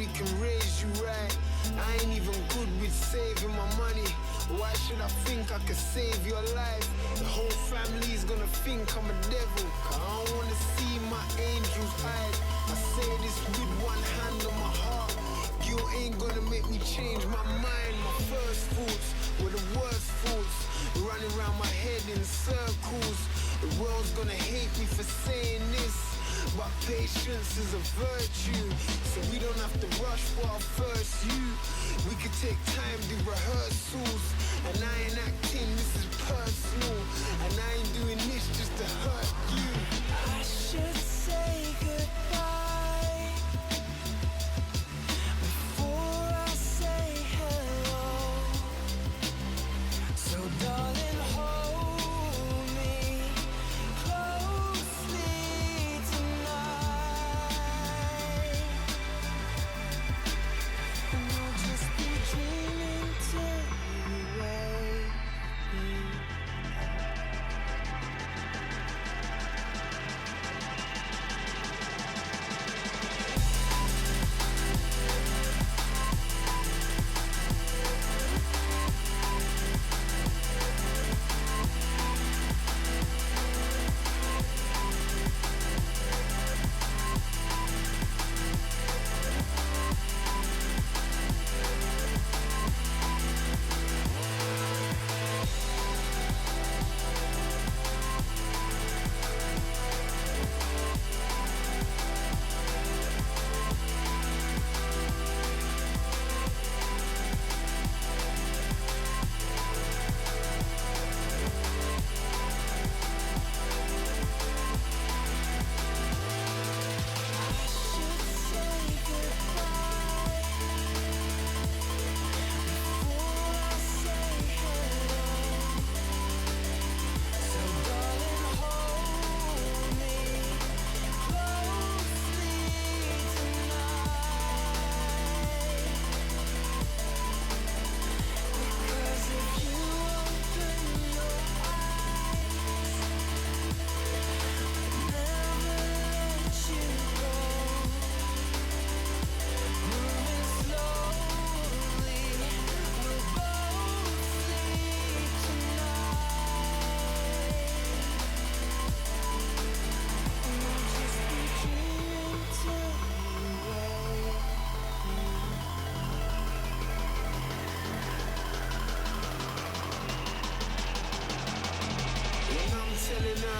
we can raise you right. I ain't even good with saving my money. Why should I think I could save your life? The whole family's gonna think I'm a devil. I don't wanna see my angels hide. I say this with one hand on my heart. You ain't gonna make me change my mind. My first thoughts were the worst thoughts, running around my head in circles. The world's gonna hate me for saying this, but patience is a virtue, so we don't have to rush for our first you. We could take time to rehearsals, and I ain't acting, this is personal, and I ain't doing this just to hurt you. I should say goodbye before I say hello. So darling, hold me closely tonight, and I'll just be dreaming till you wake me.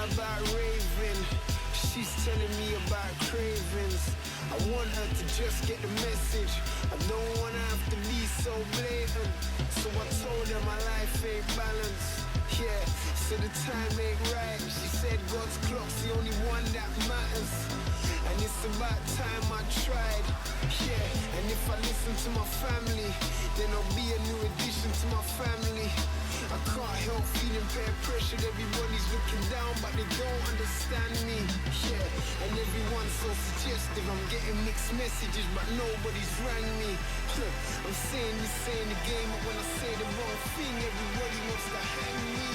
About raving, she's telling me about cravings. I want her to just get the message. I don't wanna have to be so blatant, so I told her my life ain't balanced. Yeah, so the time ain't right. She said God's clock's the only one that matters, and it's about time I tried. Yeah, and if I listen to my family, then I'll be a new addition to my family. I can't help feeling peer pressured. Everybody's looking down, but they don't understand me. Yeah, and everyone's so suggestive. I'm getting mixed messages, but nobody's rang me. I'm saying this ain't a game, but when I say the wrong thing, everybody wants to hang me.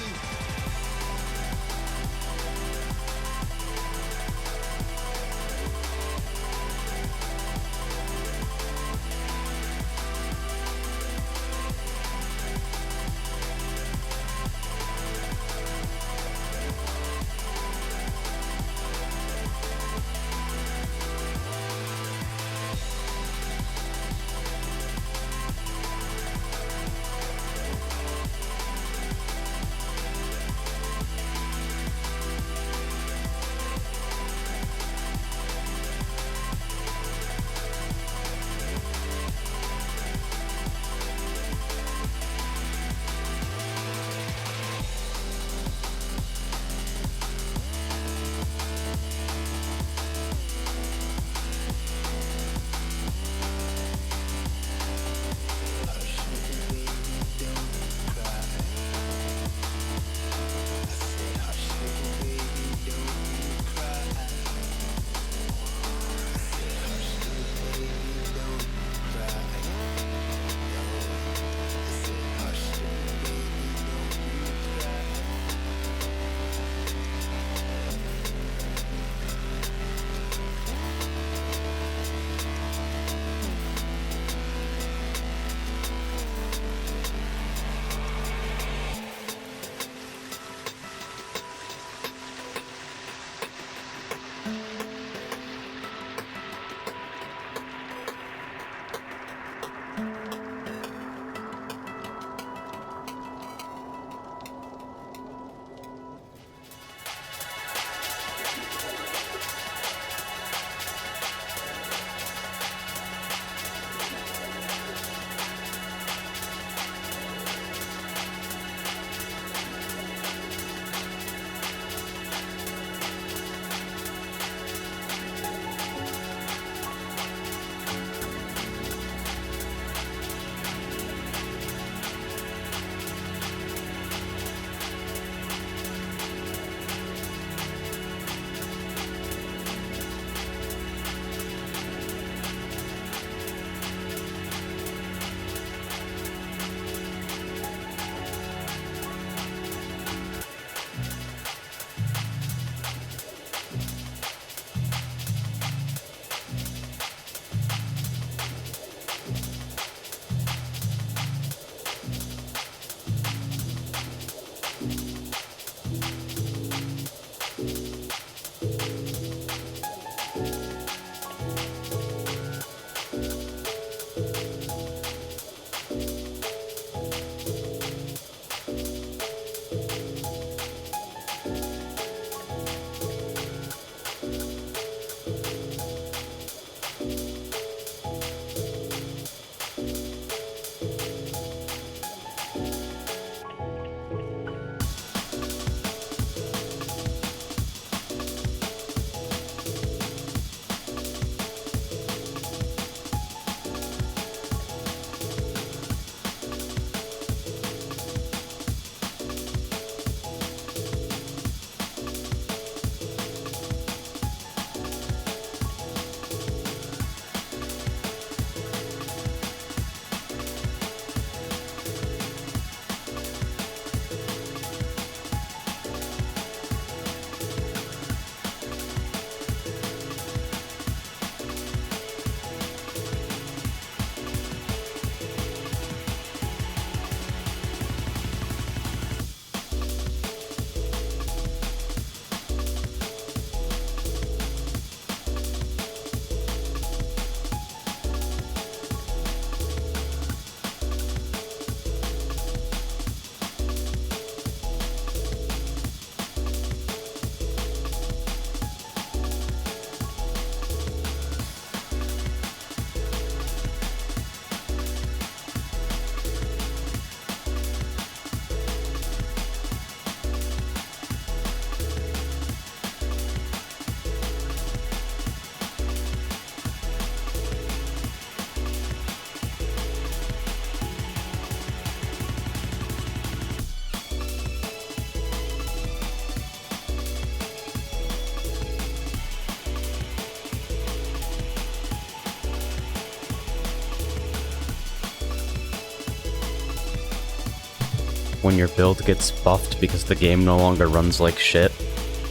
when your build gets buffed because the game no longer runs like shit.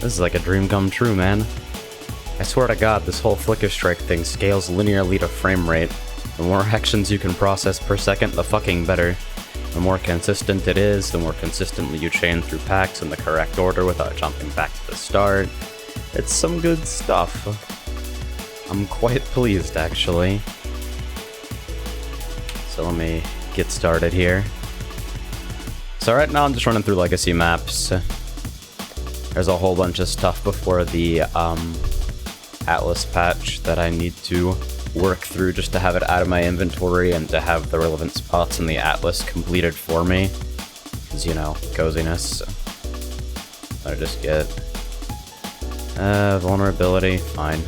This is like a dream come true, man. I swear to God, this whole Flicker Strike thing scales linearly to frame rate. The more actions you can process per second, the fucking better. The more consistent it is, the more consistently you chain through packs in the correct order without jumping back to the start. It's some good stuff. I'm quite pleased, actually. So let me get started here. So right now I'm just running through legacy maps. There's a whole bunch of stuff before the Atlas patch that I need to work through just to have it out of my inventory and to have the relevant spots in the Atlas completed for me. Because, you know, coziness. I just get vulnerability, fine.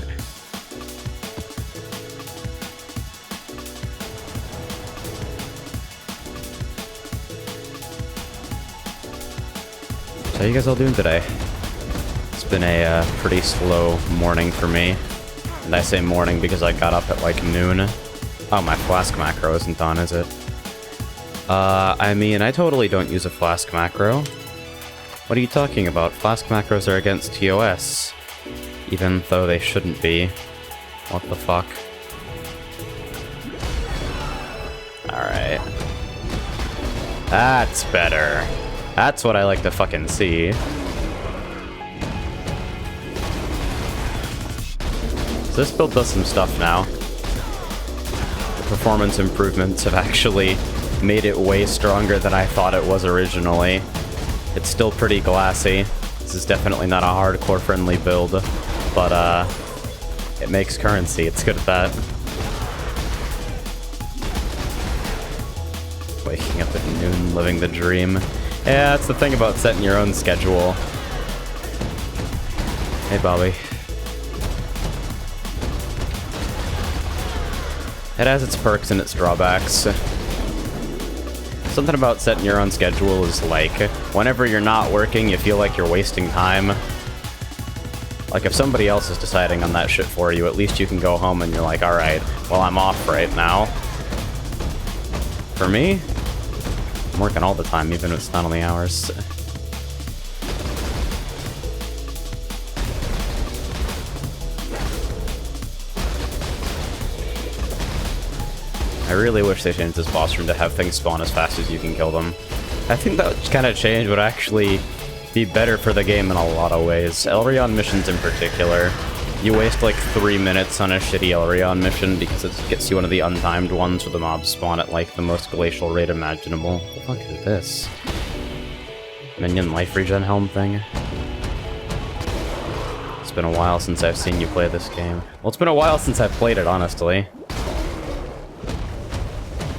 So how you guys all doing today? It's been a pretty slow morning for me. And I say morning because I got up at like noon. Oh, my flask macro isn't on, is it? I mean, I totally don't use a flask macro. What are you talking about? Flask macros are against TOS. Even though they shouldn't be. What the fuck? Alright. That's better. That's what I like to fucking see. So this build does some stuff now. The performance improvements have actually made it way stronger than I thought it was originally. It's still pretty glassy. This is definitely not a hardcore friendly build, but it makes currency. It's good at that. Waking up at noon, living the dream. Yeah, that's the thing about setting your own schedule. Hey, Bobby. It has its perks and its drawbacks. Something about setting your own schedule is like, whenever you're not working, you feel like you're wasting time. Like, if somebody else is deciding on that shit for you, at least you can go home and you're like, alright, well, I'm off right now. For me, I'm working all the time, even if it's not on the hours. I really wish they changed this boss room to have things spawn as fast as you can kill them. I think that kind of change would actually be better for the game in a lot of ways. Elrion missions in particular. You waste like 3 minutes on a shitty Elrion mission because it gets you one of the untimed ones where the mobs spawn at like the most glacial rate imaginable. What the fuck is this? Minion life regen helm thing? It's been a while since I've seen you play this game. Well, it's been a while since I've played it, honestly.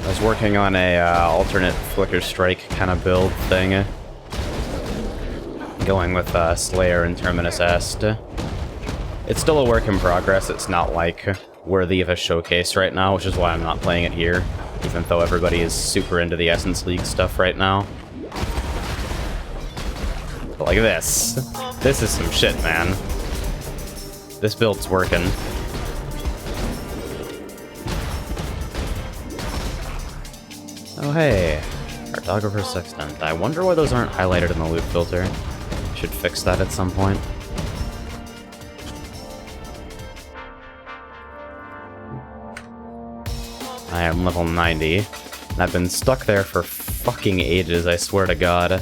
I was working on a alternate Flicker Strike kind of build thing. Going with Slayer and Terminus Est. It's still a work in progress. It's not like worthy of a showcase right now, which is why I'm not playing it here, even though everybody is super into the Essence League stuff right now. But like this. This is some shit, man. This build's working. Oh hey, Cartographer Sextant. I wonder why those aren't highlighted in the loot filter. Should fix that at some point. I am level 90, and I've been stuck there for fucking ages, I swear to God.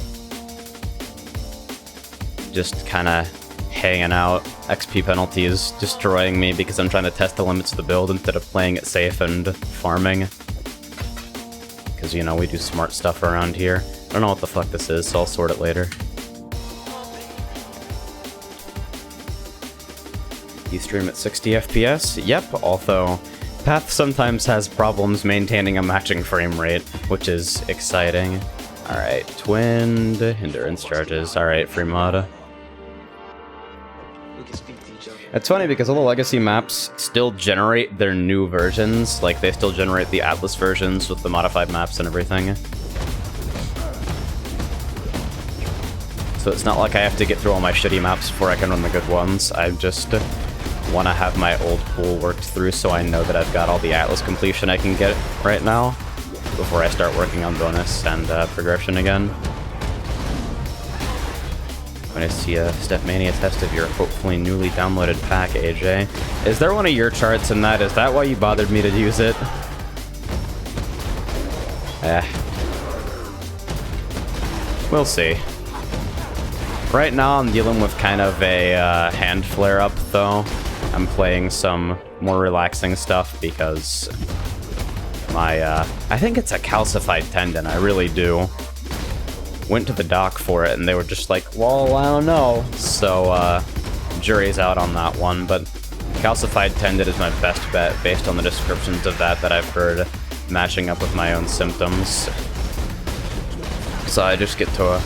Just kinda hanging out. XP penalty is destroying me because I'm trying to test the limits of the build instead of playing it safe and farming. Because, you know, we do smart stuff around here. I don't know what the fuck this is, so I'll sort it later. You stream at 60 FPS? Yep, although Path sometimes has problems maintaining a matching frame rate, which is exciting. Alright, twinned endurance charges. Alright, free mod. It's funny because all the legacy maps still generate their new versions. Like, they still generate the Atlas versions with the modified maps and everything. So it's not like I have to get through all my shitty maps before I can run the good ones. I just want to have my old pool worked through so I know that I've got all the Atlas completion I can get right now before I start working on bonus and progression again. When I see a Stepmania test of your hopefully newly downloaded pack, AJ. Is there one of your charts in that? Is that why you bothered me to use it? We'll see. Right now I'm dealing with kind of a hand flare-up, though. I'm playing some more relaxing stuff because my, I think it's a calcified tendon, I really do. Went to the doc for it, and they were just like, well, I don't know. So, jury's out on that one, but calcified tendon is my best bet based on the descriptions of that I've heard, matching up with my own symptoms. So I just get to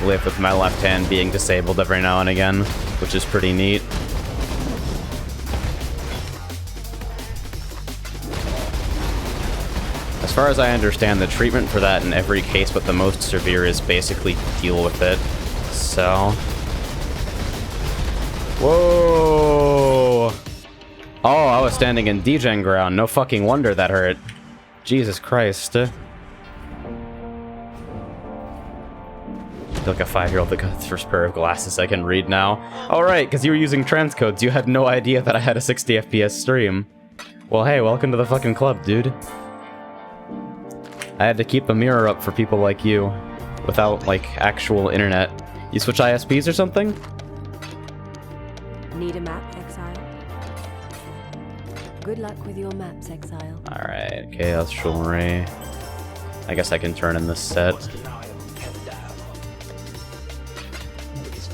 live with my left hand being disabled every now and again, which is pretty neat. As far as I understand, the treatment for that in every case but the most severe is basically deal with it. So... Whoa! Oh, I was standing in degen ground. No fucking wonder that hurt. Jesus Christ. I feel like a 5-year-old that got his first pair of glasses I can read now. Oh right, because you were using transcodes. You had no idea that I had a 60 FPS stream. Well hey, welcome to the fucking club, dude. I had to keep the mirror up for people like you, without, like, actual internet. You switch ISPs or something? Need a map, Exile? Good luck with your maps, Exile. Alright, Chaos Jewelry. I guess I can turn in this set.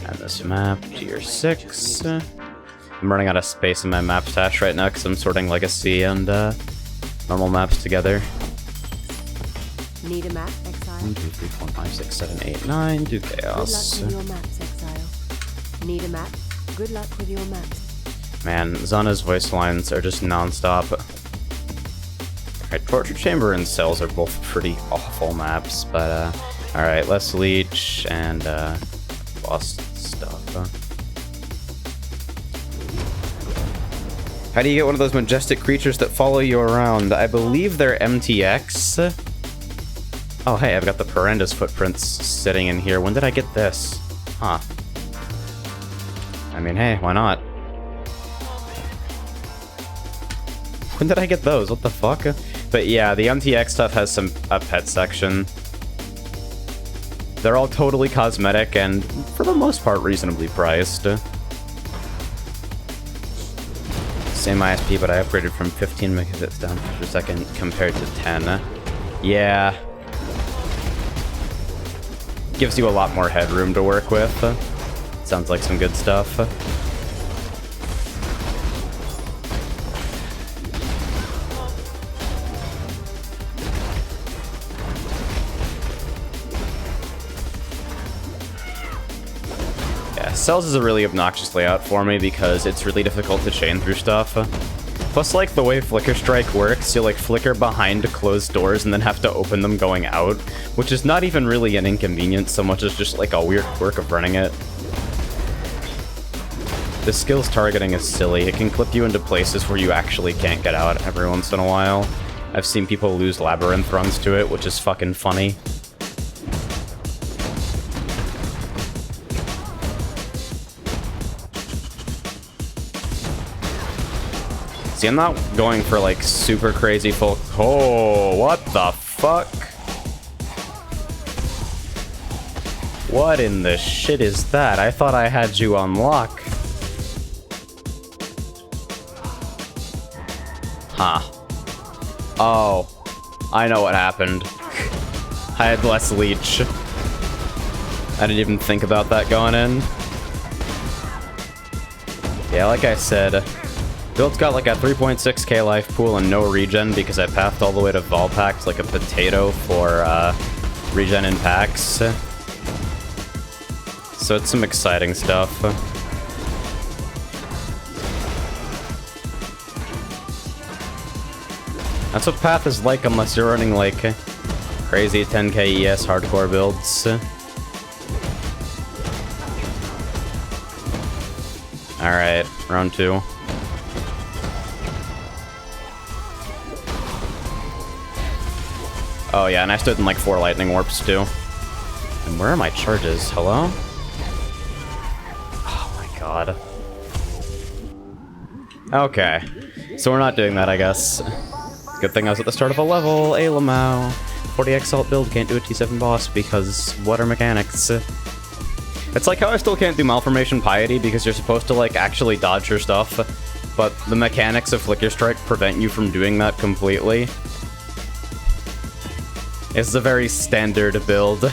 And this map, tier 6. I'm running out of space in my map stash right now because I'm sorting Legacy and normal maps together. Need a map, Exile? 1, 2, 3, 4, 5, 6, 7, 8, 9. Do Chaos. Good luck with your maps, Exile. Need a map? Good luck with your maps. Man, Zana's voice lines are just non-stop. Alright, Torture Chamber and Cells are both pretty awful maps, but alright, less Leech and Lost stuff. How do you get one of those majestic creatures that follow you around? I believe they're MTX. Oh, hey, I've got the Paranda's footprints sitting in here. When did I get this? Huh. I mean, hey, why not? When did I get those? What the fuck? But yeah, the MTX stuff has a pet section. They're all totally cosmetic and, for the most part, reasonably priced. Same ISP, but I upgraded from 15 megabits down per second compared to 10. Yeah. Gives you a lot more headroom to work with. Sounds like some good stuff. Yeah, Cells is a really obnoxious layout for me because it's really difficult to chain through stuff. Plus, like, the way Flicker Strike works, you, like, flicker behind closed doors and then have to open them going out, which is not even really an inconvenience so much as just, like, a weird quirk of running it. The skill's targeting is silly. It can clip you into places where you actually can't get out every once in a while. I've seen people lose labyrinth runs to it, which is fucking funny. See, I'm not going for, like, super crazy full... Oh, what the fuck? What in the shit is that? I thought I had you on lock. Huh. Oh. I know what happened. I had less leech. I didn't even think about that going in. Yeah, like I said... Build's got like a 3.6k life pool and no regen because I pathed all the way to Volpax like a potato for regen in packs. So it's some exciting stuff. That's what path is like unless you're running like crazy 10k ES hardcore builds. Alright, round 2. Oh yeah, and I stood in like 4 lightning warps too. And where are my charges? Hello? God. Okay. So we're not doing that, I guess. Good thing I was at the start of a level. Hey, Lamau. 40x alt build, can't do a T7 boss because what are mechanics? It's like how I still can't do Malformation Piety because you're supposed to, like, actually dodge your stuff, but the mechanics of Flicker Strike prevent you from doing that completely. It's a very standard build.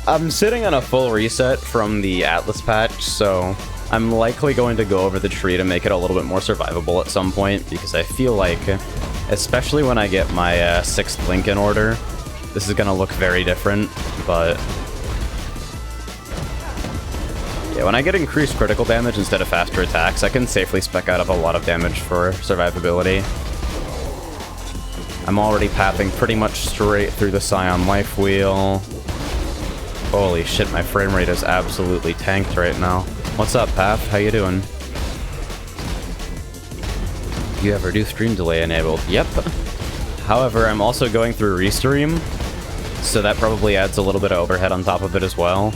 I'm sitting on a full reset from the Atlas patch, so I'm likely going to go over the tree to make it a little bit more survivable at some point, because I feel like, especially when I get my 6th link in order, this is going to look very different, but yeah, when I get increased critical damage instead of faster attacks, I can safely spec out of a lot of damage for survivability. I'm already pathing pretty much straight through the Scion Life Wheel. Holy shit, my frame rate is absolutely tanked right now. What's up, Path? How you doing? You have reduced stream delay enabled. Yep. However, I'm also going through Restream, so that probably adds a little bit of overhead on top of it as well.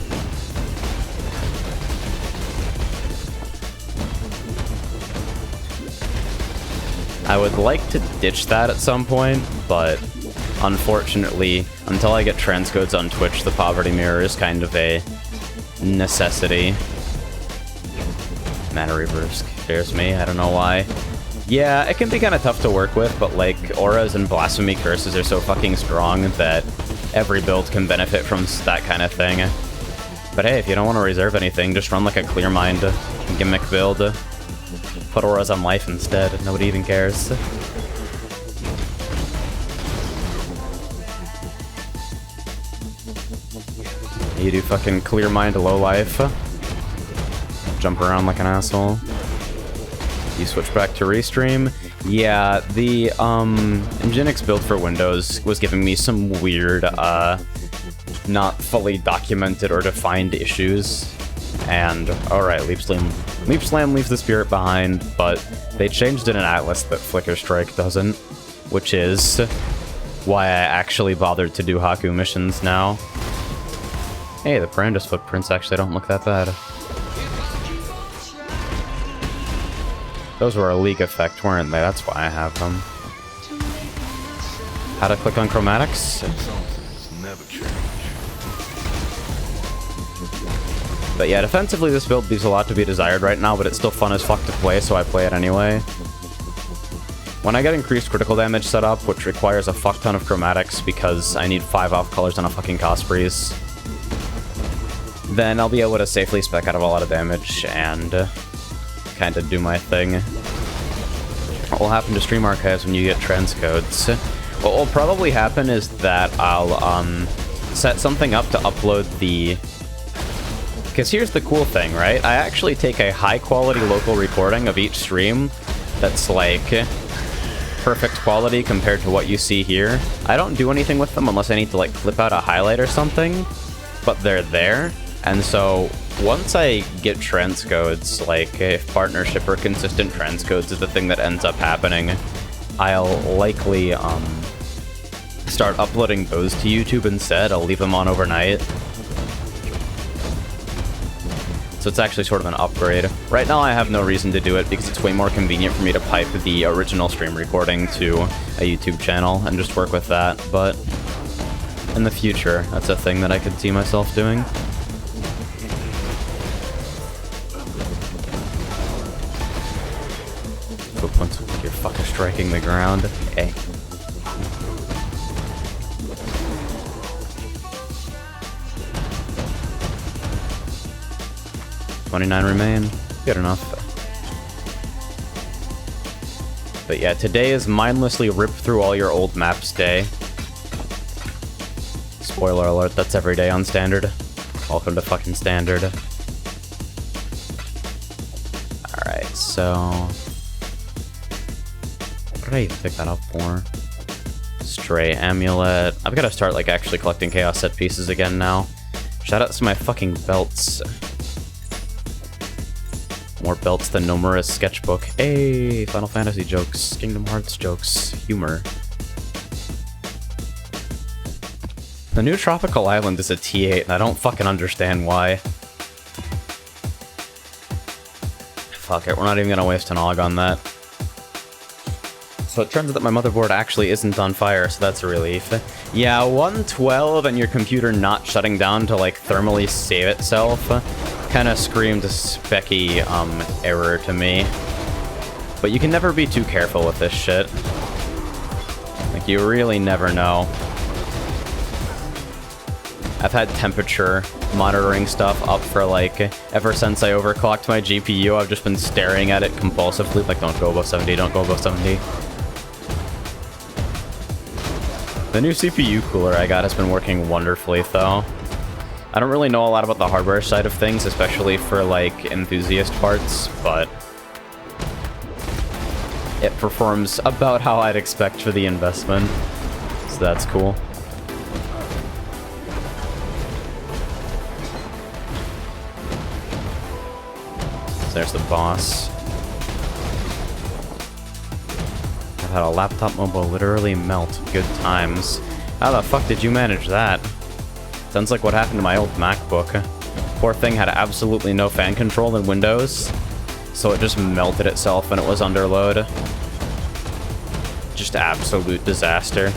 I would like to ditch that at some point, but unfortunately, until I get transcodes on Twitch, the Poverty Mirror is kind of a necessity. Mana Reverse scares me, I don't know why. Yeah, it can be kind of tough to work with, but like, auras and blasphemy curses are so fucking strong that every build can benefit from that kind of thing. But hey, if you don't want to reserve anything, just run like a Clear Mind gimmick build. Put auras on life instead, nobody even cares. You do fucking Clear Mind low life. Jump around like an asshole. You switch back to Restream. Yeah, the Nginx build for Windows was giving me some weird, not fully documented or defined issues. And, alright, Leap Slam leaves the spirit behind, but they changed it in Atlas that Flicker Strike doesn't, which is why I actually bothered to do Haku missions now. Hey, the Brandis footprints actually don't look that bad. Those were a League effect, weren't they? That's why I have them. How to click on chromatics? But yeah, defensively this build leaves a lot to be desired right now, but it's still fun as fuck to play, so I play it anyway. When I get increased critical damage set up, which requires a fuck ton of chromatics because I need 5 off colors on a fucking cost breeze, then I'll be able to safely spec out of a lot of damage and kind of do my thing. What will happen to stream archives when you get transcodes? What will probably happen is that I'll set something up to upload the... Because here's the cool thing, right? I actually take a high-quality local recording of each stream that's, like, perfect quality compared to what you see here. I don't do anything with them unless I need to, like, clip out a highlight or something, but they're there. And so, once I get transcodes, like, if partnership or consistent transcodes is the thing that ends up happening, I'll likely, start uploading those to YouTube instead. I'll leave them on overnight. So it's actually sort of an upgrade. Right now I have no reason to do it because it's way more convenient for me to pipe the original stream recording to a YouTube channel and just work with that, but in the future, that's a thing that I could see myself doing. Once you're fucking striking the ground, hey. $29 remain. Good enough. But yeah, today is mindlessly rip through all your old maps day. Spoiler alert, that's every day on Standard. Welcome to fucking Standard. Alright, so... what did I even pick that up for? Stray Amulet. I've got to start, like, actually collecting Chaos set pieces again now. Shoutouts to my fucking belts. More belts than Nomura's sketchbook. Hey, Final Fantasy jokes, Kingdom Hearts jokes, humor. The new Tropical Island is a T8, and I don't fucking understand why. fuck it, we're not even gonna waste an AUG on that. So it turns out that my motherboard actually isn't on fire, so that's a relief. Yeah, 112 and your computer not shutting down to, like, thermally save itself kinda screamed a specky, error to me. But you can never be too careful with this shit. Like, you really never know. I've had temperature monitoring stuff up for, like, ever since I overclocked my GPU, I've just been staring at it compulsively, like, don't go above 70, don't go above 70. The new CPU cooler I got has been working wonderfully, though. I don't really know a lot about the hardware side of things, especially for, like, enthusiast parts, but it performs about how I'd expect for the investment, so that's cool. So there's the boss. I've had a laptop mobile literally melt. Good times. How the fuck did you manage that? Sounds like what happened to my old MacBook. Poor thing had absolutely no fan control in Windows, so it just melted itself when it was under load. Just absolute disaster.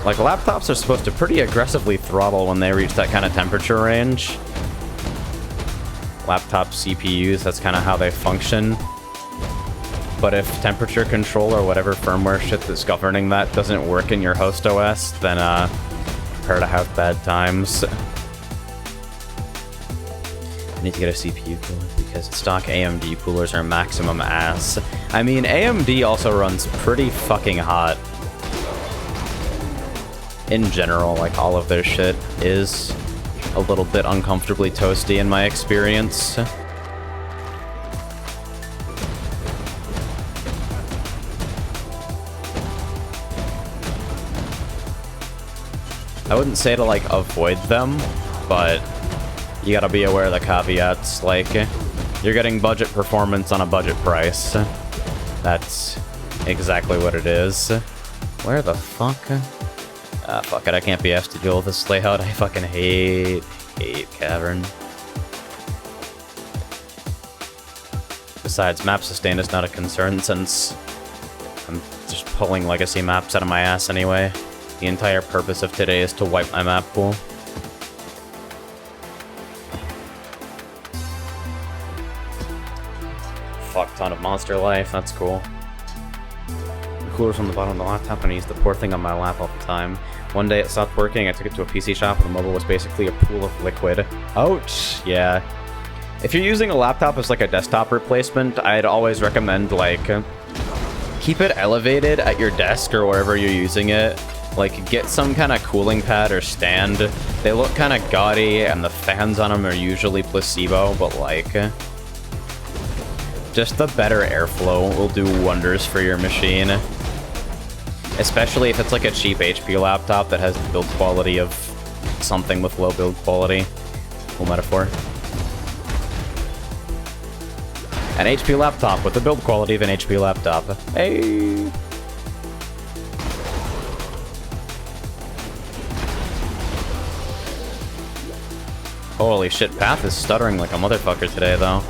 Like, laptops are supposed to pretty aggressively throttle when they reach that kind of temperature range. Laptop CPUs, that's kind of how they function. But if temperature control or whatever firmware shit that's governing that doesn't work in your host OS, then prepare to have bad times. I need to get a CPU cooler because stock AMD coolers are maximum ass. I mean, AMD also runs pretty fucking hot. In general, like, all of their shit is a little bit uncomfortably toasty in my experience. I wouldn't say to, like, avoid them, but you gotta be aware of the caveats. Like, you're getting budget performance on a budget price. That's exactly what it is. Where the fuck? Ah, fuck it, I can't be asked to deal with this layout. I fucking hate Cavern. Besides, map sustain is not a concern since I'm just pulling legacy maps out of my ass anyway. The entire purpose of today is to wipe my map pool. Fuck ton of monster life, that's cool. The cooler's on the bottom of the laptop and I use the poor thing on my lap all the time. One day it stopped working, I took it to a PC shop and the mobile was basically a pool of liquid. Ouch! Yeah. If you're using a laptop as like a desktop replacement, I'd always recommend, like, keep it elevated at your desk or wherever you're using it. Like, get some kind of cooling pad or stand. They look kind of gaudy and the fans on them are usually placebo, but like, just the better airflow will do wonders for your machine. Especially if it's like a cheap HP laptop that has the build quality of something with low build quality. Cool metaphor. An HP laptop with the build quality of an HP laptop. Hey! Holy shit, Path is stuttering like a motherfucker today, though.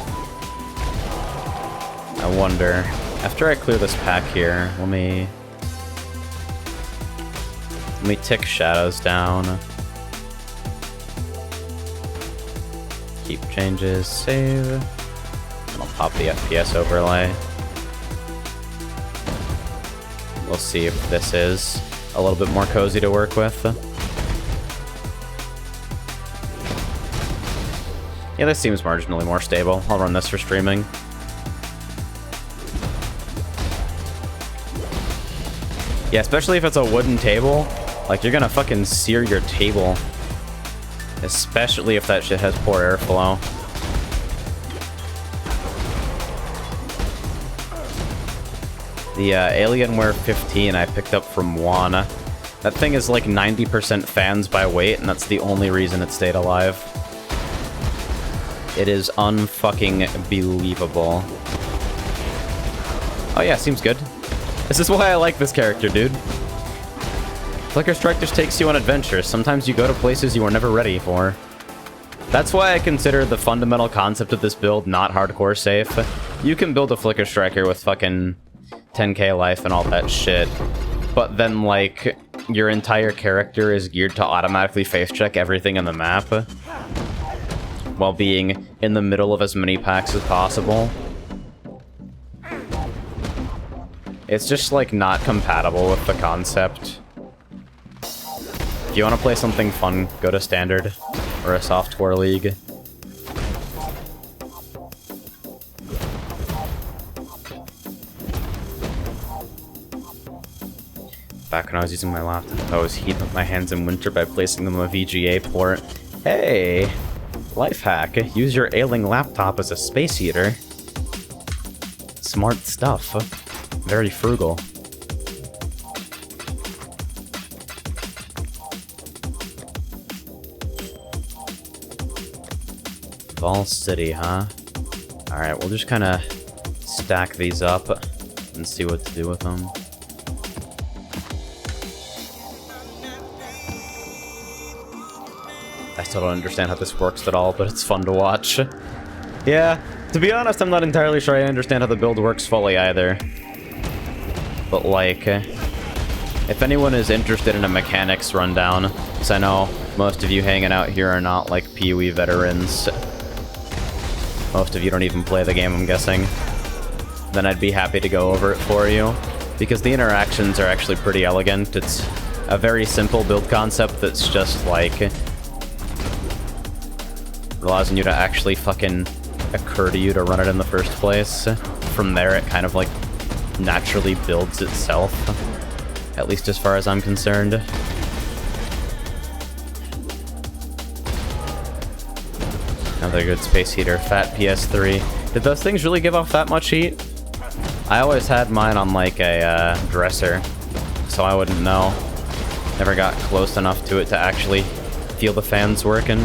I wonder, after I clear this pack here, let me tick shadows down. Keep changes, save. And I'll pop the FPS overlay. We'll see if this is a little bit more cozy to work with. Yeah, this seems marginally more stable. I'll run this for streaming. Yeah, especially if it's a wooden table. Like, you're gonna fucking sear your table. Especially if that shit has poor airflow. The Alienware 15 I picked up from Juan. That thing is like 90% fans by weight, and that's the only reason it stayed alive. It is unfucking believable. Oh yeah, seems good. This is why I like this character, dude. Flicker Strike just takes you on adventures. Sometimes you go to places you were never ready for. That's why I consider the fundamental concept of this build not hardcore safe. You can build a Flicker Striker with fucking 10k life and all that shit, but then, like, your entire character is geared to automatically face check everything in the map while being in the middle of as many packs as possible. It's just, like, not compatible with the concept. If you want to play something fun, go to Standard or a software league. Back when I was using my laptop, I was heating up my hands in winter by placing them on a VGA port. Hey! Life hack. Use your ailing laptop as a space heater. Smart stuff. Very frugal. Vol City, huh? Alright, we'll just kind of stack these up and see what to do with them. I still don't understand how this works at all, but it's fun to watch. Yeah, to be honest, I'm not entirely sure I understand how the build works fully either. But, like, if anyone is interested in a mechanics rundown, because I know most of you hanging out here are not, like, PoE veterans. Most of you don't even play the game, I'm guessing. Then I'd be happy to go over it for you, because the interactions are actually pretty elegant. It's a very simple build concept that's just, like, allows you to actually fucking occur to you to run it in the first place. From there, it kind of, like, naturally builds itself. At least as far as I'm concerned. Another good space heater. Fat PS3. Did those things really give off that much heat? I always had mine on, like, a dresser, so I wouldn't know. Never got close enough to it to actually feel the fans working.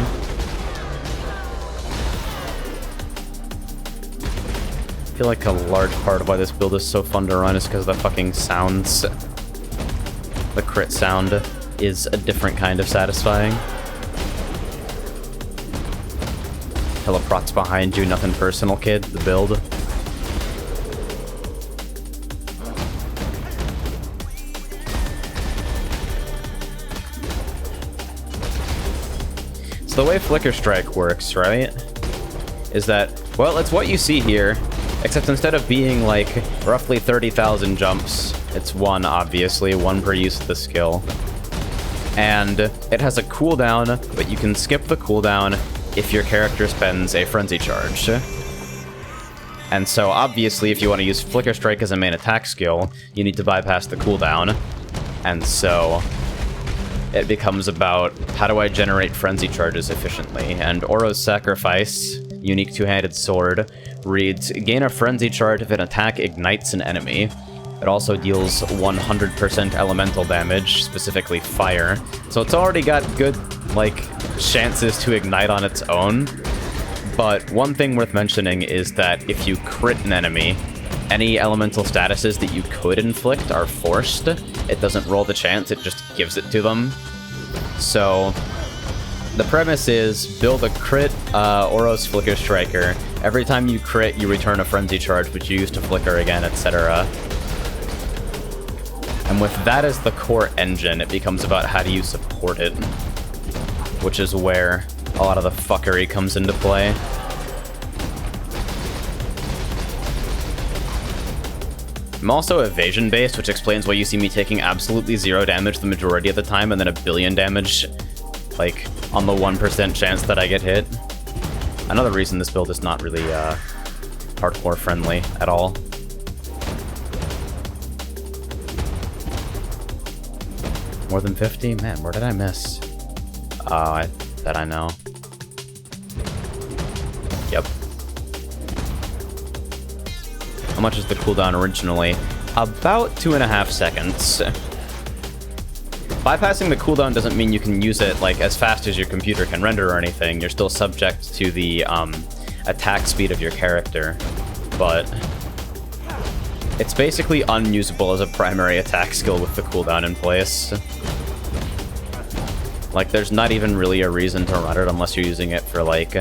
I feel like a large part of why this build is so fun to run is because of the fucking sounds. The crit sound is a different kind of satisfying. Teleprot's behind you, nothing personal, kid. The build. So the way Flicker Strike works, right, is that, well, it's what you see here, except instead of being, like, roughly 30,000 jumps, it's one, obviously, one per use of the skill. And it has a cooldown, but you can skip the cooldown if your character spends a Frenzy Charge. And so, obviously, if you want to use Flicker Strike as a main attack skill, you need to bypass the cooldown. And so, it becomes about, how do I generate Frenzy Charges efficiently? And Oro's Sacrifice, unique two-handed sword, reads, gain a Frenzy Charge if an attack ignites an enemy. It also deals 100% elemental damage, specifically fire. So it's already got good, like, chances to ignite on its own. But one thing worth mentioning is that if you crit an enemy, any elemental statuses that you could inflict are forced. It doesn't roll the chance, it just gives it to them. So the premise is build a crit Oro's Flicker Striker. Every time you crit, you return a Frenzy Charge, which you use to flicker again, etc. And with that as the core engine, it becomes about how do you support it, which is where a lot of the fuckery comes into play. I'm also evasion-based, which explains why you see me taking absolutely 0 damage the majority of the time, and then 1 billion damage, like, on the 1% chance that I get hit. Another reason this build is not really, hardcore friendly at all. More than 50? Man, where did I miss? Oh, I bet I know. Yep. How much is the cooldown originally? About 2.5 seconds. Bypassing the cooldown doesn't mean you can use it, like, as fast as your computer can render or anything. You're still subject to the, attack speed of your character. But it's basically unusable as a primary attack skill with the cooldown in place. Like, there's not even really a reason to run it unless you're using it for, like,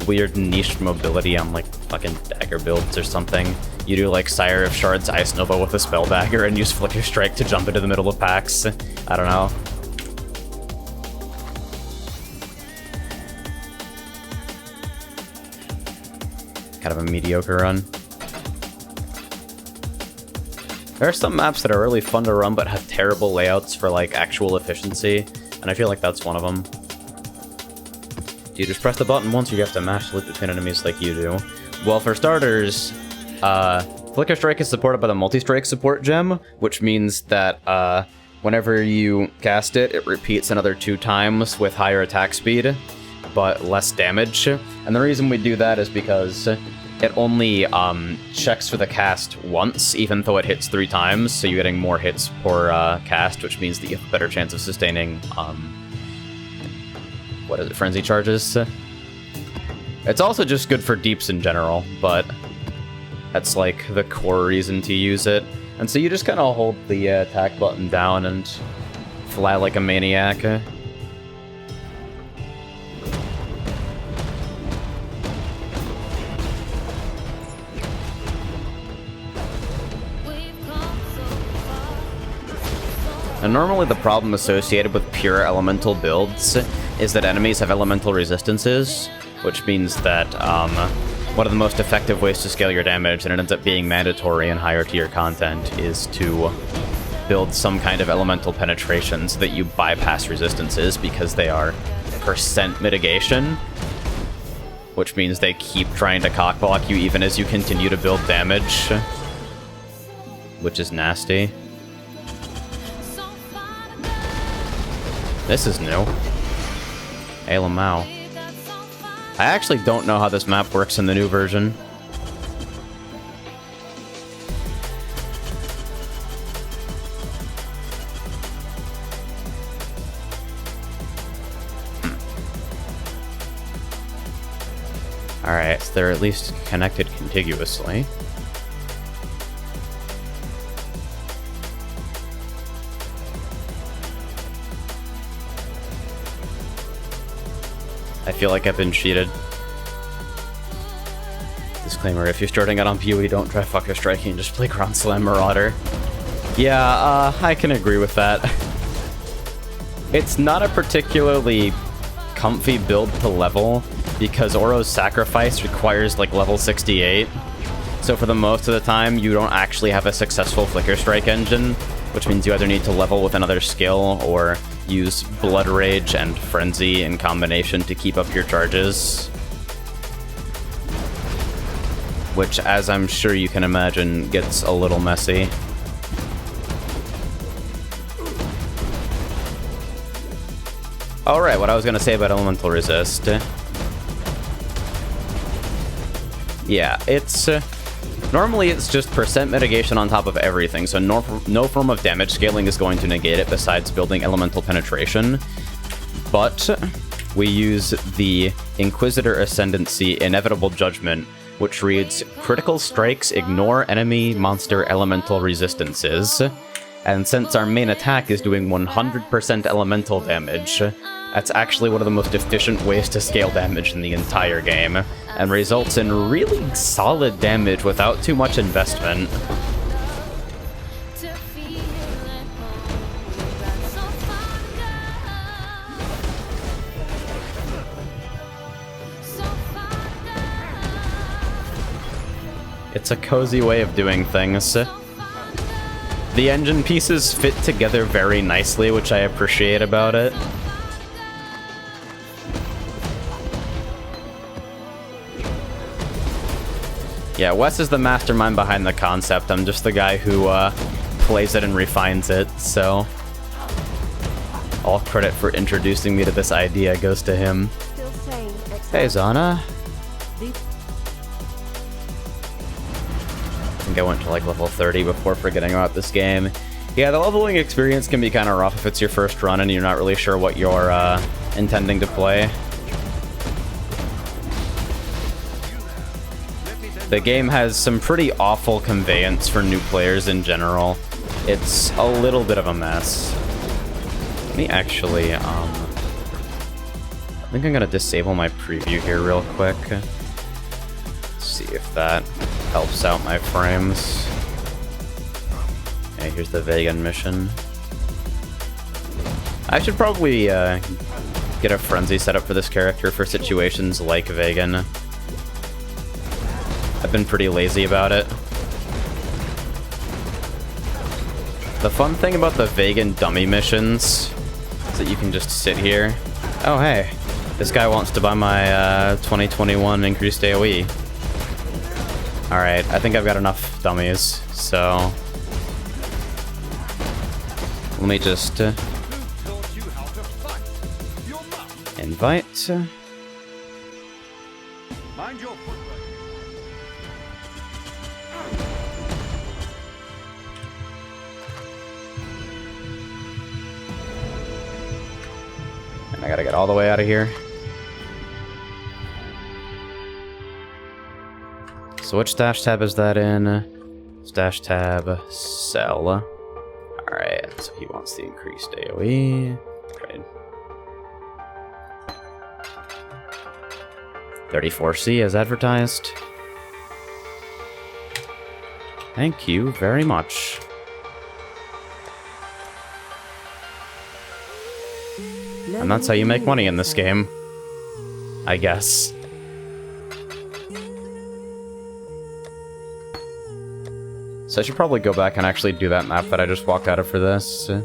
weird niche mobility on, like, fucking dagger builds or something. You do, like, Sire of Shards Ice Nova with a spell dagger and use Flicker Strike to jump into the middle of packs. I don't know. Kind of a mediocre run. There are some maps that are really fun to run but have terrible layouts for, like, actual efficiency, and I feel like that's one of them. Do you just press the button once, or you have to mash the loop between enemies like you do? Well, for starters, Flicker Strike is supported by the Multi-Strike support gem, which means that whenever you cast it, it repeats another 2 times with higher attack speed, but less damage. And the reason we do that is because it only checks for the cast once, even though it hits 3 times, so you're getting more hits per cast, which means that you have a better chance of sustaining, what is it, frenzy charges? It's also just good for deeps in general, but that's like the core reason to use it. And so you just kind of hold the attack button down and fly like a maniac. And normally the problem associated with pure elemental builds is that enemies have elemental resistances, which means that one of the most effective ways to scale your damage, and it ends up being mandatory in higher tier content, is to build some kind of elemental penetration so that you bypass resistances because they are percent mitigation, which means they keep trying to cockblock you even as you continue to build damage, which is nasty. This is new. Hey, Lamau. I actually don't know how this map works in the new version. Alright, so they're at least connected contiguously. I feel like I've been cheated. Disclaimer, if you're starting out on PoE, don't try Flicker Striking, just play Ground Slam Marauder. Yeah, I can agree with that. It's not a particularly comfy build to level, because Oro's Sacrifice requires, like, level 68. So for the most of the time, you don't actually have a successful Flicker Strike engine, which means you either need to level with another skill, or use Blood Rage and Frenzy in combination to keep up your charges. Which, as I'm sure you can imagine, gets a little messy. Alright, what I was going to say about Elemental Resist. Yeah, it's... normally it's just percent mitigation on top of everything, so no form of damage scaling is going to negate it besides building elemental penetration. But we use the Inquisitor Ascendancy Inevitable Judgment, which reads, critical strikes ignore enemy monster elemental resistances. And since our main attack is doing 100% elemental damage, that's actually one of the most efficient ways to scale damage in the entire game, and results in really solid damage without too much investment. It's a cozy way of doing things. The engine pieces fit together very nicely, which I appreciate about it. Yeah, Wes is the mastermind behind the concept. I'm just the guy who plays it and refines it, so all credit for introducing me to this idea goes to him. Hey, Zana. I think I went to like level 30 before forgetting about this game. Yeah, the leveling experience can be kind of rough if it's your first run and you're not really sure what you're intending to play. The game has some pretty awful conveyance for new players in general. It's a little bit of a mess. Let me actually think I'm gonna disable my preview here real quick. See if that helps out my frames. Okay, here's the Vegan mission. I should probably get a frenzy set up for this character for situations like Vegan. I've been pretty lazy about it. The fun thing about the Vegan dummy missions is that you can just sit here. Oh hey, this guy wants to buy my 2021 increased AoE. Alright, I think I've got enough dummies, so... Let me just... invite... Mind your foot. And I gotta get all the way out of here. So which stash tab is that in? Stash tab, sell. Alright, so he wants the increased AoE. Trade. 34C as advertised. Thank you very much. And that's how you make money in this game. I guess. So I should probably go back and actually do that map that I just walked out of for this. Can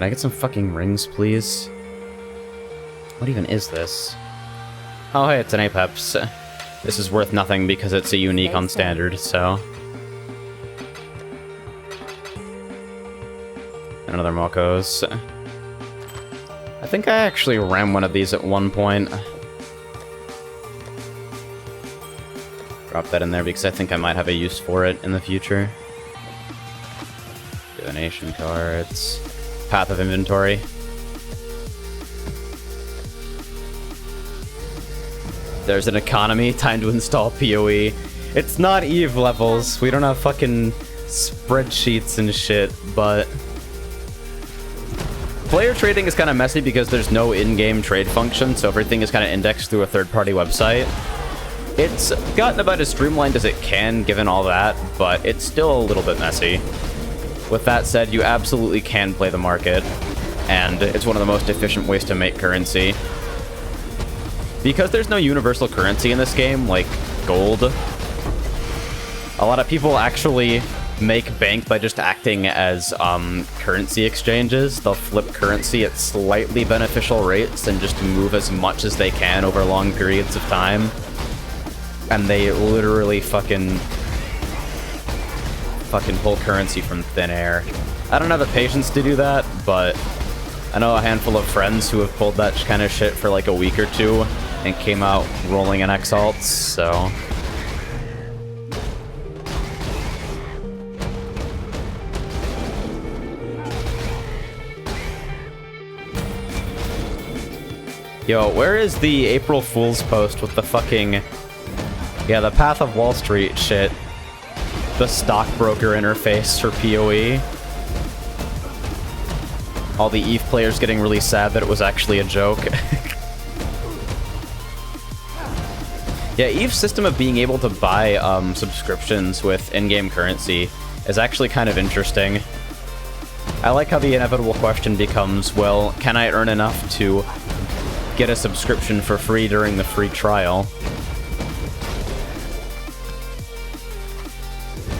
I get some fucking rings, please? What even is this? Oh hey, it's an Apex. This is worth nothing because it's a unique on standard, so... Another Moko's. I think I actually ran one of these at one point. Drop that in there because I think I might have a use for it in the future. Divination cards. Path of Inventory. There's an economy. Time to install PoE. It's not Eve levels. We don't have fucking spreadsheets and shit, but... Player trading is kind of messy because there's no in-game trade function, so everything is kind of indexed through a third-party website. It's gotten about as streamlined as it can, given all that, but it's still a little bit messy. With that said, you absolutely can play the market, and it's one of the most efficient ways to make currency. Because there's no universal currency in this game, like gold, a lot of people actually make bank by just acting as currency exchanges. They'll flip currency at slightly beneficial rates and just move as much as they can over long periods of time. And they literally fucking pull currency from thin air. I don't have the patience to do that, but I know a handful of friends who have pulled that kind of shit for like a week or two and came out rolling in exalts, so... Yo, where is the April Fool's post with the fucking... Yeah, the Path of Wall Street shit. The stockbroker interface for PoE. All the EVE players getting really sad that it was actually a joke. Yeah, EVE's system of being able to buy subscriptions with in-game currency is actually kind of interesting. I like how the inevitable question becomes, well, can I earn enough to get a subscription for free during the free trial?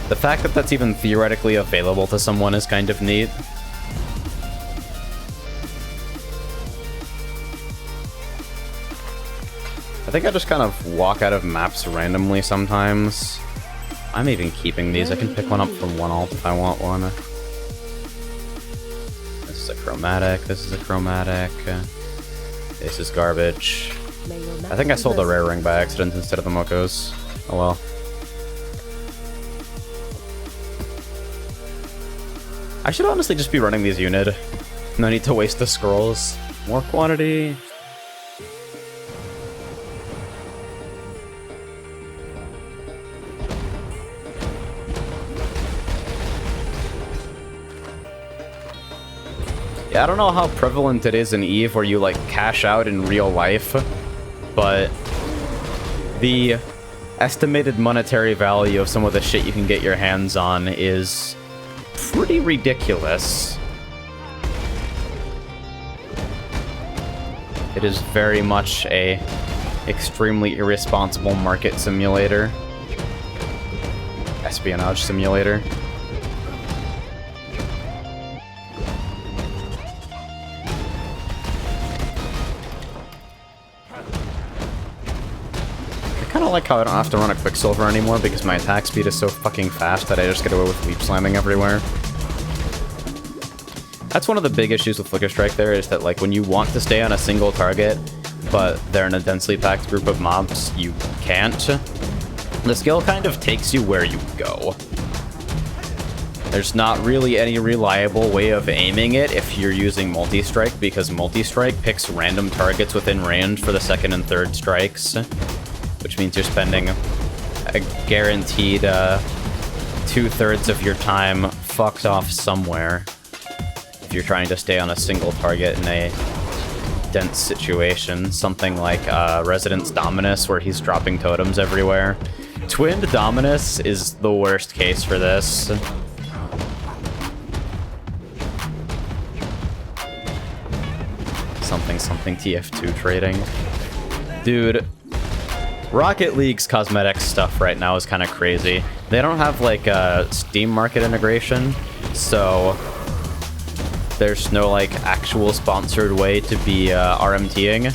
The fact that that's even theoretically available to someone is kind of neat. I think I just kind of walk out of maps randomly sometimes. I'm even keeping these. I can pick one up from one alt if I want one. This is a chromatic. This is a chromatic. This is garbage. I think I sold the rare ring by accident instead of the Mokos. Oh well. I should honestly just be running these unit. No need to waste the scrolls. More quantity. Yeah, I don't know how prevalent it is in EVE where you, like, cash out in real life, but the estimated monetary value of some of the shit you can get your hands on is pretty ridiculous. It is very much a extremely irresponsible market simulator. Espionage simulator. I kind of like how I don't have to run a Quicksilver anymore because my attack speed is so fucking fast that I just get away with leap slamming everywhere. That's one of the big issues with Flicker Strike there, is that, like, when you want to stay on a single target, but they're in a densely packed group of mobs, you can't. The skill kind of takes you where you go. There's not really any reliable way of aiming it if you're using multi-strike, because multi-strike picks random targets within range for the second and third strikes, which means you're spending a guaranteed 2/3 of your time fucked off somewhere if you're trying to stay on a single target in a dense situation. Something like Residence Dominus, where he's dropping totems everywhere. Twinned Dominus is the worst case for this. Something TF2 trading. Dude, Rocket League's cosmetics stuff right now is kind of crazy. They don't have, like, a Steam Market integration, so there's no, like, actual sponsored way to be RMTing.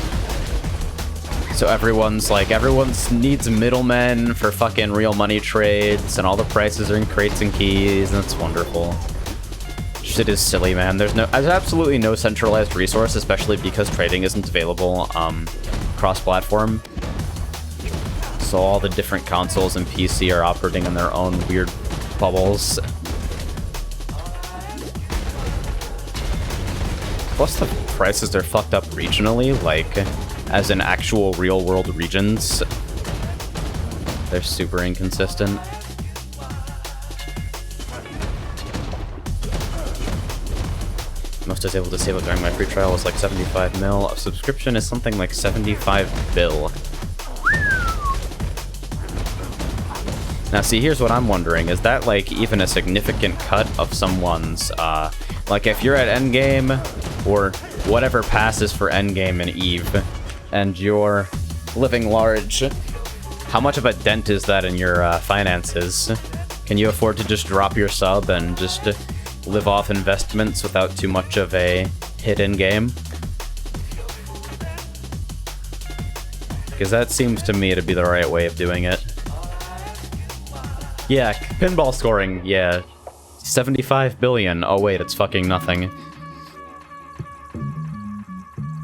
So everyone's needs middlemen for fucking real money trades, and all the prices are in crates and keys, and it's wonderful. Shit is silly, man. There's absolutely no centralized resource, especially because trading isn't available cross-platform. So all the different consoles and PC are operating in their own weird bubbles. Plus the prices are fucked up regionally, like, as in actual real-world regions. They're super inconsistent. Most I was able to save up during my free trial was like 75 mil. A subscription is something like 75 bill. Now see, here's what I'm wondering. Is that, like, even a significant cut of someone's, like, if you're at endgame, or whatever passes for endgame in EVE, and you're living large, how much of a dent is that in your finances? Can you afford to just drop your sub and just live off investments without too much of a hit in game? Because that seems to me to be the right way of doing it. Yeah, pinball scoring, yeah. 75 billion. Oh wait, it's fucking nothing.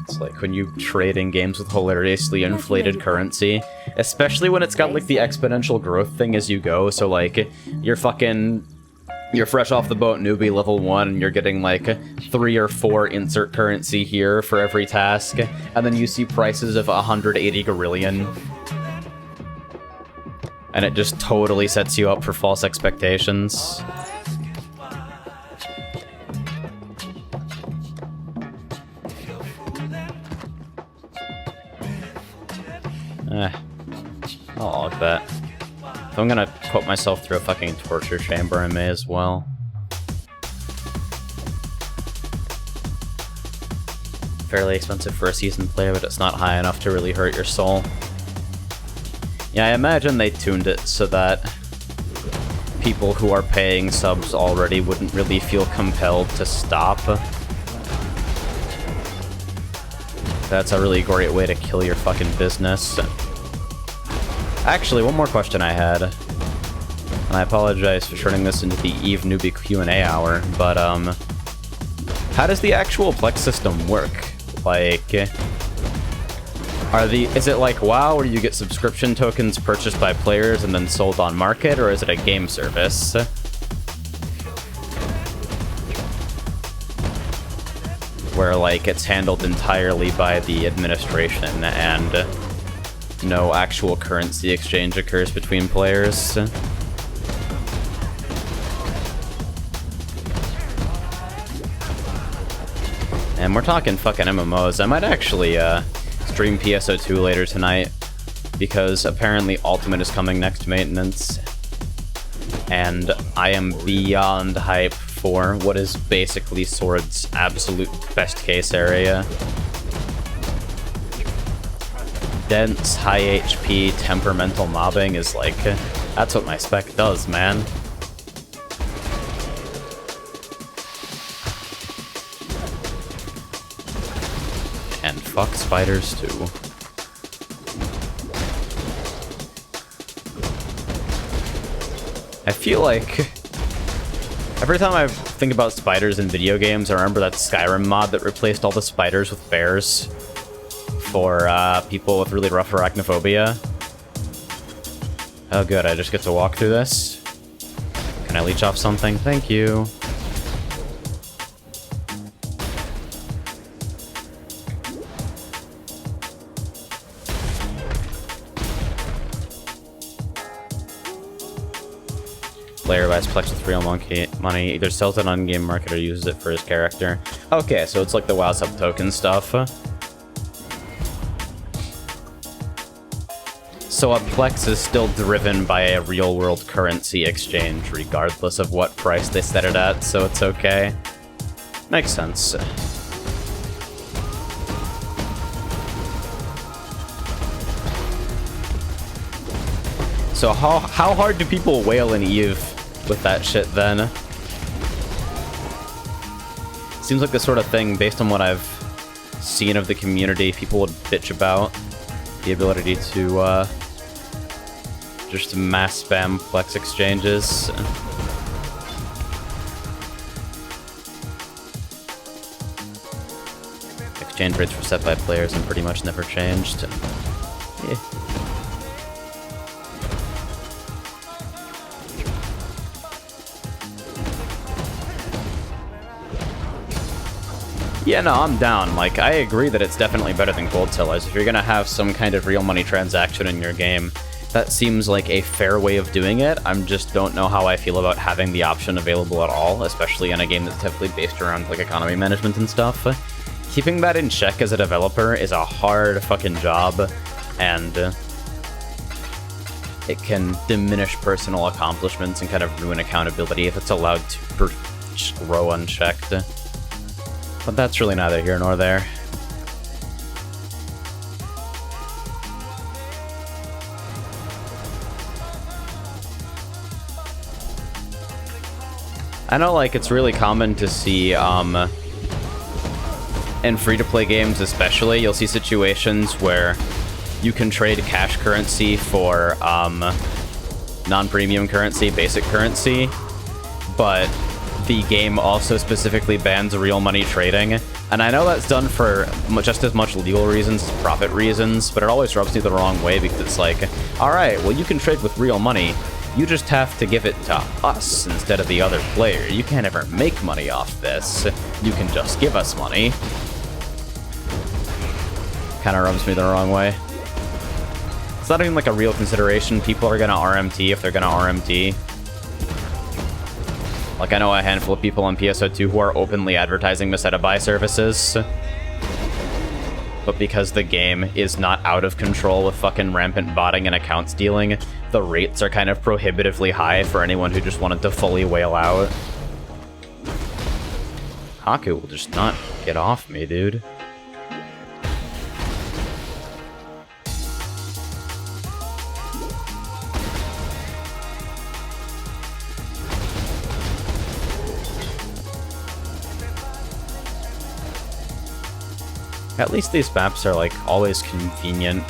It's like when you trade in games with hilariously inflated currency, especially when it's got, like, the exponential growth thing as you go, so, like, you're fresh off the boat newbie level 1, and you're getting, like, 3 or 4 insert currency here for every task, and then you see prices of 180 gorillion. And it just totally sets you up for false expectations. I'll log that. If I'm gonna put myself through a fucking torture chamber, I may as well. Fairly expensive for a seasoned player, but it's not high enough to really hurt your soul. Yeah, I imagine they tuned it so that people who are paying subs already wouldn't really feel compelled to stop. That's a really great way to kill your fucking business. Actually, one more question I had. And I apologize for turning this into the EVE newbie Q&A hour, but, how does the actual Plex system work? Like, is it like WoW, where you get subscription tokens purchased by players and then sold on market, or is it a game service? Where, like, it's handled entirely by the administration and no actual currency exchange occurs between players? And we're talking fucking MMOs. I might actually stream PSO2 later tonight, because apparently Ultimate is coming next to maintenance. And I am beyond hype for what is basically Sword's absolute best case area. Dense, high HP, temperamental mobbing is like, that's what my spec does, man. And fuck spiders too. I feel like every time I think about spiders in video games, I remember that Skyrim mod that replaced all the spiders with bears for people with really rough arachnophobia. Oh good, I just get to walk through this. Can I leech off something? Thank you. Player buys Plex with real money, either sells it on game market or uses it for his character. Okay, so it's like the WoW sub token stuff. So a Plex is still driven by a real world currency exchange, regardless of what price they set it at, so it's okay. Makes sense. So how hard do people wail in Eve with that shit then? Seems like the sort of thing, based on what I've seen of the community, people would bitch about. The ability to just mass spam Plex exchanges. Exchange rates were set by players and pretty much never changed. Yeah. Yeah, no, I'm down. Like, I agree that it's definitely better than gold sellers. If you're gonna have some kind of real money transaction in your game, that seems like a fair way of doing it. I just don't know how I feel about having the option available at all, especially in a game that's heavily based around, like, economy management and stuff. Keeping that in check as a developer is a hard fucking job, and it can diminish personal accomplishments and kind of ruin accountability if it's allowed to just grow unchecked. But that's really neither here nor there. I know, like, it's really common to see, in free-to-play games especially, you'll see situations where you can trade cash currency for, non-premium currency, basic currency, but the game also specifically bans real money trading. And I know that's done for just as much legal reasons as profit reasons, but it always rubs me the wrong way because it's like, alright, well, you can trade with real money. You just have to give it to us instead of the other player. You can't ever make money off this. You can just give us money. Kinda rubs me the wrong way. It's not even like a real consideration. People are gonna RMT if they're gonna RMT. Like, I know a handful of people on PSO2 who are openly advertising Meseta buy services. But because the game is not out of control with fucking rampant botting and account stealing, the rates are kind of prohibitively high for anyone who just wanted to fully wail out. Haku will just not get off me, dude. At least these maps are, like, always convenient.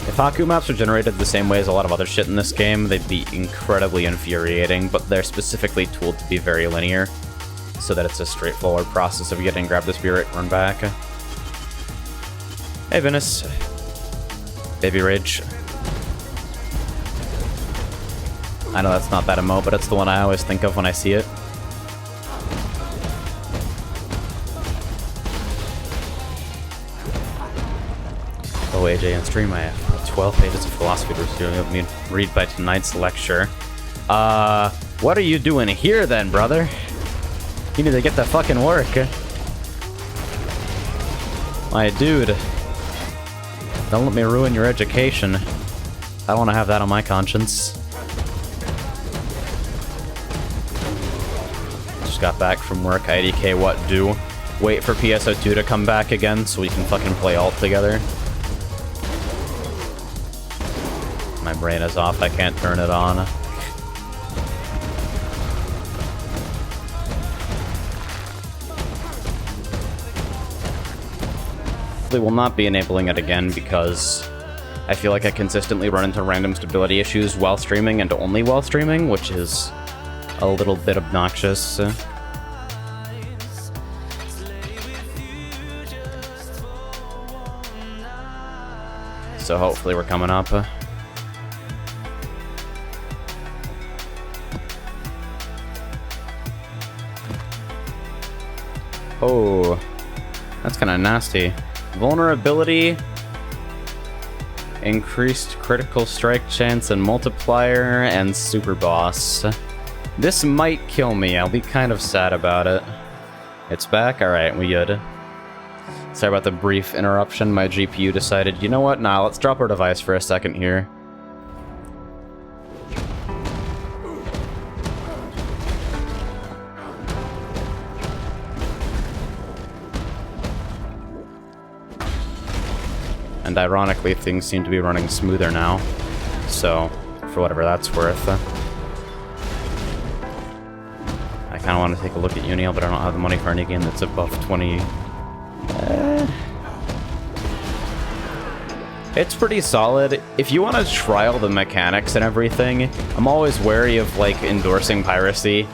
If Haku maps were generated the same way as a lot of other shit in this game, they'd be incredibly infuriating, but they're specifically tooled to be very linear, so that it's a straightforward process of getting grab the spirit, run back. Hey, Venice. Baby Rage. I know that's not that emote, but it's the one I always think of when I see it. Oh, AJ, on stream I have 12 pages of philosophy to read by tonight's lecture. What are you doing here then, brother? You need to get the fucking work. My dude. Don't let me ruin your education. I don't want to have that on my conscience. Just got back from work. IDK what do? Wait for PSO2 to come back again so we can fucking play alt together. My brain is off. I can't turn it on. They will not be enabling it again because I feel like I consistently run into random stability issues while streaming and only while streaming, which is a little bit obnoxious. So hopefully we're coming up. Oh, that's kind of nasty. Vulnerability, increased critical strike chance and multiplier, and super boss. This might kill me. I'll be kind of sad about it. It's back? Alright, we good. Sorry about the brief interruption. My GPU decided, you know what? Nah, let's drop our device for a second here. And ironically, things seem to be running smoother now. So, for whatever that's worth. I kind of want to take a look at Uniel, but I don't have the money for any game that's above 20. It's pretty solid. If you want to try all the mechanics and everything, I'm always wary of, like, endorsing piracy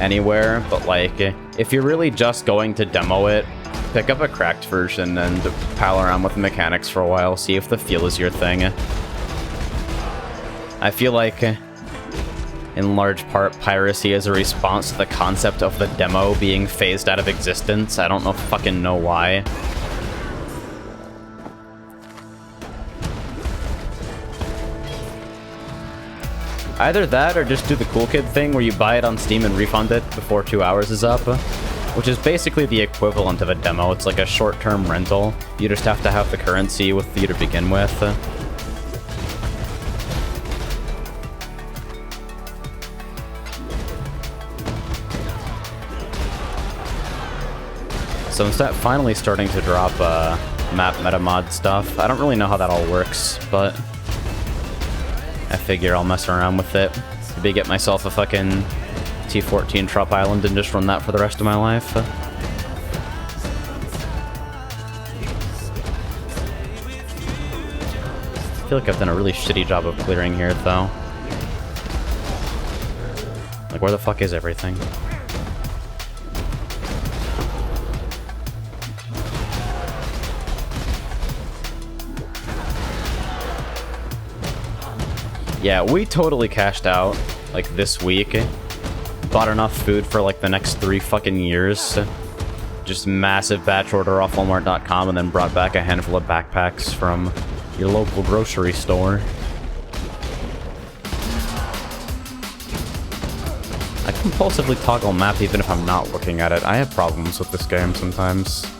anywhere, but, like, if you're really just going to demo it, pick up a cracked version and pal around with the mechanics for a while, see if the feel is your thing. I feel like, in large part, piracy is a response to the concept of the demo being phased out of existence. I don't fucking know why. Either that or just do the cool kid thing where you buy it on Steam and refund it before 2 hours is up. Which is basically the equivalent of a demo. It's like a short-term rental. You just have to have the currency with you to begin with. So I'm finally starting to drop map metamod stuff. I don't really know how that all works, but I figure I'll mess around with it. Maybe get myself a fucking T14 Trop Island and just run that for the rest of my life. I feel like I've done a really shitty job of clearing here, though. Like, where the fuck is everything? Yeah, we totally cashed out, like, this week. Bought enough food for like the next 3 fucking years. Just massive batch order off Walmart.com and then brought back a handful of backpacks from your local grocery store. I compulsively toggle map even if I'm not looking at it. I have problems with this game sometimes.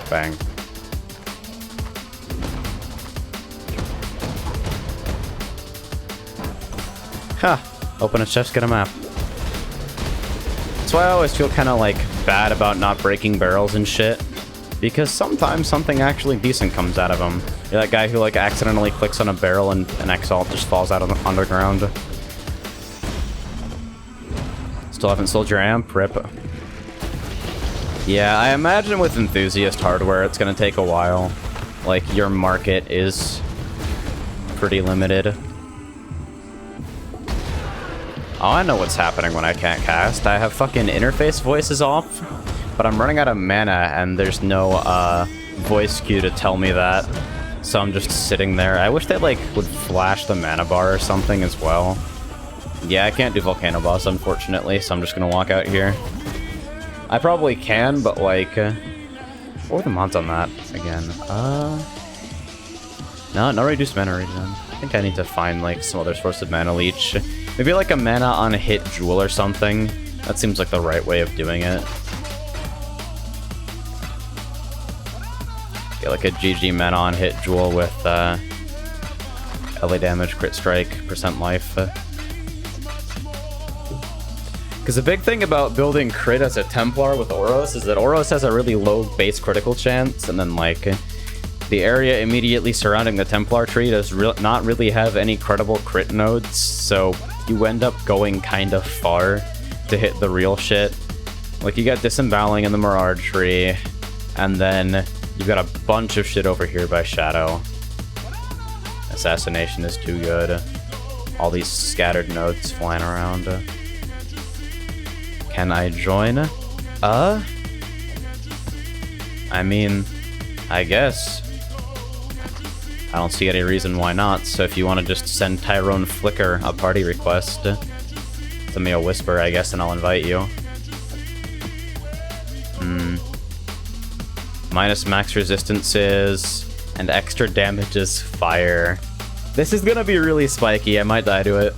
Bang. Ha! Open a chest, get a map. That's why I always feel kind of like bad about not breaking barrels and shit. Because sometimes something actually decent comes out of them. You're that guy who like accidentally clicks on a barrel and an X-Alt just falls out of the underground. Still haven't sold your amp? Rip. Yeah, I imagine with enthusiast hardware it's gonna take a while. Like, your market is pretty limited. Oh, I know what's happening when I can't cast. I have fucking interface voices off, but I'm running out of mana and there's no voice cue to tell me that. So I'm just sitting there. I wish they like would flash the mana bar or something as well. Yeah, I can't do Volcano Boss, unfortunately, so I'm just gonna walk out here. I probably can, but like... what were the mods on that again? No reduced mana regen. I think I need to find like some other source of mana leech. Maybe like a mana on hit jewel or something. That seems like the right way of doing it. Get like a GG mana on hit jewel with LA damage, crit strike, percent life. Because the big thing about building crit as a Templar with Oros is that Oros has a really low base critical chance, and then like the area immediately surrounding the Templar tree does not really have any credible crit nodes, so you end up going kind of far to hit the real shit. Like you got Disemboweling in the Mirage tree, and then you've got a bunch of shit over here by Shadow. Assassination is too good. All these scattered nodes flying around. Can I join? I mean, I guess. I don't see any reason why not, so if you want to just send Tyrone Flicker a party request, send me a whisper, I guess, and I'll invite you. Minus max resistances, and extra damage is fire. This is gonna be really spiky, I might die to it.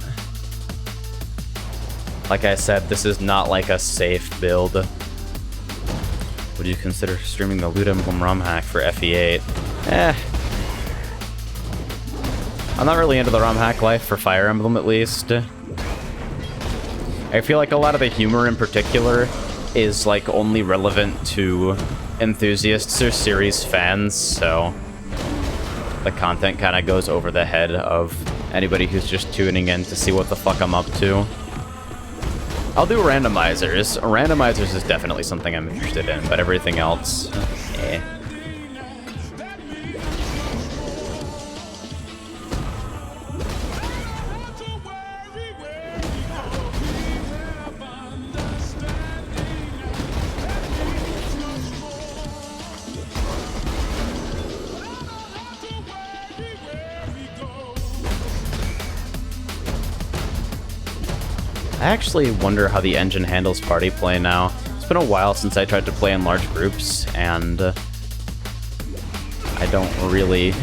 Like I said, this is not like a safe build. Would you consider streaming the Loot Emblem ROM hack for FE8? I'm not really into the ROM hack life for Fire Emblem, at least. I feel like a lot of the humor in particular is like only relevant to enthusiasts or series fans, so the content kind of goes over the head of anybody who's just tuning in to see what the fuck I'm up to. I'll do randomizers. Randomizers is definitely something I'm interested in, but everything else, eh. I actually wonder how the engine handles party play now. It's been a while since I tried to play in large groups, and I don't really...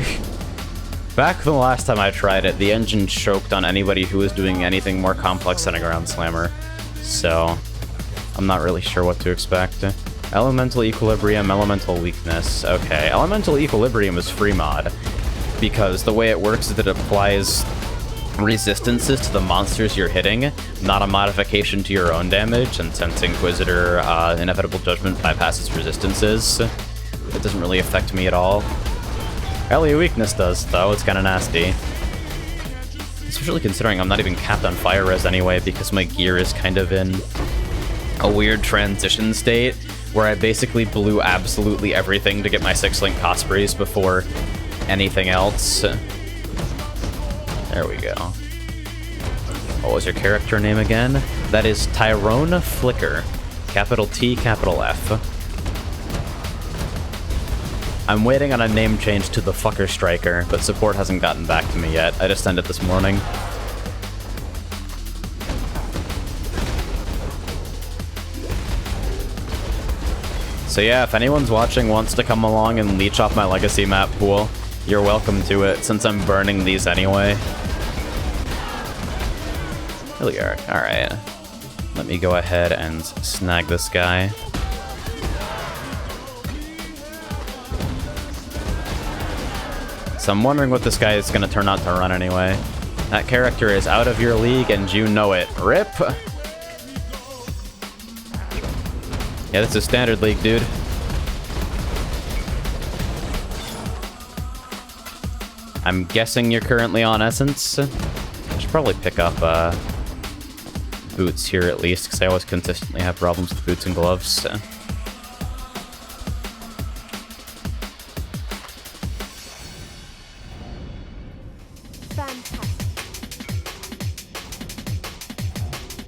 Back the last time I tried it, the engine choked on anybody who was doing anything more complex than a ground slammer, so I'm not really sure what to expect. Elemental Equilibrium, Elemental Weakness. Okay, Elemental Equilibrium is free mod, because the way it works is that it applies resistances to the monsters you're hitting, not a modification to your own damage, and since Inquisitor Inevitable Judgment bypasses resistances, it doesn't really affect me at all. LA Weakness does, though. It's kind of nasty. Especially considering I'm not even capped on fire res anyway, because my gear is kind of in a weird transition state, where I basically blew absolutely everything to get my 6-link Cosprays before anything else. There we go. What was your character name again? That is Tyrone Flicker. Capital T, capital F. I'm waiting on a name change to the Flicker Striker, but support hasn't gotten back to me yet. I just sent it this morning. So yeah, if anyone's watching wants to come along and leech off my legacy map pool, you're welcome to it, since I'm burning these anyway. Hilliard, alright. Let me go ahead and snag this guy. So I'm wondering what this guy is going to turn out to run anyway. That character is out of your league and you know it. RIP! Yeah, this is standard league, dude. I'm guessing you're currently on Essence. I should probably pick up boots here at least, because I always consistently have problems with boots and gloves.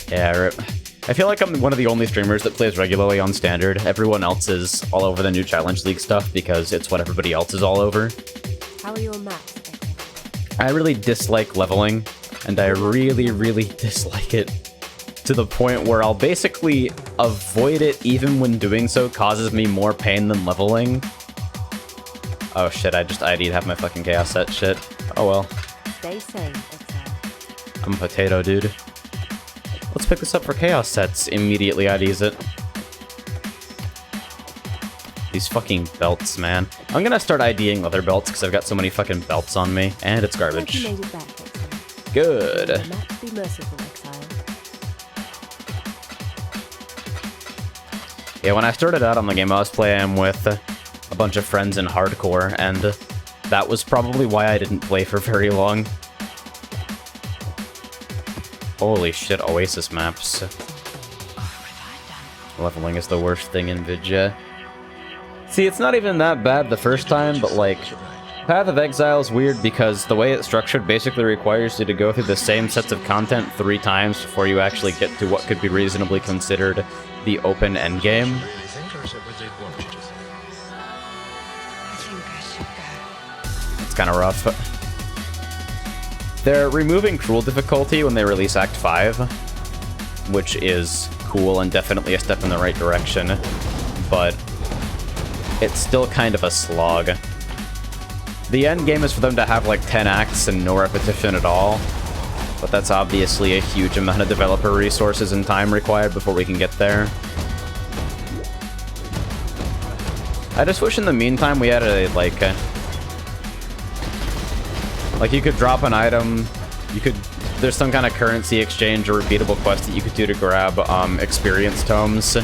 Yeah, RIP. I feel like I'm one of the only streamers that plays regularly on Standard. Everyone else is all over the new Challenge League stuff because it's what everybody else is all over. How are your maps? I really dislike leveling, and I really, really dislike it to the point where I'll basically avoid it even when doing so causes me more pain than leveling. Oh shit, I just ID'd half my fucking chaos set shit. Oh well. Stay safe, Exile. I'm a potato, dude. Let's pick this up for chaos sets. Immediately IDs it. These fucking belts, man. I'm gonna start IDing leather belts because I've got so many fucking belts on me. And it's Glad garbage. you made it back, Exile. Good. May the map be merciful, Exile. Yeah, when I started out on the game, I was playing with a bunch of friends in hardcore, and that was probably why I didn't play for very long. Holy shit, Oasis maps. Leveling is the worst thing in Vidya. See, it's not even that bad the first time, but like, Path of Exile is weird because the way it's structured basically requires you to go through the same sets of content 3 times before you actually get to what could be reasonably considered the open endgame. It's kind of rough. They're removing Cruel difficulty when they release Act 5, which is cool and definitely a step in the right direction, but it's still kind of a slog. The end game is for them to have like 10 acts and no repetition at all, but that's obviously a huge amount of developer resources and time required before we can get there. I just wish in the meantime we had a, like you could drop an item, there's some kind of currency exchange or repeatable quest that you could do to grab experience tomes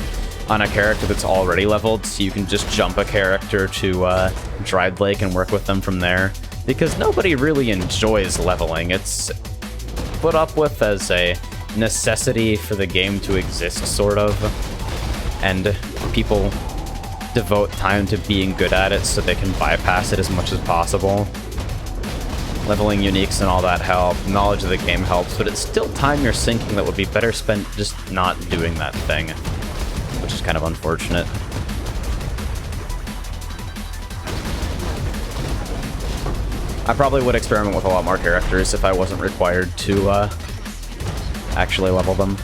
on a character that's already leveled, so you can just jump a character to Dried Lake and work with them from there. Because nobody really enjoys leveling. It's put up with as a necessity for the game to exist, sort of. And people devote time to being good at it so they can bypass it as much as possible. Leveling uniques and all that help, knowledge of the game helps, but it's still time you're sinking that would be better spent just not doing that thing, which is kind of unfortunate. I probably would experiment with a lot more characters if I wasn't required to actually level them.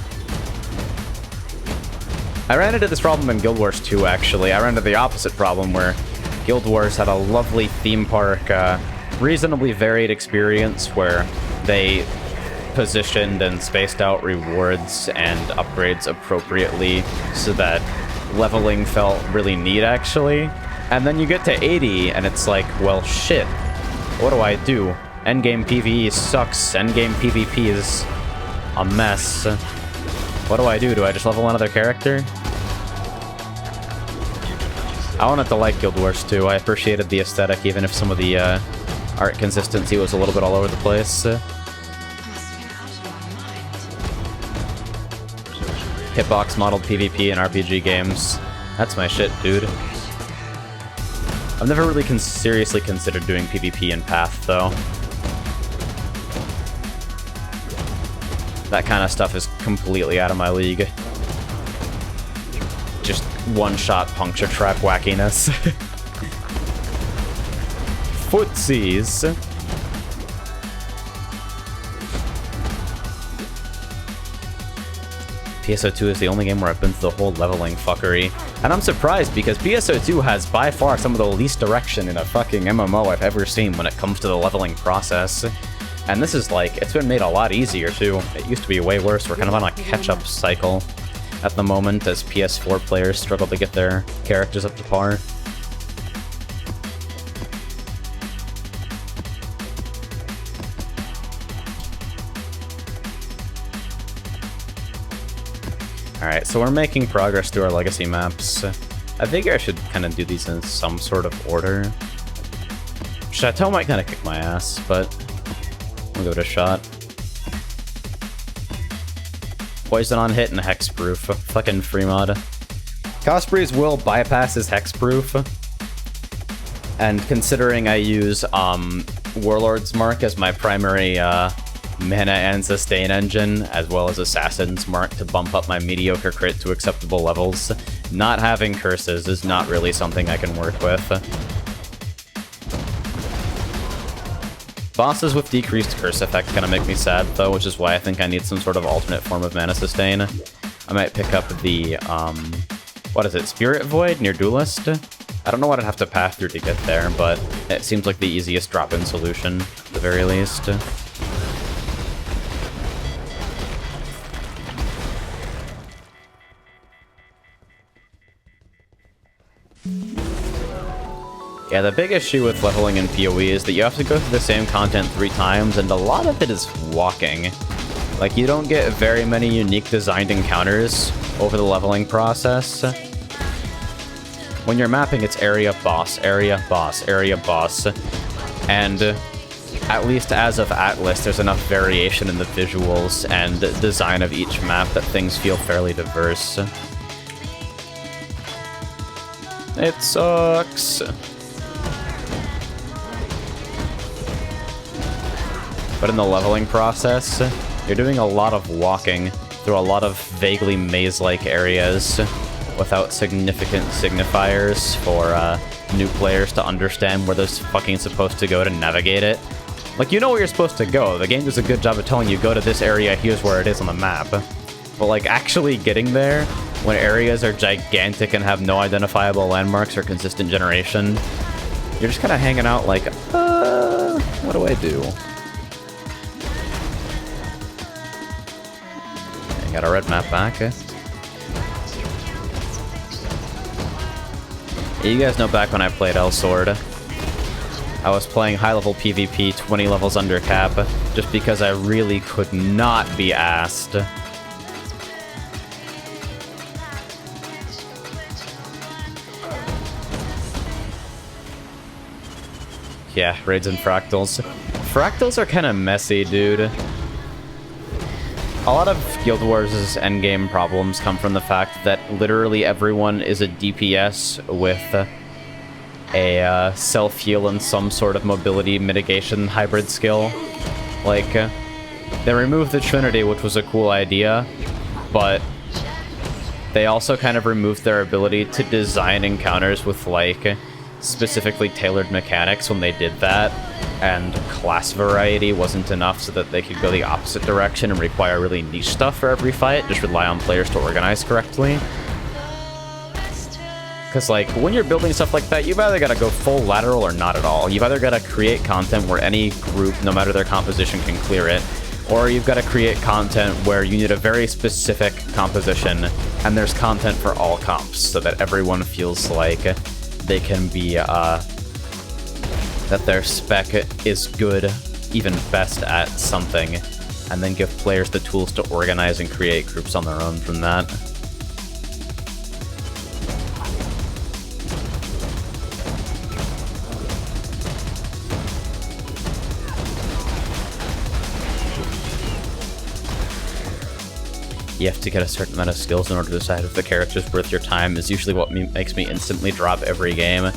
I ran into this problem in Guild Wars 2, actually. I ran into the opposite problem where Guild Wars had a lovely theme park, reasonably varied experience where they positioned and spaced out rewards and upgrades appropriately so that leveling felt really neat, actually. And then you get to 80 and it's like, well, shit. What do I do? Endgame PvE sucks. Endgame PvP is a mess. What do I do? Do I just level another character? I wanted to like Guild Wars 2. I appreciated the aesthetic, even if some of the art consistency was a little bit all over the place. Hitbox modeled PvP in RPG games. That's my shit, dude. I've never really seriously considered doing PvP in Path, though. That kind of stuff is completely out of my league. Just one-shot puncture trap wackiness. Footsies. PSO2 is the only game where I've been through the whole leveling fuckery. And I'm surprised because PSO2 has by far some of the least direction in a fucking MMO I've ever seen when it comes to the leveling process. And this is like, it's been made a lot easier too. It used to be way worse. We're kind of on a catch-up cycle at the moment as PS4 players struggle to get their characters up to par. Alright, so we're making progress through our legacy maps. I figure I should kind of do these in some sort of order. Chateau might kind of kick my ass, but we'll give it a shot. Poison on hit and hexproof. Fucking free mod. Cosprey's will bypasses hexproof. And considering I use Warlord's Mark as my primary mana and sustain engine, as well as Assassin's Mark to bump up my mediocre crit to acceptable levels, not having curses is not really something I can work with. Bosses with decreased curse effect kind of make me sad, though, which is why I think I need some sort of alternate form of mana sustain. I might pick up the, what is it, Spirit Void near Duelist? I don't know what I'd have to pass through to get there, but it seems like the easiest drop-in solution, at the very least. Yeah, the big issue with leveling in PoE is that you have to go through the same content 3 times, and a lot of it is walking. Like, you don't get very many unique designed encounters over the leveling process. When you're mapping, it's area, boss, area, boss, area, boss. And at least as of Atlas, there's enough variation in the visuals and design of each map that things feel fairly diverse. It sucks. But in the leveling process, you're doing a lot of walking through a lot of vaguely maze-like areas without significant signifiers for new players to understand where they're fucking supposed to go to navigate it. Like, you know where you're supposed to go. The game does a good job of telling you, go to this area, here's where it is on the map. But, like, actually getting there, when areas are gigantic and have no identifiable landmarks or consistent generation, you're just kind of hanging out like, what do I do? Got a red map back. You guys know back when I played L-Sword, I was playing high-level PvP 20 levels under cap, just because I really could not be asked. Yeah, raids and fractals. Fractals are kind of messy, dude. A lot of Guild Wars' endgame problems come from the fact that literally everyone is a DPS with a self-heal and some sort of mobility mitigation hybrid skill. Like, they removed the Trinity, which was a cool idea, but they also kind of removed their ability to design encounters with, like, specifically tailored mechanics when they did that, and class variety wasn't enough so that they could go the opposite direction and require really niche stuff for every fight, just rely on players to organize correctly. Because, like, when you're building stuff like that, you've either got to go full lateral or not at all. You've either got to create content where any group, no matter their composition, can clear it, or you've got to create content where you need a very specific composition, and there's content for all comps, so that everyone feels like they can be, that their spec is good, even best at something, and then give players the tools to organize and create groups on their own from that. You have to get a certain amount of skills in order to decide if the character's worth your time is usually what makes me instantly drop every game.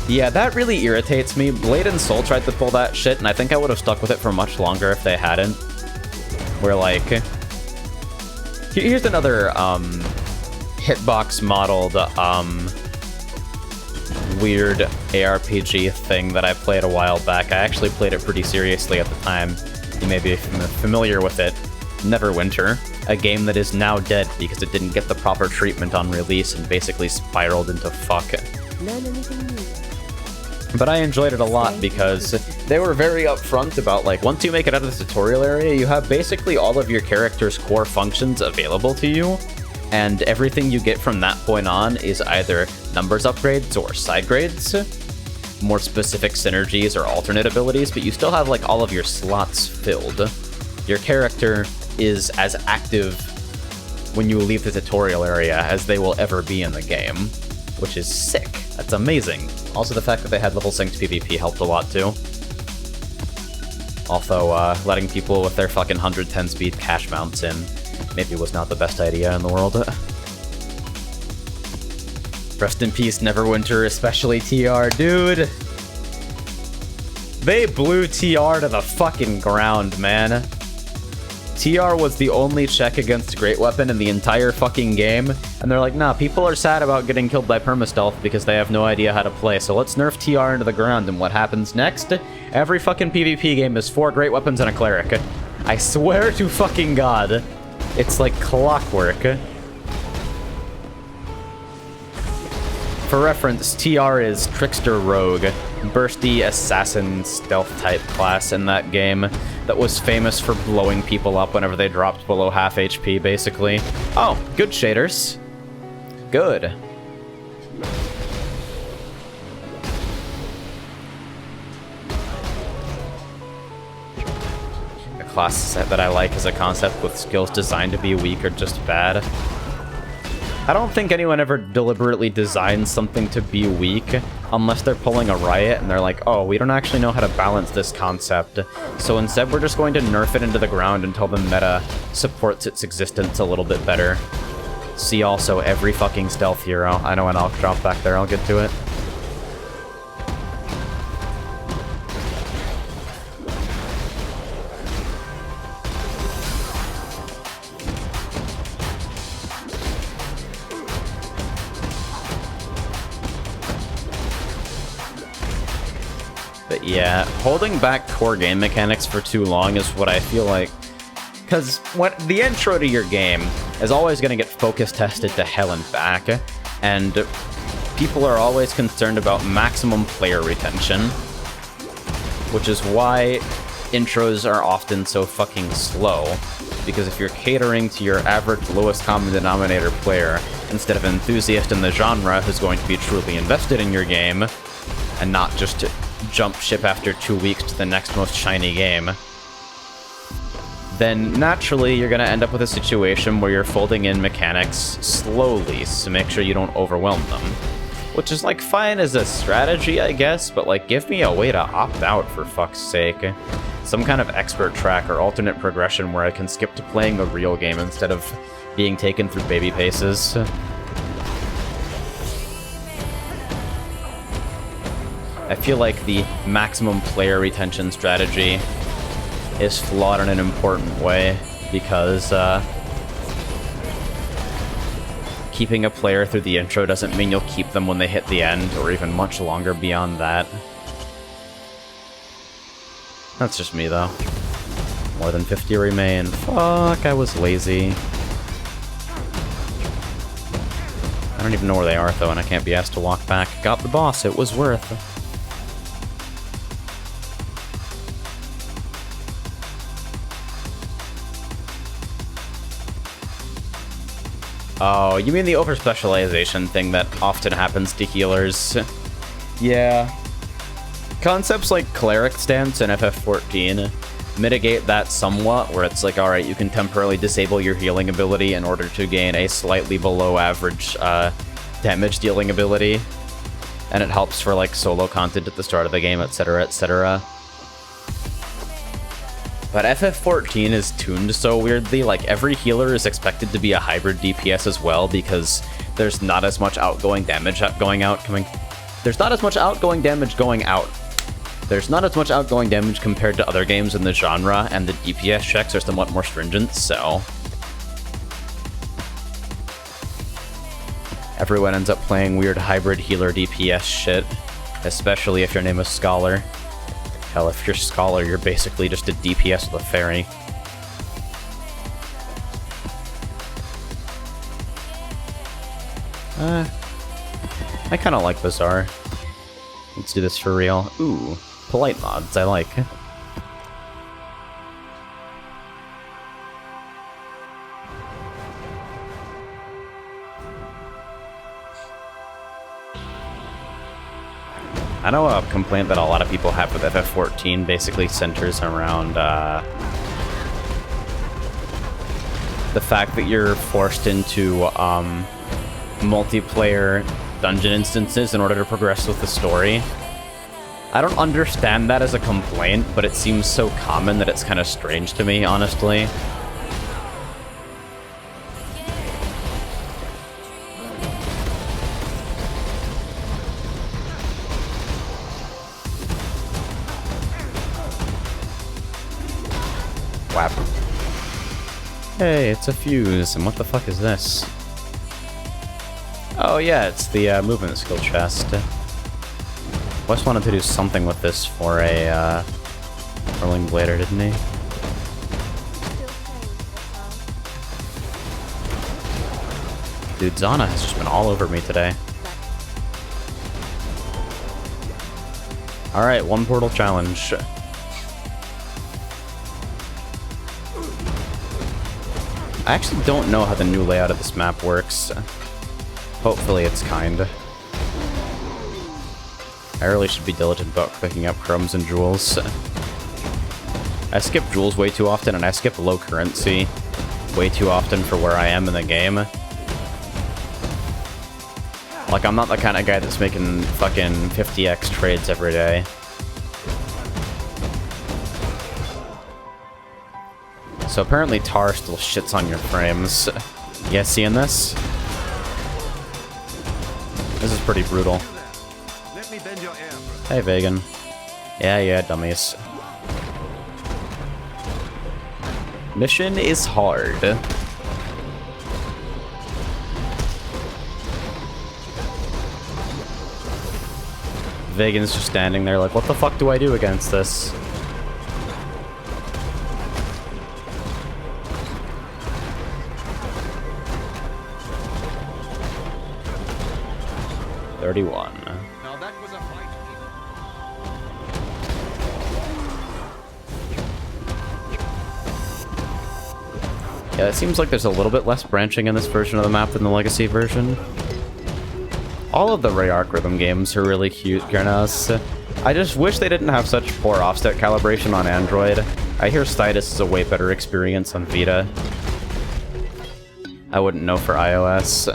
Yeah, that really irritates me. Blade and Soul tried to pull that shit, and I think I would have stuck with it for much longer if they hadn't. Where, like... Here's another, hitbox-modeled, weird ARPG thing that I played a while back. I actually played it pretty seriously at the time. You may be familiar with it. Neverwinter, a game that is now dead because it didn't get the proper treatment on release and basically spiraled into fuck. Learn anything new. But I enjoyed it a lot because they were very upfront about, like, once you make it out of the tutorial area, you have basically all of your character's core functions available to you, and everything you get from that point on is either numbers upgrades or side grades, more specific synergies or alternate abilities, but you still have, like, all of your slots filled. Your character is as active when you leave the tutorial area as they will ever be in the game, which is sick. That's amazing. Also, the fact that they had level synced PvP helped a lot, too. Although, letting people with their fucking 110 speed cash mounts in maybe was not the best idea in the world. Rest in peace, Neverwinter, especially TR, dude! They blew TR to the fucking ground, man. TR was the only check against Great Weapon in the entire fucking game, and they're like, nah, people are sad about getting killed by permastealth because they have no idea how to play, so let's nerf TR into the ground, and what happens next? Every fucking PvP game is 4 Great Weapons and a Cleric. I swear to fucking God. It's like clockwork. For reference, TR is Trickster Rogue, bursty assassin stealth type class in that game that was famous for blowing people up whenever they dropped below half HP, basically. Oh, good shaders. Good. A class set that I like is a concept with skills designed to be weak or just bad. I don't think anyone ever deliberately designs something to be weak unless they're pulling a Riot and they're like, oh, we don't actually know how to balance this concept. So instead we're just going to nerf it into the ground until the meta supports its existence a little bit better. See also every fucking stealth hero. I know an Alk drop back there, I'll get to it. But yeah, holding back core game mechanics for too long is what I feel like. Because the intro to your game is always going to get focus tested to hell and back, and people are always concerned about maximum player retention, which is why intros are often so fucking slow, because if you're catering to your average lowest common denominator player instead of enthusiast in the genre who's going to be truly invested in your game, and not just jump ship after 2 weeks to the next most shiny game, then naturally you're going to end up with a situation where you're folding in mechanics slowly to make sure you don't overwhelm them. Which is, like, fine as a strategy, I guess, but, like, give me a way to opt out, for fuck's sake. Some kind of expert track or alternate progression where I can skip to playing a real game instead of being taken through baby paces. I feel like the maximum player retention strategy is flawed in an important way, because keeping a player through the intro doesn't mean you'll keep them when they hit the end, or even much longer beyond that. That's just me, though. More than 50 remain. Fuck, I was lazy. I don't even know where they are, though, and I can't be asked to walk back. Got the boss, it was worth. Oh, you mean the over-specialization thing that often happens to healers? Yeah. Concepts like Cleric Stance and FF14 mitigate that somewhat, where it's like, alright, you can temporarily disable your healing ability in order to gain a slightly below average damage dealing ability. And it helps for, like, solo content at the start of the game, etc., etc. But FF14 is tuned so weirdly, like every healer is expected to be a hybrid DPS as well, because there's not as much outgoing damage going out There's not as much outgoing damage going out. There's not as much outgoing damage compared to other games in the genre, and the DPS checks are somewhat more stringent, so everyone ends up playing weird hybrid healer DPS shit, especially if your name is Scholar. Hell, if you're Scholar, you're basically just a DPS with a fairy. I kinda like Bazaar. Let's do this for real. Ooh, polite mods, I like. I know a complaint that a lot of people have with FF14 basically centers around the fact that you're forced into multiplayer dungeon instances in order to progress with the story. I don't understand that as a complaint, but it seems so common that it's kind of strange to me, honestly. Whap. Hey, it's a fuse, and what the fuck is this? Oh yeah, it's the movement skill chest. Wes wanted to do something with this for a Whirling Blader, didn't he? Dude, Zana has just been all over me today. Alright, one portal challenge. I actually don't know how the new layout of this map works. Hopefully it's kind. I really should be diligent about picking up crumbs and jewels. I skip jewels way too often, and I skip low currency way too often for where I am in the game. Like, I'm not the kind of guy that's making fucking 50x trades every day. So apparently Tar still shits on your frames. You guys seeing this? This is pretty brutal. Let me bend your ear. Hey, Vegan. Yeah, dummies. Mission is hard. Vegan's just standing there like, what the fuck do I do against this? Now that was a fight. Yeah, it seems like there's a little bit less branching in this version of the map than the Legacy version. All of the Ray Arc rhythm games are really cute, Garnas. I just wish they didn't have such poor offset calibration on Android. I hear Stidus is a way better experience on Vita. I wouldn't know for iOS.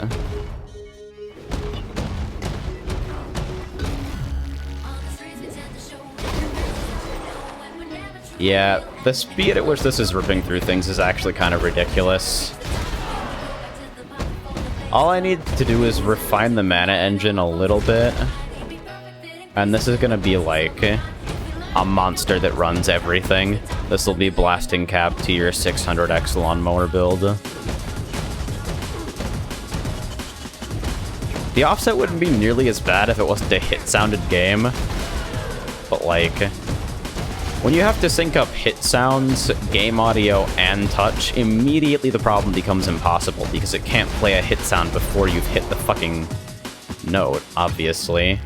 Yeah, the speed at which this is ripping through things is actually kind of ridiculous. All I need to do is refine the mana engine a little bit. And this is gonna be like a monster that runs everything. This will be blasting cap to your 600x lawnmower build. The offset wouldn't be nearly as bad if it wasn't a hit-sounded game. But like, when you have to sync up hit sounds, game audio, and touch, immediately the problem becomes impossible because it can't play a hit sound before you've hit the fucking note, obviously.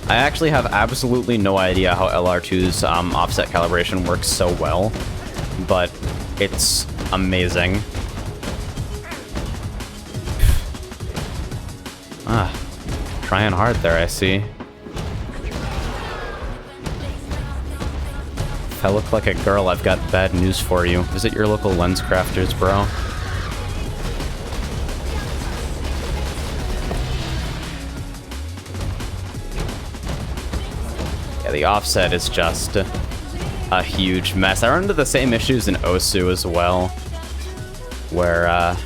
I actually have absolutely no idea how LR2's offset calibration works so well, but it's amazing. Trying hard there, I see. If I look like a girl, I've got bad news for you. Visit your local lens crafters, bro. Yeah, the offset is just a huge mess. I run into the same issues in Osu as well, where,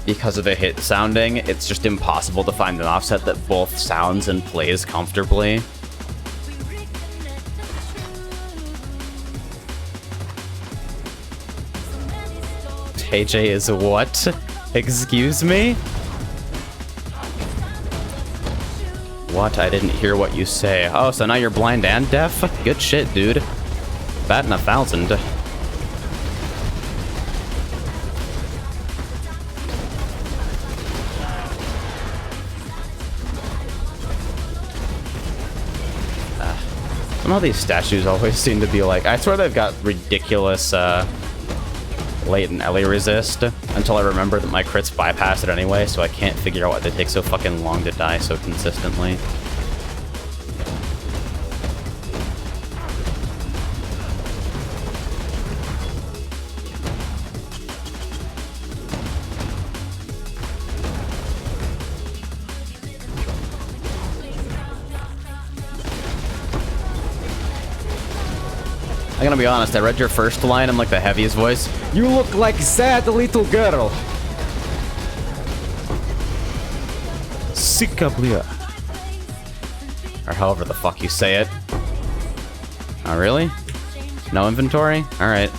because of the hit sounding, it's just impossible to find an offset that both sounds and plays comfortably. AJ is what? Excuse me? What? I didn't hear what you say. Oh, so now you're blind and deaf? Good shit, dude. Batting 1,000. Some of these statues always seem to be like, I swear they've got ridiculous, latent LA resist until I remember that my crits bypass it anyway, so I can't figure out why they take so fucking long to die so consistently. I'm gonna be honest, I read your first line in like the heaviest voice. You look like sad little girl. Sikablia. Or however the fuck you say it. Oh, really? No inventory? Alright.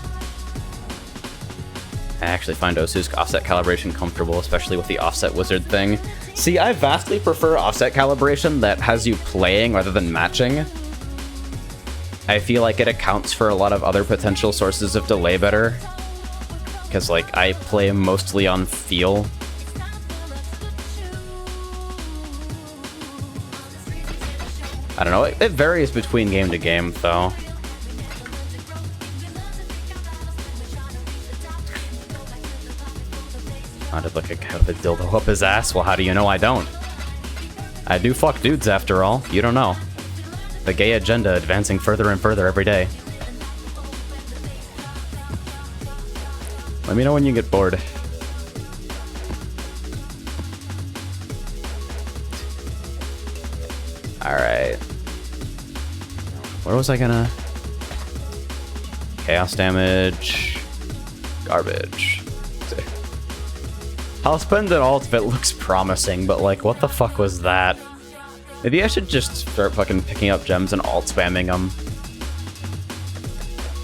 I actually find Osu's offset calibration comfortable, especially with the offset wizard thing. See, I vastly prefer offset calibration that has you playing rather than matching. I feel like it accounts for a lot of other potential sources of delay better. Because, like, I play mostly on feel. I don't know, it varies between game to game, though. How did like a guy with a dildo up his ass? Well, how do you know I don't? I do fuck dudes after all. You don't know. The gay agenda advancing further and further every day. Let me know when you get bored. Alright. Where was I gonna... Chaos damage... Garbage. I'll spend an ult if it looks promising, but like, what the fuck was that? Maybe I should just start fucking picking up gems and ult spamming them.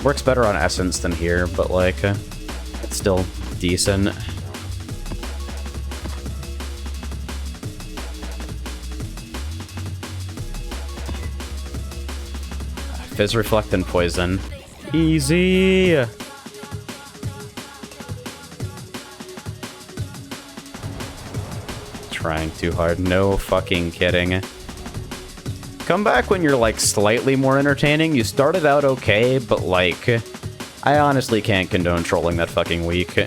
Works better on Essence than here, but like, it's still decent. Fizz, Reflect, and Poison. Easy! Trying too hard. No fucking kidding. Come back when you're like slightly more entertaining. You started out okay, but like, I honestly can't condone trolling that fucking week.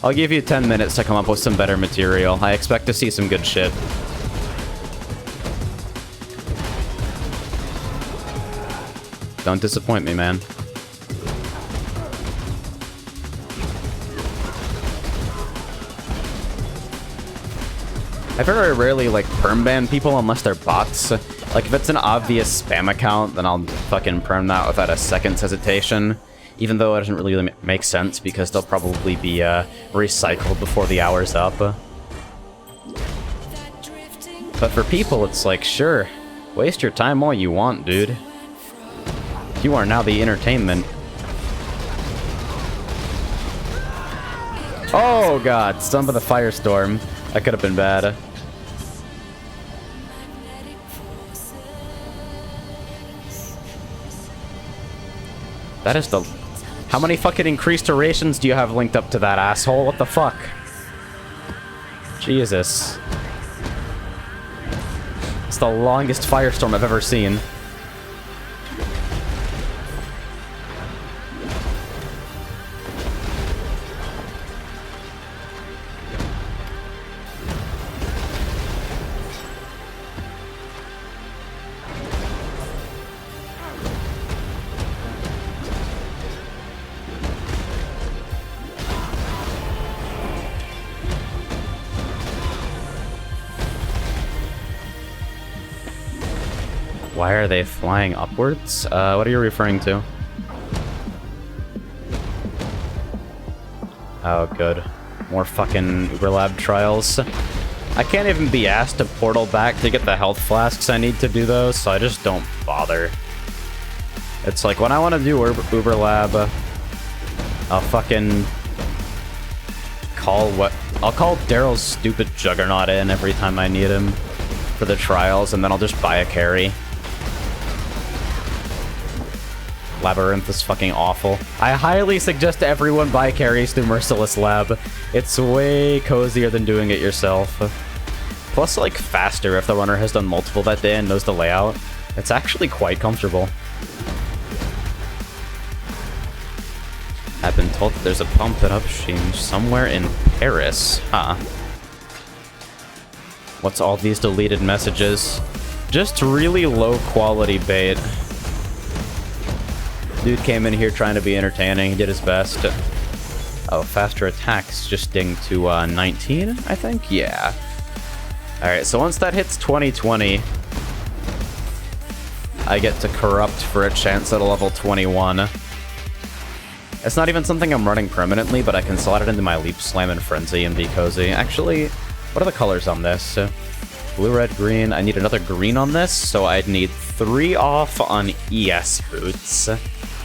I'll give you 10 minutes to come up with some better material. I expect to see some good shit. Don't disappoint me, man. I very rarely, like, perm-ban people unless they're bots. Like, if it's an obvious spam account, then I'll fucking perm that without a second's hesitation. Even though it doesn't really make sense, because they'll probably be, recycled before the hour's up. But for people, it's like, sure, waste your time all you want, dude. You are now the entertainment. Oh god, stunned by the firestorm. That could have been bad. That is the... How many fucking increased durations do you have linked up to that asshole? What the fuck? Jesus. It's the longest firestorm I've ever seen. Why are they flying upwards? What are you referring to? Oh, good. More fucking Uber Lab trials. I can't even be asked to portal back to get the health flasks I need to do those, so I just don't bother. It's like, when I want to do Uber Lab, I'll fucking I'll call Daryl's stupid Juggernaut in every time I need him for the trials, and then I'll just buy a carry. Labyrinth is fucking awful. I highly suggest everyone buy carries through Merciless Lab. It's way cozier than doing it yourself. Plus, like, faster if the runner has done multiple that day and knows the layout. It's actually quite comfortable. I've been told that there's a Pump It Up machine somewhere in Paris. Huh. What's all these deleted messages? Just really low quality bait. Dude came in here trying to be entertaining, he did his best. Oh, faster attacks just dinged to 19, I think? Yeah. Alright, so once that hits 2020, I get to Corrupt for a chance at a level 21. It's not even something I'm running permanently, but I can slot it into my Leap, Slam, and Frenzy and be cozy. Actually, what are the colors on this? Blue, red, green. I need another green on this, so I'd need 3 off on ES boots.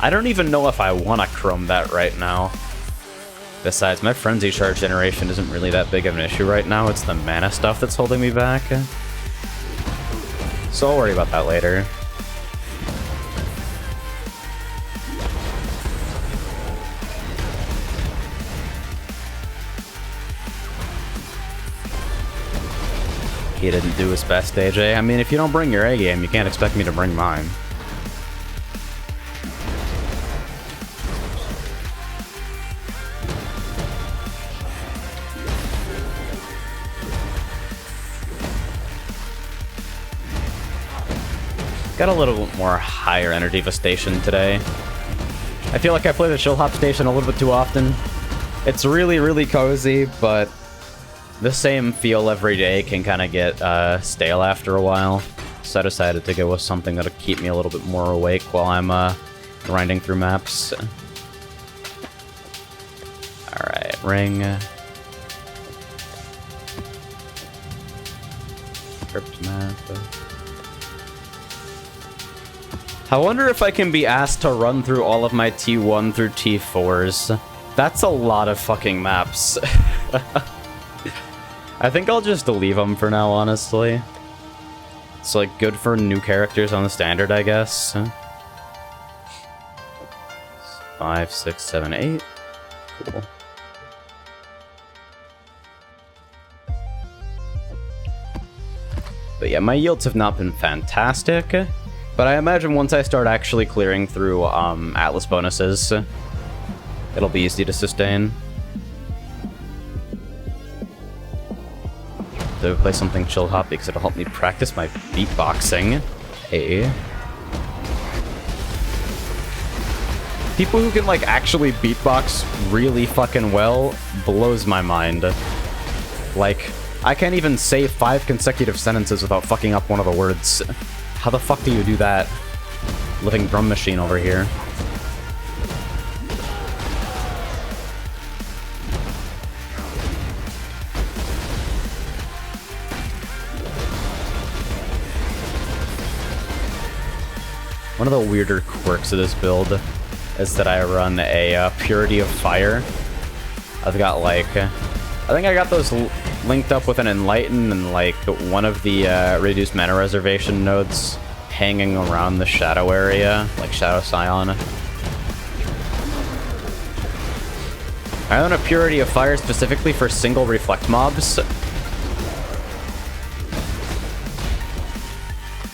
I don't even know if I want to chrome that right now. Besides, my Frenzy charge generation isn't really that big of an issue right now. It's the mana stuff that's holding me back. So I'll worry about that later. He didn't do his best, AJ. I mean, if you don't bring your A game, you can't expect me to bring mine. Got a little more higher energy station today. I feel like I play the chill hop station a little bit too often. It's really, really cozy, but the same feel every day can kind of get stale after a while. So I decided to go with something that'll keep me a little bit more awake while I'm grinding through maps. Alright, ring. Crypt map. I wonder if I can be asked to run through all of my T1 through T4s. That's a lot of fucking maps. I think I'll just leave them for now, honestly. It's like good for new characters on the standard, I guess. 5, 6, 7, 8. Cool. But yeah, my yields have not been fantastic. But I imagine once I start actually clearing through Atlas bonuses, it'll be easy to sustain. To play something chill hop because it'll help me practice my beatboxing. Hey. People who can like actually beatbox really fucking well blows my mind. Like, I can't even say 5 consecutive sentences without fucking up one of the words. How the fuck do you do that? Living drum machine over here. One of the weirder quirks of this build is that I run a Purity of Fire. I've got like... I think I got those linked up with an Enlighten and like one of the reduced mana reservation nodes hanging around the shadow area, like Shadow Scion. I own a Purity of Fire specifically for single reflect mobs.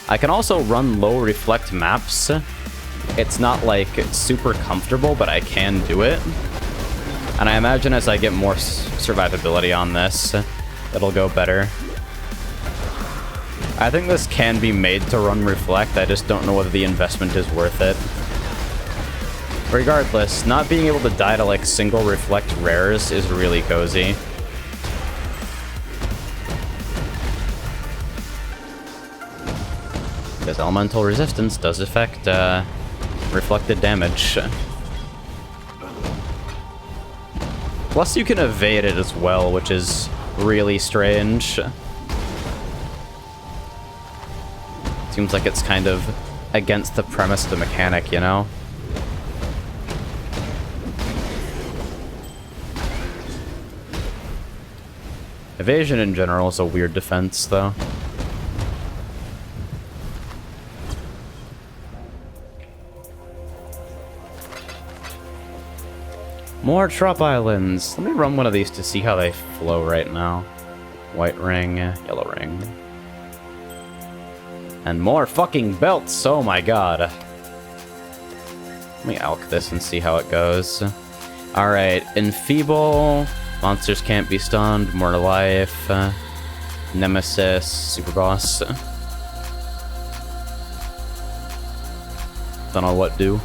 I can also run low reflect maps. It's not like super comfortable, but I can do it. And I imagine as I get more survivability on this, it'll go better. I think this can be made to run reflect, I just don't know whether the investment is worth it. Regardless, not being able to die to like single reflect rares is really cozy. Because elemental resistance does affect reflected damage. Plus you can evade it as well, which is really strange. Seems like it's kind of against the premise of the mechanic, you know? Evasion in general is a weird defense, though. More Trop Islands. Let me run one of these to see how they flow right now. White ring, yellow ring. And more fucking belts, oh my god. Let me alch this and see how it goes. Alright, Enfeeble. Monsters can't be stunned. More to life. Nemesis. Super boss. Don't know what do.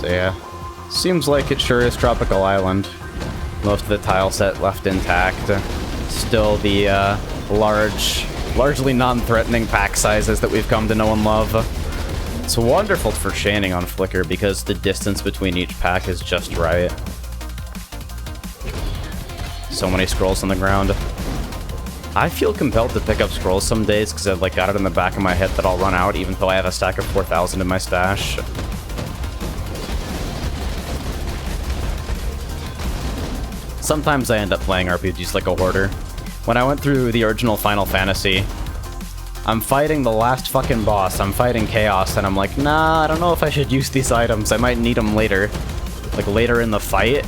Yeah, seems like it sure is Tropical Island. Most of the tile set left intact. Still the largely non-threatening pack sizes that we've come to know and love. It's wonderful for chaining on Flicker because the distance between each pack is just right. So many scrolls on the ground. I feel compelled to pick up scrolls some days because I've like got it in the back of my head that I'll run out even though I have a stack of 4,000 in my stash. Sometimes I end up playing RPGs like a hoarder. When I went through the original Final Fantasy, I'm fighting the last fucking boss. I'm fighting Chaos, and I'm like, nah, I don't know if I should use these items. I might need them later. Like, later in the fight.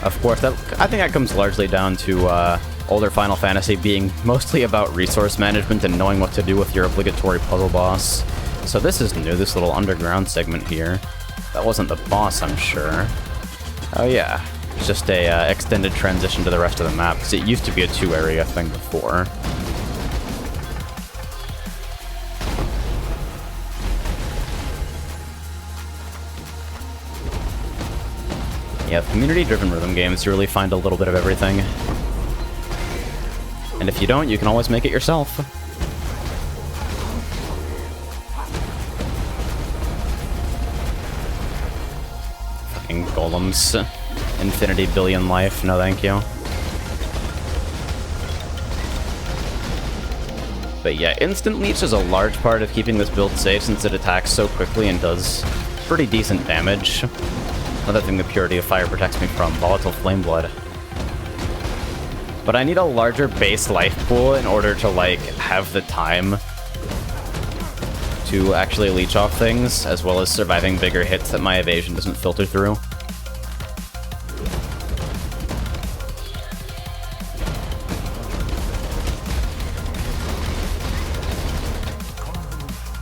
Of course, I think that comes largely down to older Final Fantasy being mostly about resource management and knowing what to do with your obligatory puzzle boss. So this is new, this little underground segment here. That wasn't the boss, I'm sure. Oh yeah, it's just a extended transition to the rest of the map, because it used to be a two-area thing before. Yeah, community-driven rhythm games, you really find a little bit of everything. And if you don't, you can always make it yourself. Fucking golems. Infinity billion life, no thank you. But yeah, instant leech is a large part of keeping this build safe since it attacks so quickly and does pretty decent damage. Another thing the Purity of Fire protects me from, volatile flame blood. But I need a larger base life pool in order to, like, have the time to actually leech off things, as well as surviving bigger hits that my evasion doesn't filter through.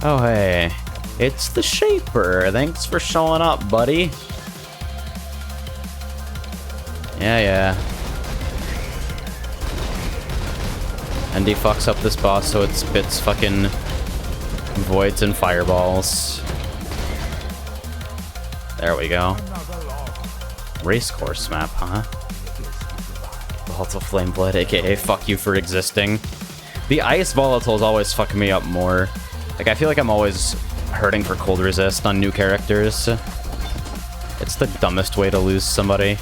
Oh, hey. It's the Shaper. Thanks for showing up, buddy. Yeah. And he fucks up this boss so it spits fucking voids and fireballs. There we go. Racecourse map, huh? Volatile Flame Blood, aka fuck you for existing. The ice volatiles always fuck me up more. Like, I feel like I'm always hurting for cold resist on new characters. It's the dumbest way to lose somebody.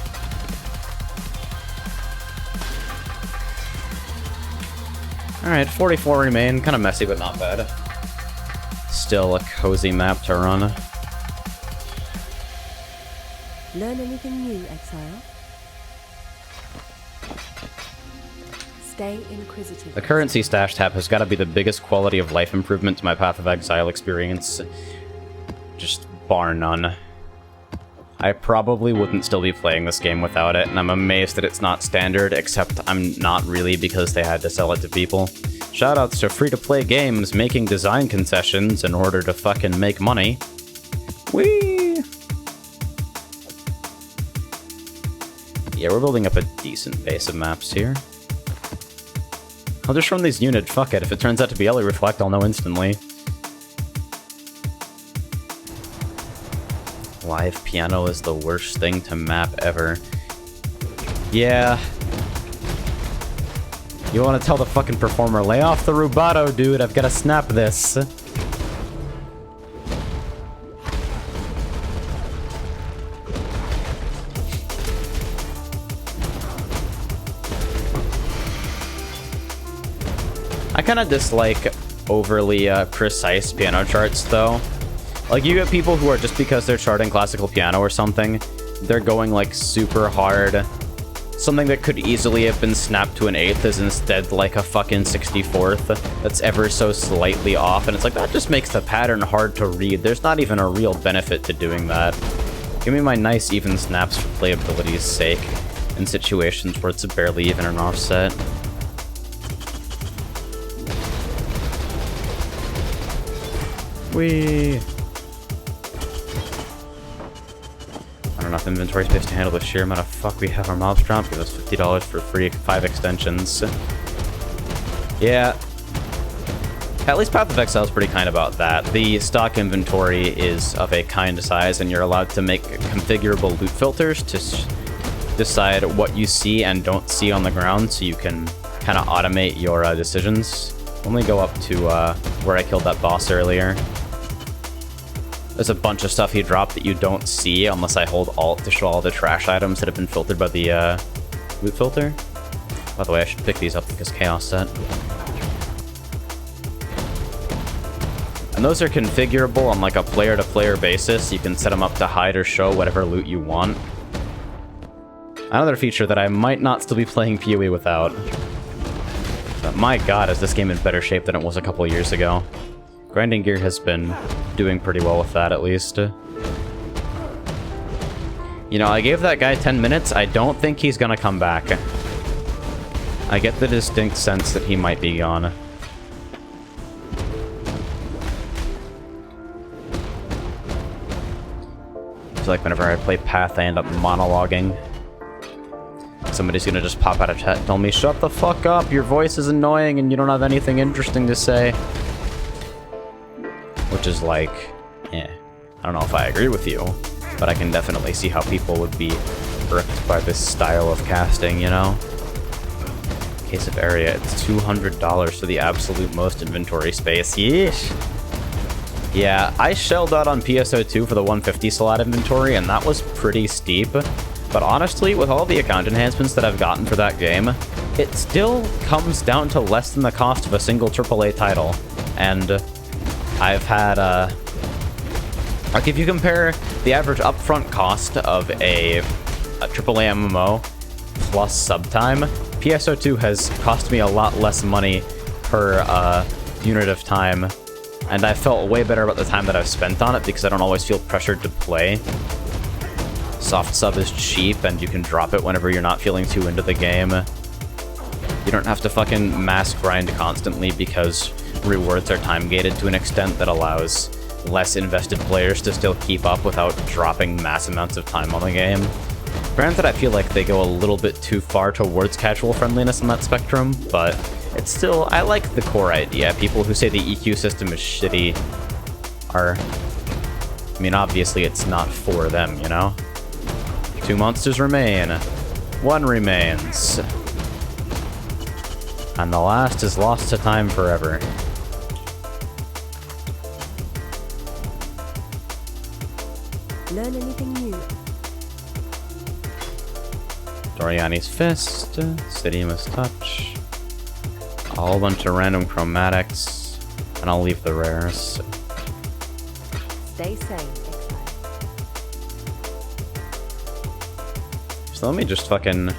Alright, 44 remain. Kind of messy, but not bad. Still a cozy map to run. Learn anything new, Exile? Stay inquisitive. The currency stash tab has got to be the biggest quality of life improvement to my Path of Exile experience. Just bar none. I probably wouldn't still be playing this game without it, and I'm amazed that it's not standard, except I'm not really because they had to sell it to people. Shoutouts to free-to-play games making design concessions in order to fucking make money. Whee! Yeah, we're building up a decent base of maps here. I'll just run these units, fuck it. If it turns out to be Ellie Reflect, I'll know instantly. Live piano is the worst thing to map ever. Yeah. You want to tell the fucking performer, lay off the rubato, dude, I've got to snap this. I kind of dislike overly precise piano charts, though. Like, you get people who are, just because they're charting classical piano or something, they're going, like, super hard. Something that could easily have been snapped to an 8th is instead, like, a fucking 64th that's ever so slightly off, and it's like, that just makes the pattern hard to read. There's not even a real benefit to doing that. Give me my nice even snaps for playability's sake, in situations where it's barely even an offset. Whee! Not enough inventory space to handle the sheer amount of fuck we have our mobs drop. Give us $50 for free 5 extensions. Yeah. At least Path of Exile is pretty kind about that. The stock inventory is of a kind size, and you're allowed to make configurable loot filters to decide what you see and don't see on the ground, so you can kind of automate your decisions. Only go up to where I killed that boss earlier. There's a bunch of stuff he dropped that you don't see unless I hold Alt to show all the trash items that have been filtered by the loot filter. By the way, I should pick these up because Chaos set. And those are configurable on like a player-to-player basis. You can set them up to hide or show whatever loot you want. Another feature that I might not still be playing PoE without. But my god, is this game in better shape than it was a couple years ago. Grinding Gear has been doing pretty well with that, at least. You know, I gave that guy 10 minutes. I don't think he's gonna come back. I get the distinct sense that he might be gone. I feel like whenever I play Path, I end up monologuing. Somebody's gonna just pop out of chat and tell me, shut the fuck up, your voice is annoying and you don't have anything interesting to say. Which is like, I don't know if I agree with you, but I can definitely see how people would be irked by this style of casting, you know? Case of area, it's $200 for the absolute most inventory space. Yeesh! Yeah, I shelled out on PSO2 for the 150 slot inventory, and that was pretty steep. But honestly, with all the account enhancements that I've gotten for that game, it still comes down to less than the cost of a single AAA title. And I've had, like if you compare the average upfront cost of a AAA MMO plus subtime, PSO2 has cost me a lot less money per unit of time. And I felt way better about the time that I've spent on it because I don't always feel pressured to play. Soft sub is cheap and you can drop it whenever you're not feeling too into the game. You don't have to fucking mass grind constantly because rewards are time gated to an extent that allows less invested players to still keep up without dropping mass amounts of time on the game. Granted, I feel like they go a little bit too far towards casual friendliness on that spectrum, but it's still, I like the core idea. People who say the EQ system is shitty are, I mean, obviously it's not for them, you know? 2 monsters remain. 1 remains. And the last is lost to time forever. Learn anything new? Doriani's Fist, Sidious Touch, a whole bunch of random chromatics, and I'll leave the rares. Stay sane, Exile. So let me just fucking...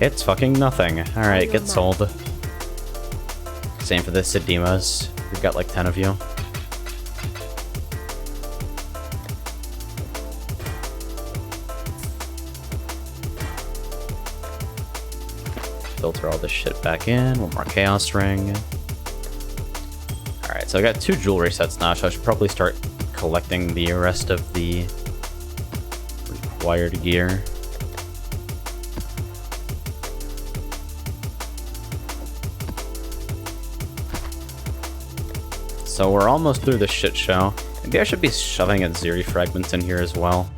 It's fucking nothing. Alright, get sold. Same for the Sidimas. We've got like 10 of you. Filter all this shit back in. 1 more Chaos Ring. Alright, so I got 2 jewelry sets now, so I should probably start collecting the rest of the required gear. So we're almost through the shit show. Maybe I should be shoving a Zeri fragments in here as well.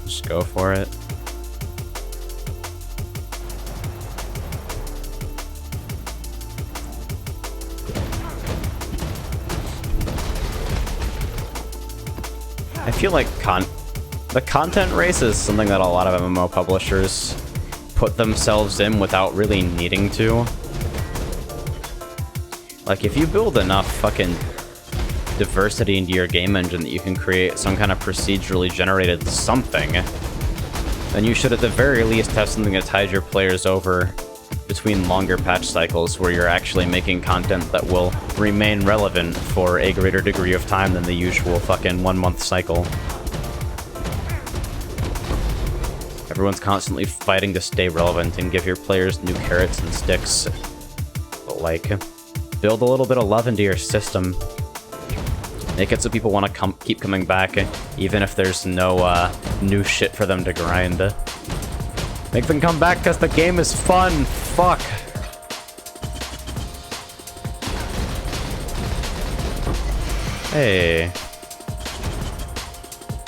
Just go for it. I feel like the content race is something that a lot of MMO publishers put themselves in without really needing to. Like, if you build enough fucking diversity into your game engine that you can create some kind of procedurally generated something, then you should at the very least have something that ties your players over between longer patch cycles where you're actually making content that will remain relevant for a greater degree of time than the usual fucking 1 month cycle. Everyone's constantly fighting to stay relevant and give your players new carrots and sticks. But like, build a little bit of love into your system. Make it so people want to keep coming back, even if there's no new shit for them to grind. Make them come back because the game is fun. Fuck. Hey.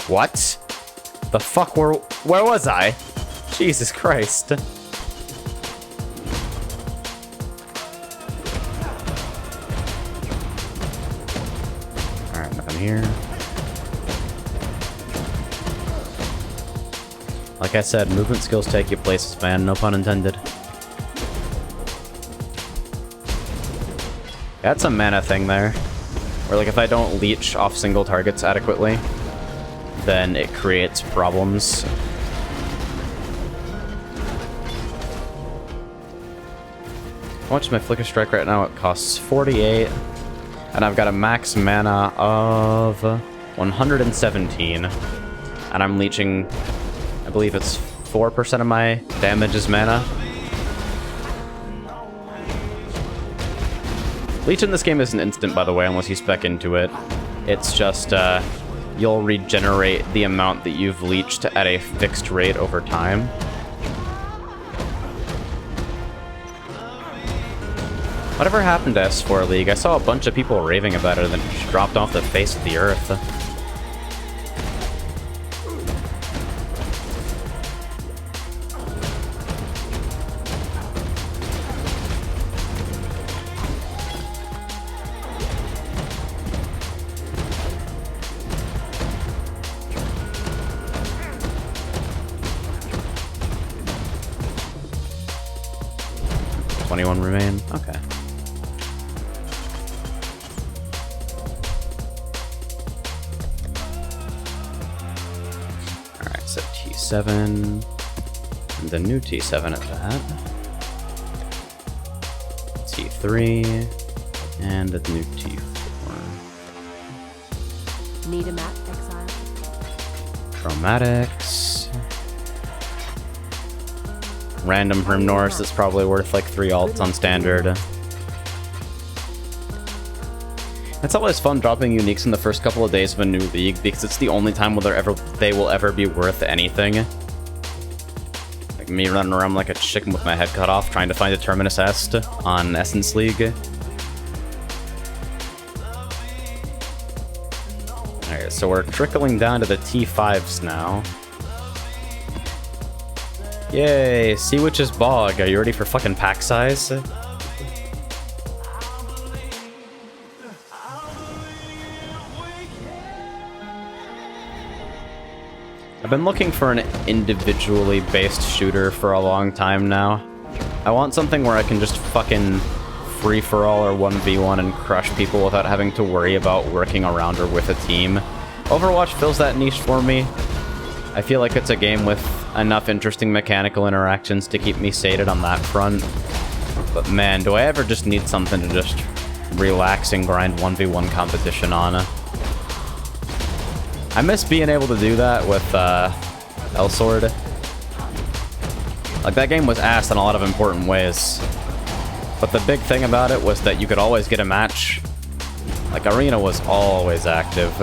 What? The fuck, where was I? Jesus Christ. Alright, nothing here. Like I said, movement skills take you places, man. No pun intended. That's a mana thing there. Where, like, if I don't leech off single targets adequately, then it creates problems. How much is my Flicker Strike right now? It costs 48. And I've got a max mana of 117. And I'm leeching, I believe it's 4% of my damage is mana. Leech in this game isn't instant, by the way, unless you spec into it. It's just, you'll regenerate the amount that you've leeched at a fixed rate over time. Whatever happened to S4 League? I saw a bunch of people raving about it and then it just dropped off the face of the earth. Remain? Okay. Alright, so T7, and the new T7 at that. T3, and the new T4. Need a map, Exile? Chromatics. Random from Norse that's probably worth like 3 alts on standard. It's always fun dropping uniques in the first couple of days of a new league because it's the only time where they will ever be worth anything. Like me running around like a chicken with my head cut off trying to find a Terminus Est on Essence League. Alright, so we're trickling down to the T5s now. Yay, Sea Witch's Bog. Are you ready for fucking pack size? I've been looking for an individually based shooter for a long time now. I want something where I can just fucking free-for-all or 1v1 and crush people without having to worry about working around or with a team. Overwatch fills that niche for me. I feel like it's a game with enough interesting mechanical interactions to keep me sated on that front. But man, do I ever just need something to just relax and grind 1v1 competition on. I miss being able to do that with Elsword. Like, that game was ass in a lot of important ways. But the big thing about it was that you could always get a match. Like, Arena was always active.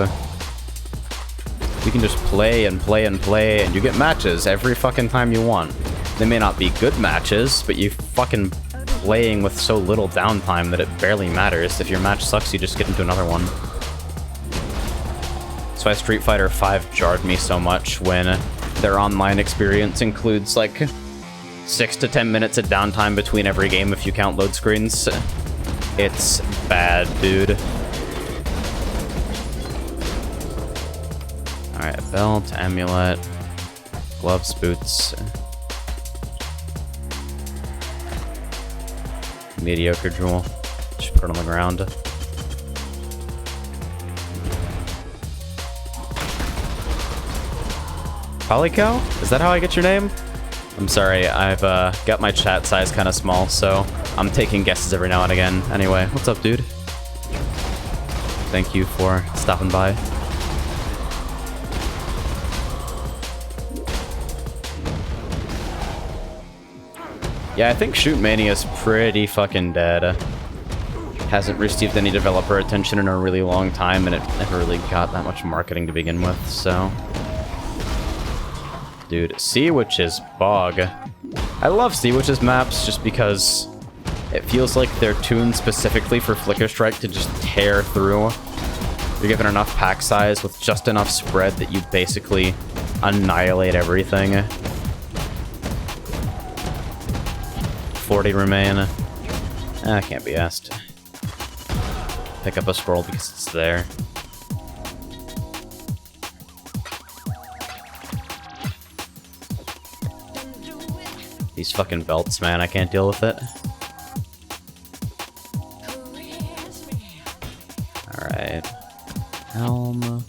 You can just play and play and play, and you get matches every fucking time you want. They may not be good matches, but you fucking playing with so little downtime that it barely matters. If your match sucks, you just get into another one. That's why Street Fighter V jarred me so much when their online experience includes like 6 to 10 minutes of downtime between every game if you count load screens. It's bad, dude. Alright, belt, amulet, gloves, boots. Mediocre jewel. Just put it on the ground. Polycow? Is that how I get your name? I'm sorry, I've got my chat size kind of small, so I'm taking guesses every now and again. Anyway, what's up, dude? Thank you for stopping by. Yeah, I think Shoot Mania's pretty fucking dead. Hasn't received any developer attention in a really long time, and it never really got that much marketing to begin with, so... Dude, Sea Witch's Bog. I love Sea Witch's maps just because it feels like they're tuned specifically for Flicker Strike to just tear through. You're given enough pack size with just enough spread that you basically annihilate everything. 40 remain. I can't be asked. Pick up a scroll because it's there. These fucking belts, man, I can't deal with it. Alright. Helm.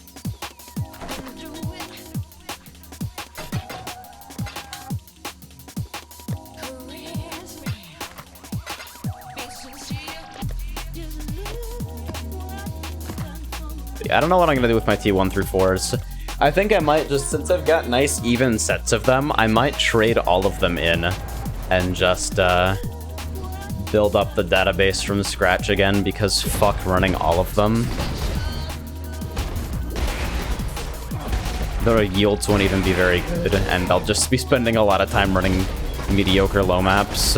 Yeah, I don't know what I'm gonna do with my T1 through 4s. I think I might just, since I've got nice even sets of them, I might trade all of them in and just build up the database from scratch again, because fuck running all of them. The yields won't even be very good, and I'll just be spending a lot of time running mediocre low maps.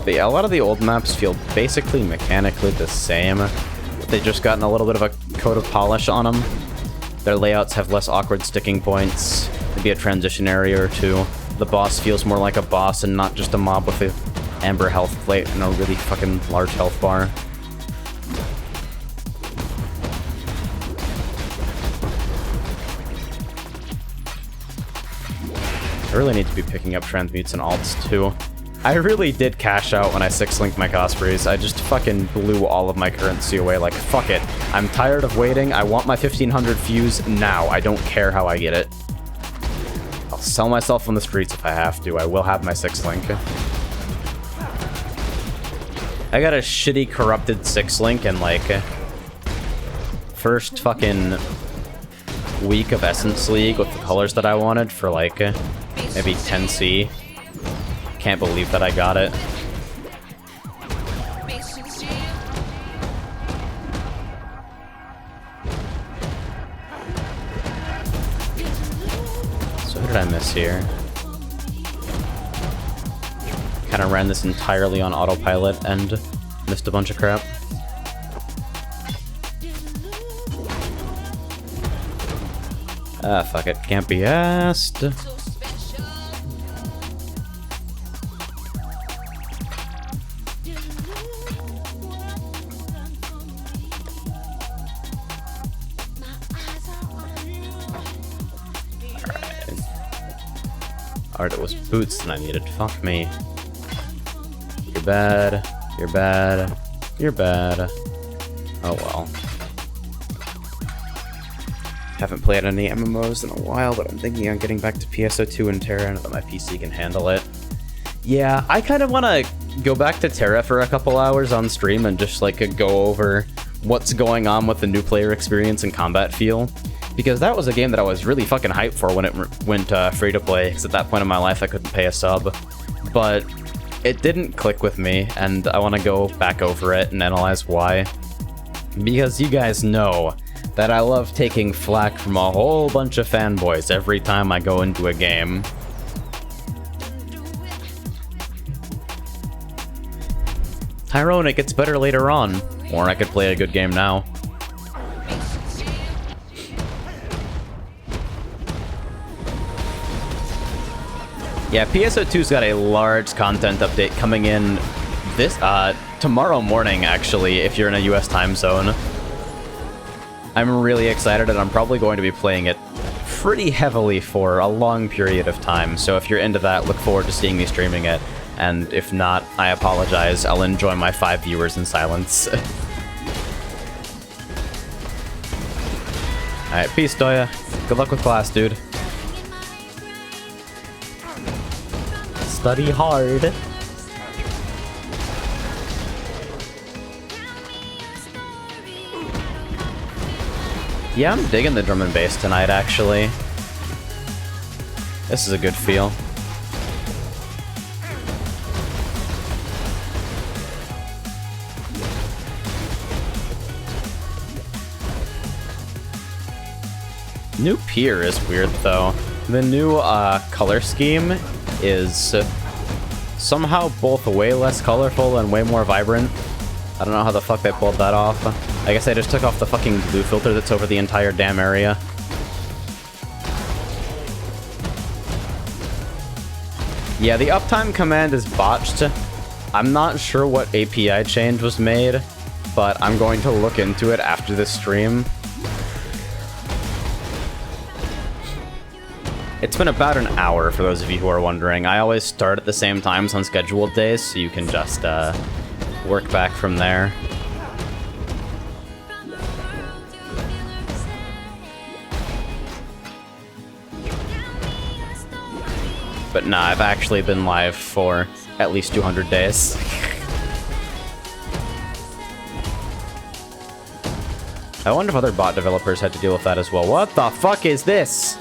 But yeah, a lot of the old maps feel basically mechanically the same. They've just gotten a little bit of a coat of polish on them. Their layouts have less awkward sticking points. Maybe a transition area or two. The boss feels more like a boss and not just a mob with an amber health plate and a really fucking large health bar. I really need to be picking up transmutes and alts too. I really did cash out when I 6-linked my Ospreys. I just fucking blew all of my currency away, like, fuck it. I'm tired of waiting, I want my 1500 fuse now. I don't care how I get it. I'll sell myself on the streets if I have to. I will have my 6-link. I got a shitty corrupted 6-link and, like, first fucking week of Essence League with the colors that I wanted for, like, maybe 10C. Can't believe that I got it. So what did I miss here? Kind of ran this entirely on autopilot and missed a bunch of crap. Ah, fuck it. Can't be asked. Alright, it was boots that I needed. Fuck me. You're bad. You're bad. You're bad. Oh well. Haven't played any MMOs in a while, but I'm thinking on getting back to PSO2 and Terra now that my PC can handle it. Yeah, I kind of want to go back to Terra for a couple hours on stream and just like go over what's going on with the new player experience and combat feel. Because that was a game that I was really fucking hyped for when it went free-to-play, because at that point in my life I couldn't pay a sub. But it didn't click with me, and I want to go back over it and analyze why. Because you guys know that I love taking flack from a whole bunch of fanboys every time I go into a game. Tyrone, it gets better later on. Or I could play a good game now. Yeah, PSO2's got a large content update coming in this tomorrow morning, actually, if you're in a US time zone. I'm really excited, and I'm probably going to be playing it pretty heavily for a long period of time. So if you're into that, look forward to seeing me streaming it. And if not, I apologize. I'll enjoy my 5 viewers in silence. Alright, peace, Doya. Good luck with class, dude. Study hard. Yeah, I'm digging the drum and bass tonight, actually. This is a good feel. New pier is weird, though. The new color scheme is somehow both way less colorful and way more vibrant. I don't know how the fuck they pulled that off. I guess I just took off the fucking blue filter that's over the entire damn area. Yeah, the uptime command is botched. I'm not sure what API change was made, but I'm going to look into it after this stream. It's been about an hour, for those of you who are wondering. I always start at the same times on scheduled days, so you can just work back from there. But nah, I've actually been live for at least 200 days. I wonder if other bot developers had to deal with that as well. What the fuck is this?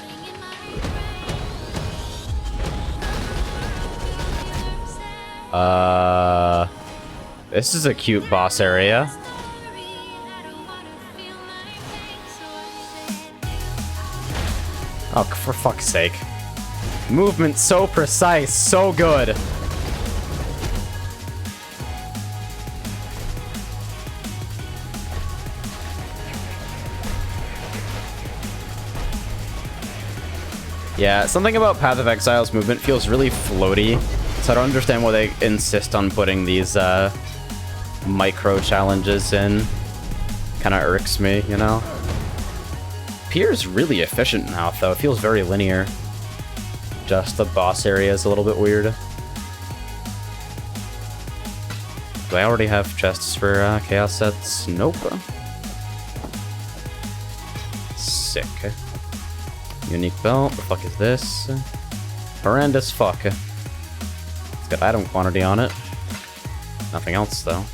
This is a cute boss area. Oh, for fuck's sake. Movement so precise, so good. Yeah, something about Path of Exile's movement feels really floaty, so I don't understand why they insist on putting these micro challenges in. Kinda irks me, you know? Pier's really efficient now, though. It feels very linear. Just the boss area is a little bit weird. Do I already have chests for chaos sets? Nope. Sick. Unique belt. The fuck is this? Horrendous fuck. It's got item quantity on it. Nothing else, though.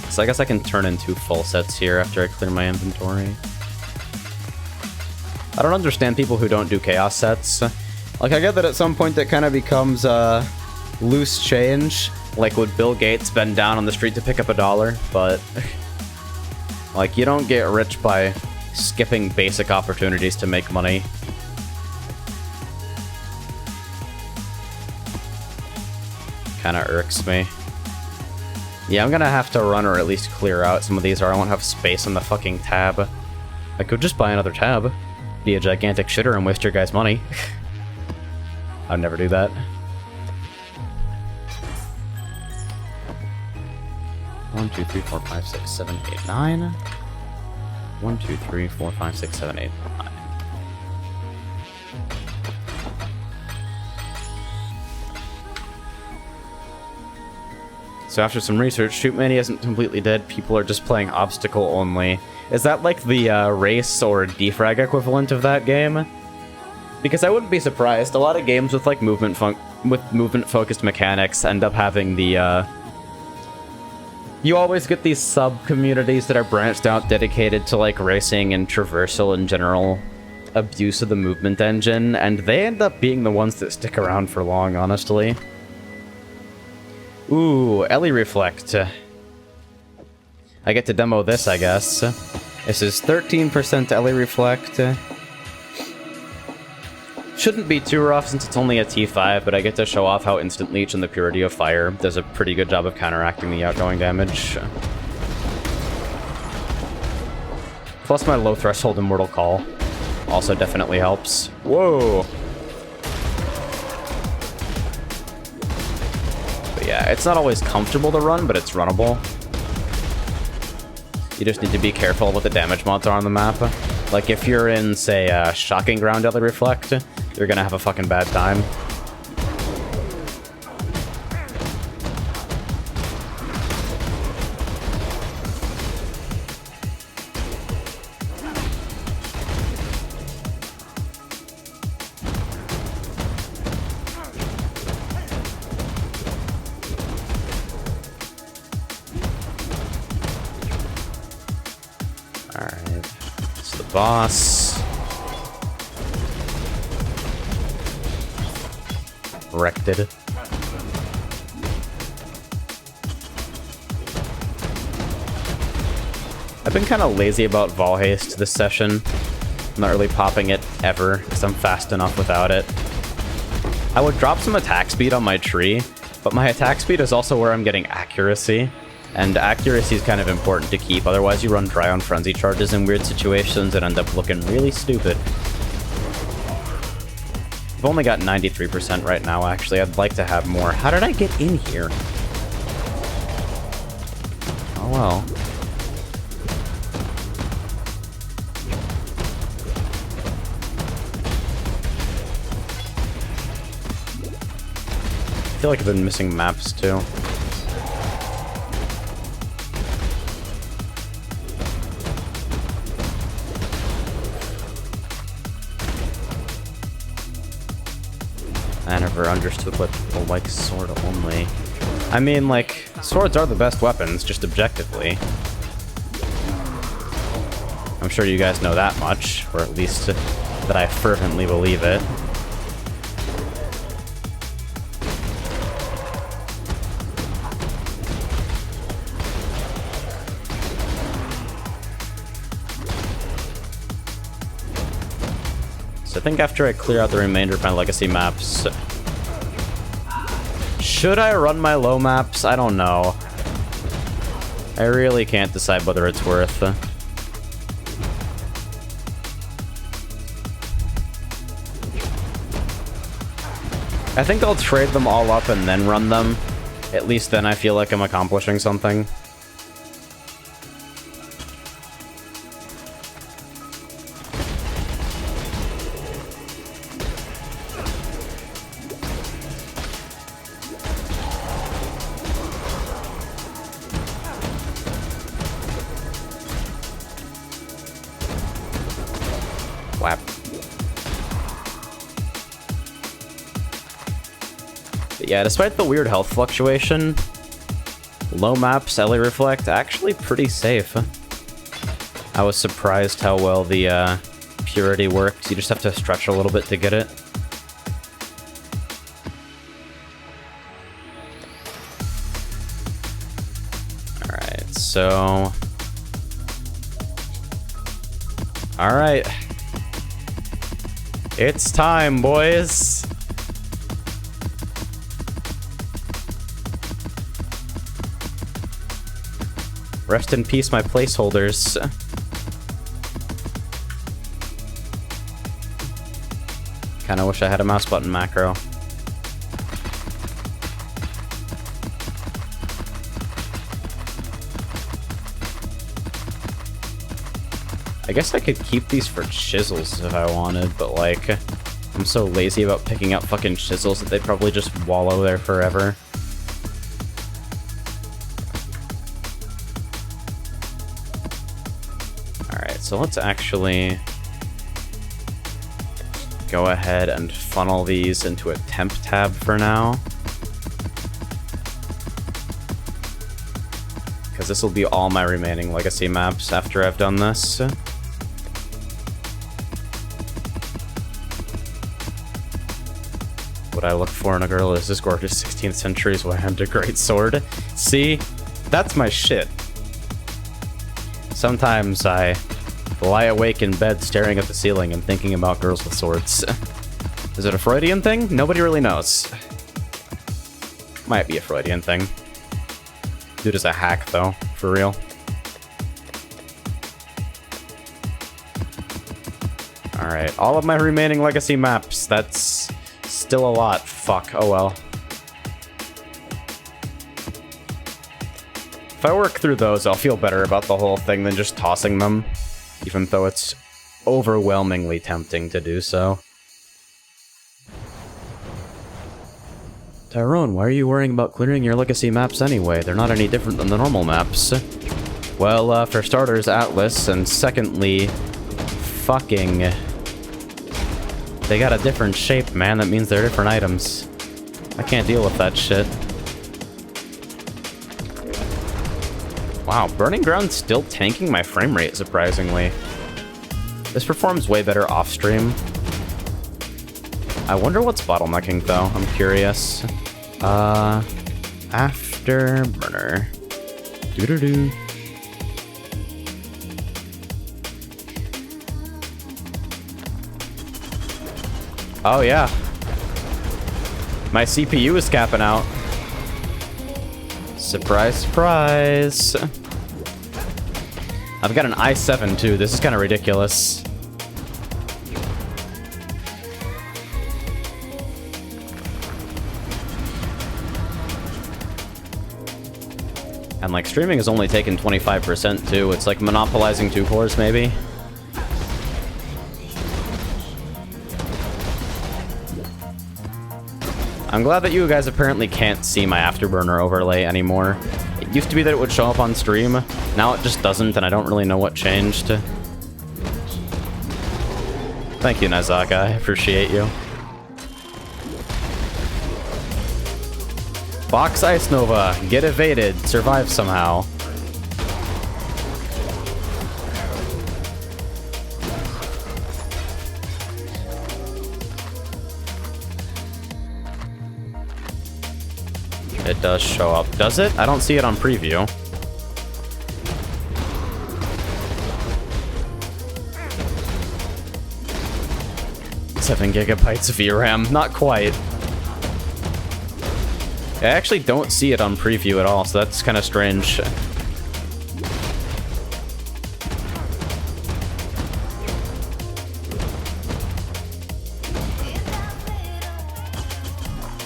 So I guess I can turn in 2 full sets here after I clear my inventory. I don't understand people who don't do chaos sets. Like, I get that at some point it kind of becomes loose change. Like, would Bill Gates bend down on the street to pick up $1? But, like, you don't get rich by skipping basic opportunities to make money. Kinda irks me. Yeah, I'm gonna have to run or at least clear out some of these or I won't have space on the fucking tab. I could just buy another tab. Be a gigantic shitter and waste your guys' money. I'd never do that. 1, 2, 3, 4, 5, 6, 7, 8, 9. 1, 2, 3, 4, 5, 6, 7, 8, 9. So after some research, Shoot Mania isn't completely dead. People are just playing obstacle only. Is that like the race or defrag equivalent of that game? Because I wouldn't be surprised. A lot of games with like movement-focused mechanics end up having the you always get these sub-communities that are branched out, dedicated to like racing and traversal and general abuse of the movement engine, and they end up being the ones that stick around for long, honestly. Ooh, Ellie Reflect. I get to demo this, I guess. This is 13% Ellie Reflect. Shouldn't be too rough since it's only a T5, but I get to show off how Instant Leech and the Purity of Fire does a pretty good job of counteracting the outgoing damage. Plus my low threshold Immortal Call also definitely helps. Whoa! But yeah, it's not always comfortable to run, but it's runnable. You just need to be careful what the damage mods are on the map. Like if you're in, say, Shocking Ground Ellie Reflect, you're gonna have a fucking bad time. Alright, it's the boss. Wrecked. I've been kind of lazy about Vol Haste this session. I'm not really popping it ever, because I'm fast enough without it. I would drop some attack speed on my tree, but my attack speed is also where I'm getting accuracy. And accuracy is kind of important to keep, otherwise you run dry on frenzy charges in weird situations and end up looking really stupid. I've only got 93% right now, actually. I'd like to have more. How did I get in here? Oh well. I feel like I've been missing maps too. I never understood what people like sword only. I mean, like, swords are the best weapons, just objectively. I'm sure you guys know that much, or at least that I fervently believe it. So I think after I clear out the remainder of my legacy maps... Should I run my low maps? I don't know. I really can't decide whether it's worth. I think I'll trade them all up and then run them. At least then I feel like I'm accomplishing something. Whap. But yeah, despite the weird health fluctuation, low maps, LA Reflect, actually pretty safe. I was surprised how well the purity works. You just have to stretch a little bit to get it. Alright, so... Alright. It's time, boys! Rest in peace, my placeholders. Kinda wish I had a mouse button macro. I guess I could keep these for chisels if I wanted, but like, I'm so lazy about picking up fucking chisels that they'd probably just wallow there forever. Alright, so let's actually go ahead and funnel these into a temp tab for now. Because this will be all my remaining legacy maps after I've done this. What I look for in a girl is this gorgeous 16th century's hand a great sword. See? That's my shit. Sometimes I lie awake in bed staring at the ceiling and thinking about girls with swords. Is it a Freudian thing? Nobody really knows. Might be a Freudian thing. Dude is a hack, though. For real. Alright, all of my remaining legacy maps. That's still a lot. Fuck. Oh well. If I work through those, I'll feel better about the whole thing than just tossing them. Even though it's overwhelmingly tempting to do so. Tyrone, why are you worrying about clearing your legacy maps anyway? They're not any different than the normal maps. Well, for starters, Atlas, and secondly, fucking... They got a different shape, man. That means they're different items. I can't deal with that shit. Wow, Burning Ground's still tanking my frame rate, surprisingly. This performs way better off-stream. I wonder what's bottlenecking, though. I'm curious. Afterburner. Doo-doo-doo. Oh, yeah. My CPU is capping out. Surprise, surprise. I've got an i7, too. This is kind of ridiculous. And like streaming has only taken 25% too. It's like monopolizing 2 cores maybe. I'm glad that you guys apparently can't see my Afterburner overlay anymore. It used to be that it would show up on stream. Now it just doesn't, and I don't really know what changed. Thank you, Nezaka. I appreciate you. Box Ice Nova. Get evaded. Survive somehow. It does show up. Does it? I don't see it on preview. Seven gigabytes of VRAM. Not quite. I actually don't see it on preview at all, so that's kind of strange.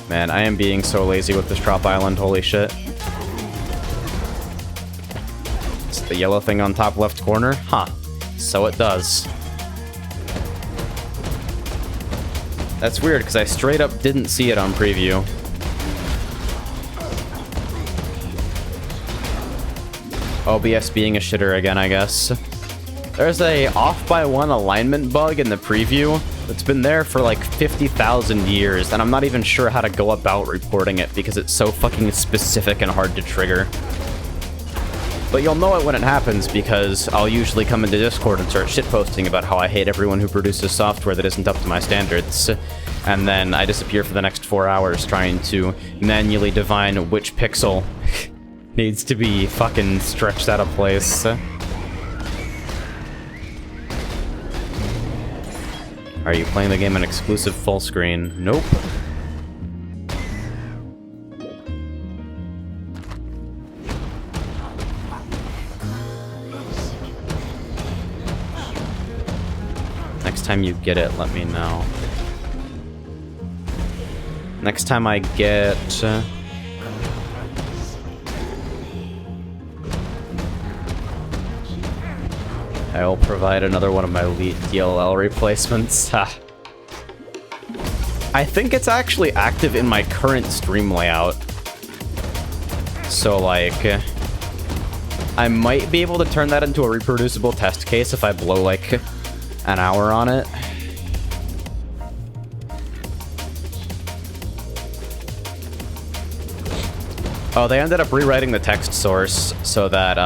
Man, I am being so lazy with this drop island, holy shit. It's the yellow thing on top left corner? Huh. So it does. That's weird, because I straight up didn't see it on preview. OBS being a shitter again, I guess. There's a off by 1 alignment bug in the preview that's been there for like 50,000 years, and I'm not even sure how to go about reporting it because it's so fucking specific and hard to trigger. But you'll know it when it happens because I'll usually come into Discord and start shitposting about how I hate everyone who produces software that isn't up to my standards. And then I disappear for the next 4 hours trying to manually divine which pixel needs to be fucking stretched out of place. Are you playing the game in exclusive full screen? Nope. Next time you get it, let me know. Next time I get... I will provide another one of my elite DLL replacements. I think it's actually active in my current stream layout. So, like, I might be able to turn that into a reproducible test case if I blow, like, an hour on it. Oh, they ended up rewriting the text source so that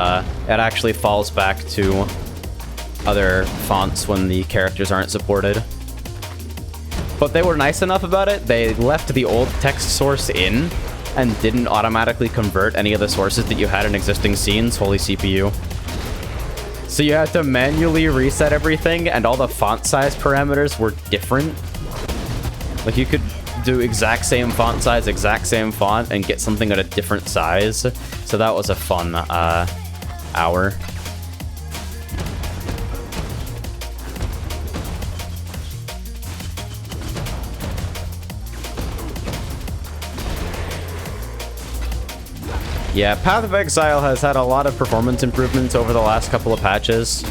it actually falls back to other fonts when the characters aren't supported. But they were nice enough about it. They left the old text source in and didn't automatically convert any of the sources that you had in existing scenes. Holy CPU. So you had to manually reset everything, and all the font size parameters were different. Like, you could do exact same font size, exact same font, and get something at a different size. So that was a fun hour. Yeah, Path of Exile has had a lot of performance improvements over the last couple of patches,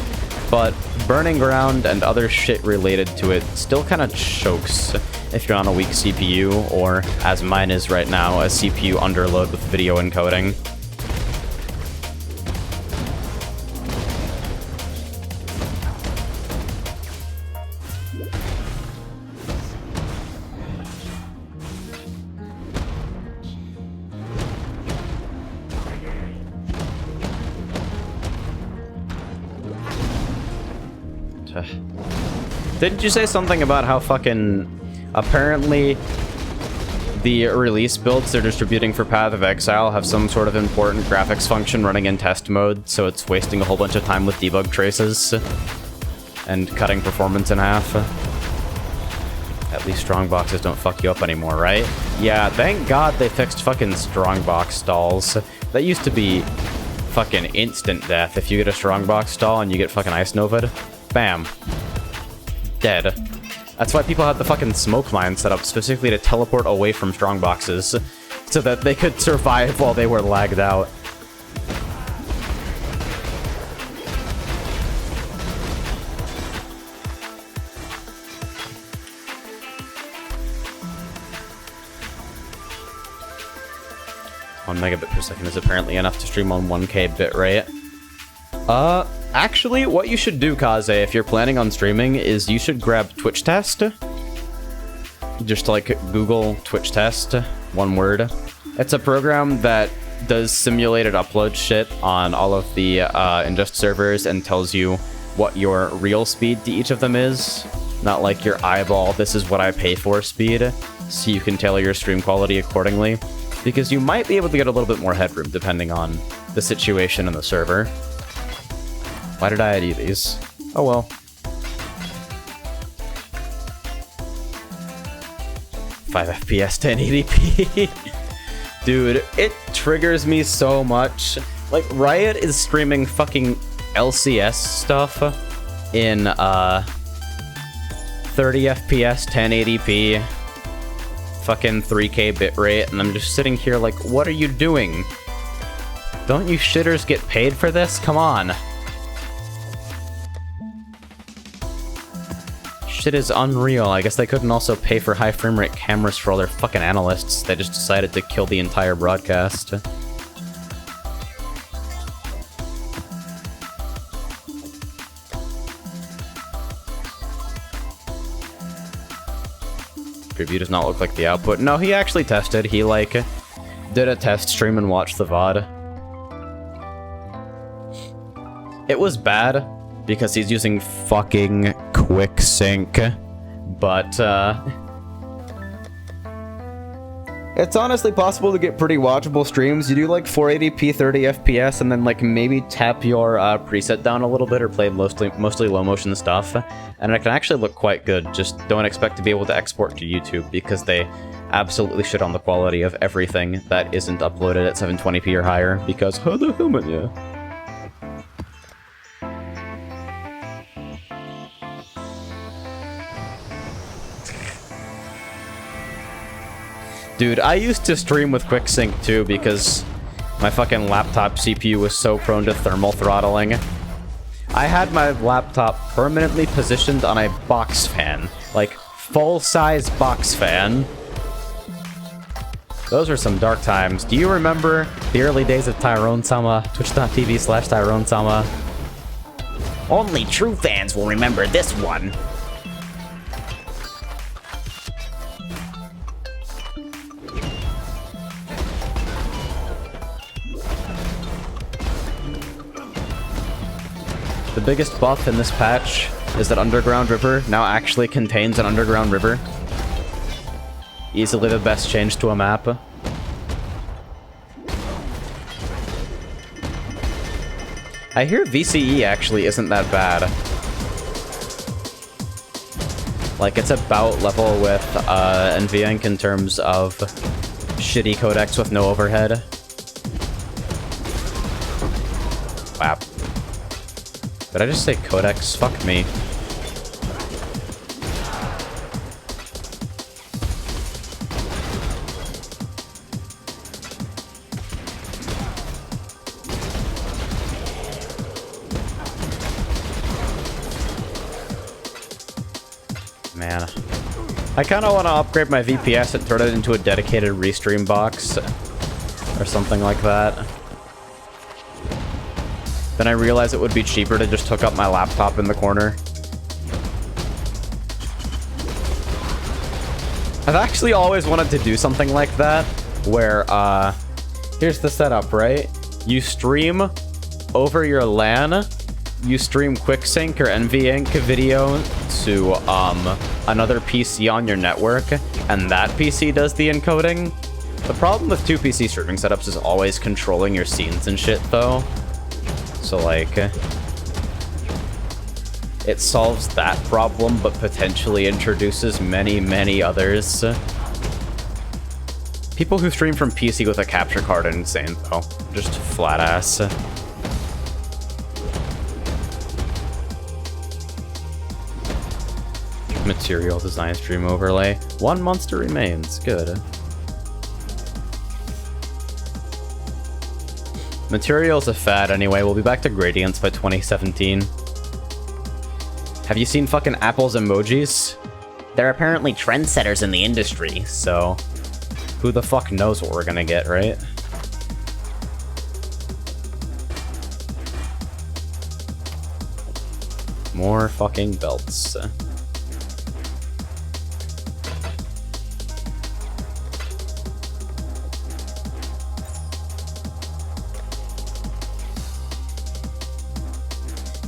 but Burning Ground and other shit related to it still kind of chokes if you're on a weak CPU, or, as mine is right now, a CPU underload with video encoding. Didn't you say something about how fucking... apparently the release builds they're distributing for Path of Exile have some sort of important graphics function running in test mode, so it's wasting a whole bunch of time with debug traces and cutting performance in half? At least strongboxes don't fuck you up anymore, right? Yeah, thank God they fixed fucking strongbox stalls. That used to be fucking instant death. If you get a strongbox stall and you get fucking ice novad, bam. Dead. That's why people had the fucking smoke mine set up specifically to teleport away from strongboxes, so that they could survive while they were lagged out. 1 megabit per second is apparently enough to stream on 1K bitrate. Actually, what you should do, Kaze, if you're planning on streaming, is you should grab Twitch Test. Just like Google Twitch Test, one word. It's a program that does simulated upload shit on all of the ingest servers and tells you what your real speed to each of them is. Not like your eyeball, this is what I pay for speed, so you can tailor your stream quality accordingly. Because you might be able to get a little bit more headroom depending on the situation and the server. Why did I ID these? Oh well. Five FPS 1080p. Dude, it triggers me so much. Like, Riot is streaming fucking LCS stuff in 30 FPS 1080p fucking 3K bitrate, and I'm just sitting here like, what are you doing? Don't you shitters get paid for this? Come on. Shit is unreal. I guess they couldn't also pay for high frame rate cameras for all their fucking analysts. They just decided to kill the entire broadcast. Preview does not look like the output. No, he actually tested. He, like, did a test stream and watched the VOD. It was bad, because he's using fucking quick sync, but, it's honestly possible to get pretty watchable streams. You do, like, 480p 30 FPS, and then, like, maybe tap your, preset down a little bit, or play mostly low-motion stuff, and it can actually look quite good. Just don't expect to be able to export to YouTube, because they absolutely shit on the quality of everything that isn't uploaded at 720p or higher, because how the hell, man, yeah. Dude, I used to stream with QuickSync too because my fucking laptop CPU was so prone to thermal throttling. I had my laptop permanently positioned on a box fan. Like, full-size box fan. Those were some dark times. Do you remember the early days of Tyrone-sama? Twitch.tv/Tyrone-sama? Only true fans will remember this one. The biggest buff in this patch is that Underground River now actually contains an underground river. Easily the best change to a map. I hear VCE actually isn't that bad. Like, it's about level with NVEnc in terms of shitty codecs with no overhead. Wow. Did I just say codecs? Fuck me. Man. I kind of want to upgrade my VPS and turn it into a dedicated restream box. Or something like that. Then I realized it would be cheaper to just hook up my laptop in the corner. I've actually always wanted to do something like that, where, here's the setup, right? You stream over your LAN, you stream QuickSync or NVEnc video to, another PC on your network, and that PC does the encoding. The problem with two PC streaming setups is always controlling your scenes and shit, though. So, like, it solves that problem, but potentially introduces many, many others. People who stream from PC with a capture card are insane, though. Just flat ass. Material design stream overlay. 1 monster remains. Good. Material's a fad anyway. We'll be back to gradients by 2017. Have you seen fucking Apple's emojis? They're apparently trendsetters in the industry, so who the fuck knows what we're gonna get, right? More fucking belts.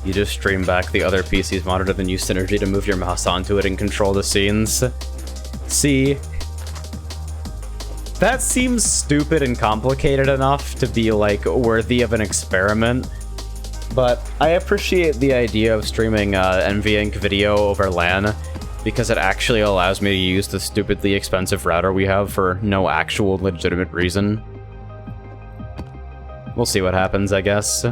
You just stream back the other PC's monitor, then use Synergy to move your mouse onto it and control the scenes. See? That seems stupid and complicated enough to be, like, worthy of an experiment. But I appreciate the idea of streaming NVEnc video over LAN, because it actually allows me to use the stupidly expensive router we have for no actual legitimate reason. We'll see what happens, I guess.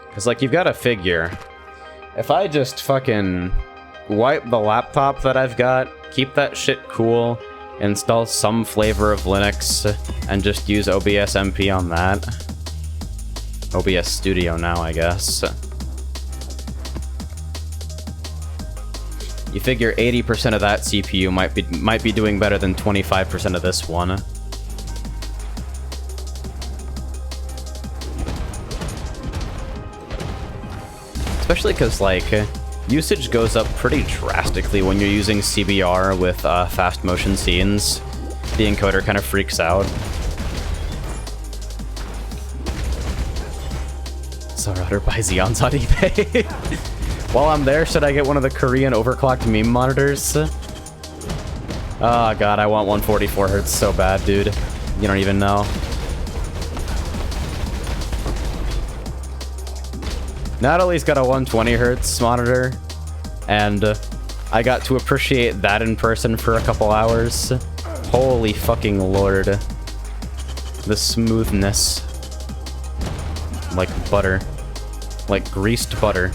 Because, like, you've got to figure, if I just fucking wipe the laptop that I've got, keep that shit cool, install some flavor of Linux, and just use OBS MP on that. OBS Studio now, I guess. You figure 80% of that CPU might be doing better than 25% of this one. Especially because, like, usage goes up pretty drastically when you're using CBR with fast motion scenes. The encoder kind of freaks out. So router buy Xeons on eBay. While I'm there, should I get one of the Korean overclocked meme monitors? Oh god, I want 144 Hz so bad, dude. You don't even know. Natalie's got a 120 Hz monitor, and I got to appreciate that in person for a couple hours. Holy fucking lord. The smoothness. Like butter. Like greased butter.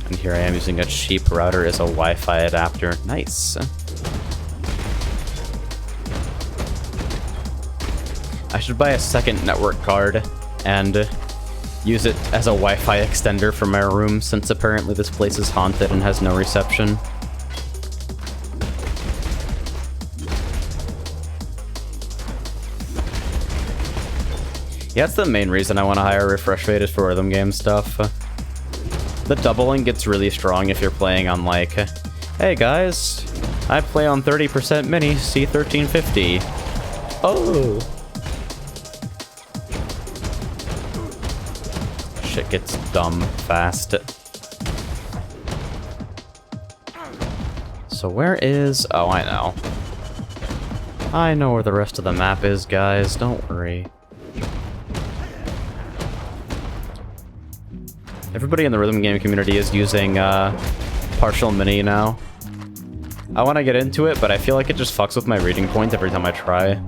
And here I am using a cheap router as a Wi-Fi adapter. Nice. I should buy a second network card and use it as a Wi-Fi extender for my room, since apparently this place is haunted and has no reception. Yeah, that's the main reason I want to hire a refresh rate, is for rhythm game stuff. The doubling gets really strong if you're playing on, like, hey guys, I play on 30% mini C1350. Oh! Shit gets dumb fast. So where is... Oh, I know. I know where the rest of the map is, guys. Don't worry. Everybody in the rhythm game community is using partial mini now. I want to get into it, but I feel like it just fucks with my reading point every time I try.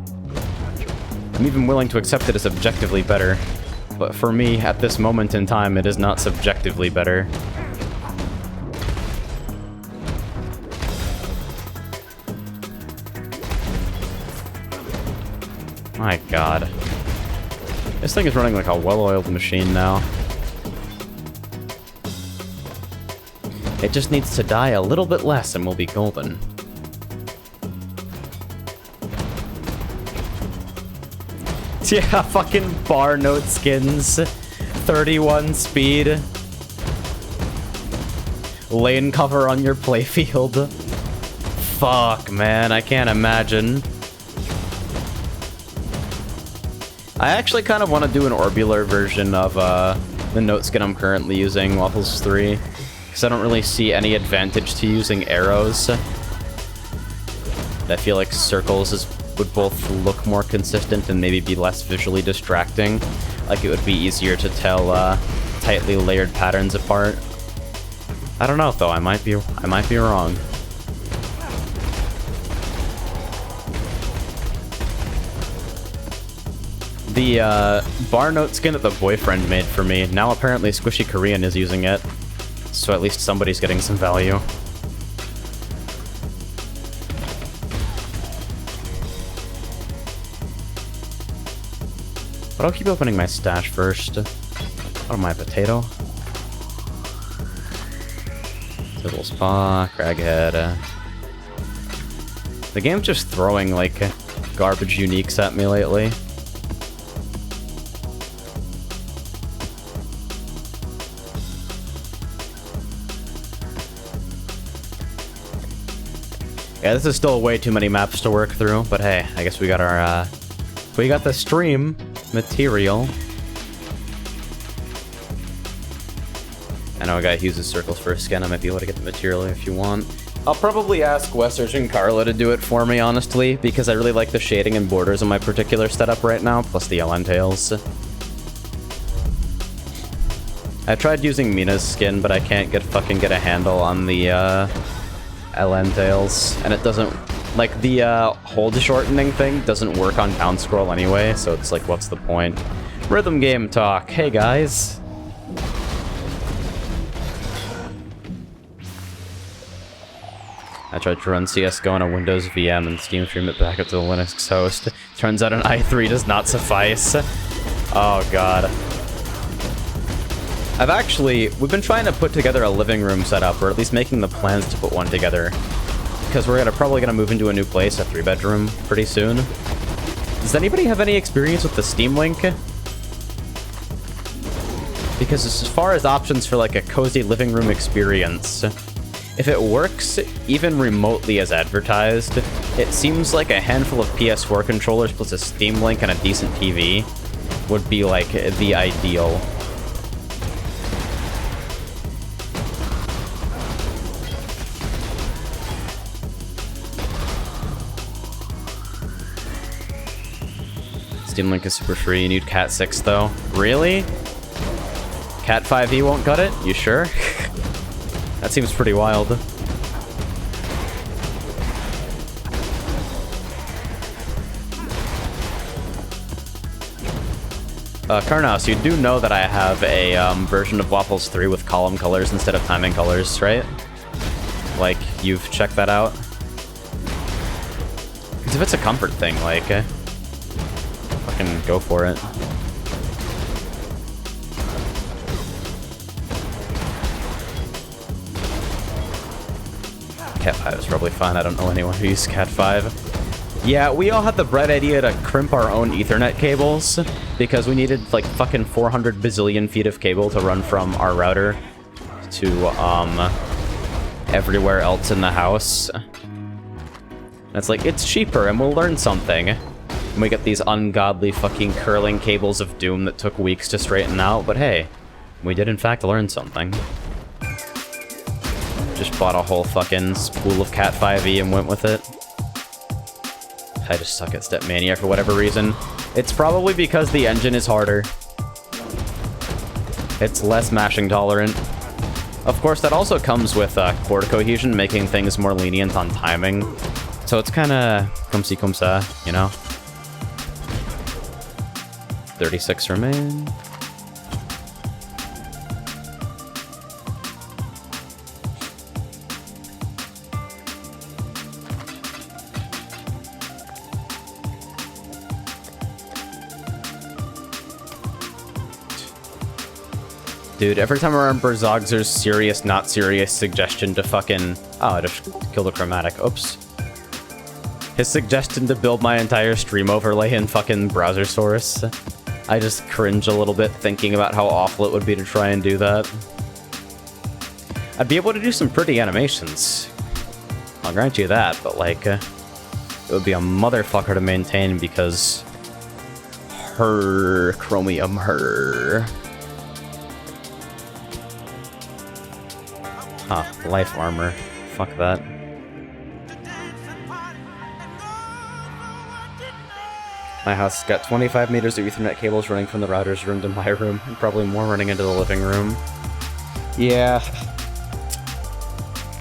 I'm even willing to accept it as objectively better. But for me, at this moment in time, it is not subjectively better. My god. This thing is running like a well-oiled machine now. It just needs to die a little bit less and we'll be golden. Yeah, fucking bar note skins. 31 speed. Lane cover on your playfield. Fuck, man, I can't imagine. I actually kind of want to do an orbular version of the note skin I'm currently using, Waffles 3. Because I don't really see any advantage to using arrows. I feel like circles would both look more consistent and maybe be less visually distracting. Like it would be easier to tell tightly layered patterns apart. I don't know though, I might be wrong. The bar note skin that the boyfriend made for me, now apparently Squishy Korean is using it. So at least somebody's getting some value. But I'll keep opening my stash first. Oh, my potato. Little Spa, Craghead. The game's just throwing, like, garbage uniques at me lately. Yeah, this is still way too many maps to work through, but hey, I guess we got our, we got the stream material. I know a guy uses circles for a skin. I might be able to get the material if you want. I'll probably ask Western and Carla to do it for me, honestly, because I really like the shading and borders on my particular setup right now, plus the Elentails. I tried using Mina's skin, but I can't fucking get a handle on the Elentails, and it doesn't, like, the hold shortening thing doesn't work on down scroll anyway, so it's like, what's the point? Rhythm game talk. Hey guys. I tried to run CSGO on a Windows VM and Steam stream it back up to the Linux host. Turns out an i3 does not suffice. Oh god. We've been trying to put together a living room setup, or at least making the plans to put one together. Because we're probably gonna move into a new place, a 3-bedroom, pretty soon. Does anybody have any experience with the Steam Link? Because as far as options for like a cozy living room experience, if it works even remotely as advertised, it seems like a handful of PS4 controllers plus a Steam Link and a decent TV would be like the ideal. Steam Link is super free. You need Cat 6 though. Really? Cat 5e won't cut it? You sure? That seems pretty wild. Karnas, you do know that I have a version of Waffles 3 with column colors instead of timing colors, right? Like, you've checked that out? Because if it's a comfort thing, like, fucking go for it. Cat 5 is probably fine. I don't know anyone who uses Cat 5. Yeah, we all had the bright idea to crimp our own Ethernet cables because we needed like fucking 400 bazillion feet of cable to run from our router to everywhere else in the house. And it's like, it's cheaper and we'll learn something. And we get these ungodly fucking curling cables of doom that took weeks to straighten out, but hey, we did in fact learn something. Just bought a whole fucking spool of Cat 5e and went with it. I just suck at Stepmania for whatever reason. It's probably because the engine is harder. It's less mashing tolerant. Of course, that also comes with core cohesion, making things more lenient on timing. So it's kinda comme ci comme ça, you know? 36 remain. Dude, every time I remember Zogzer's serious, not serious suggestion to fucking... Oh, I just killed a chromatic. Oops. His suggestion to build my entire stream overlay in fucking browser source. I just cringe a little bit thinking about how awful it would be to try and do that. I'd be able to do some pretty animations. I'll grant you that, but like... it would be a motherfucker to maintain because... Chromium, Huh, life armor. Fuck that. My house has got 25 meters of Ethernet cables running from the router's room to my room, and probably more running into the living room. Yeah.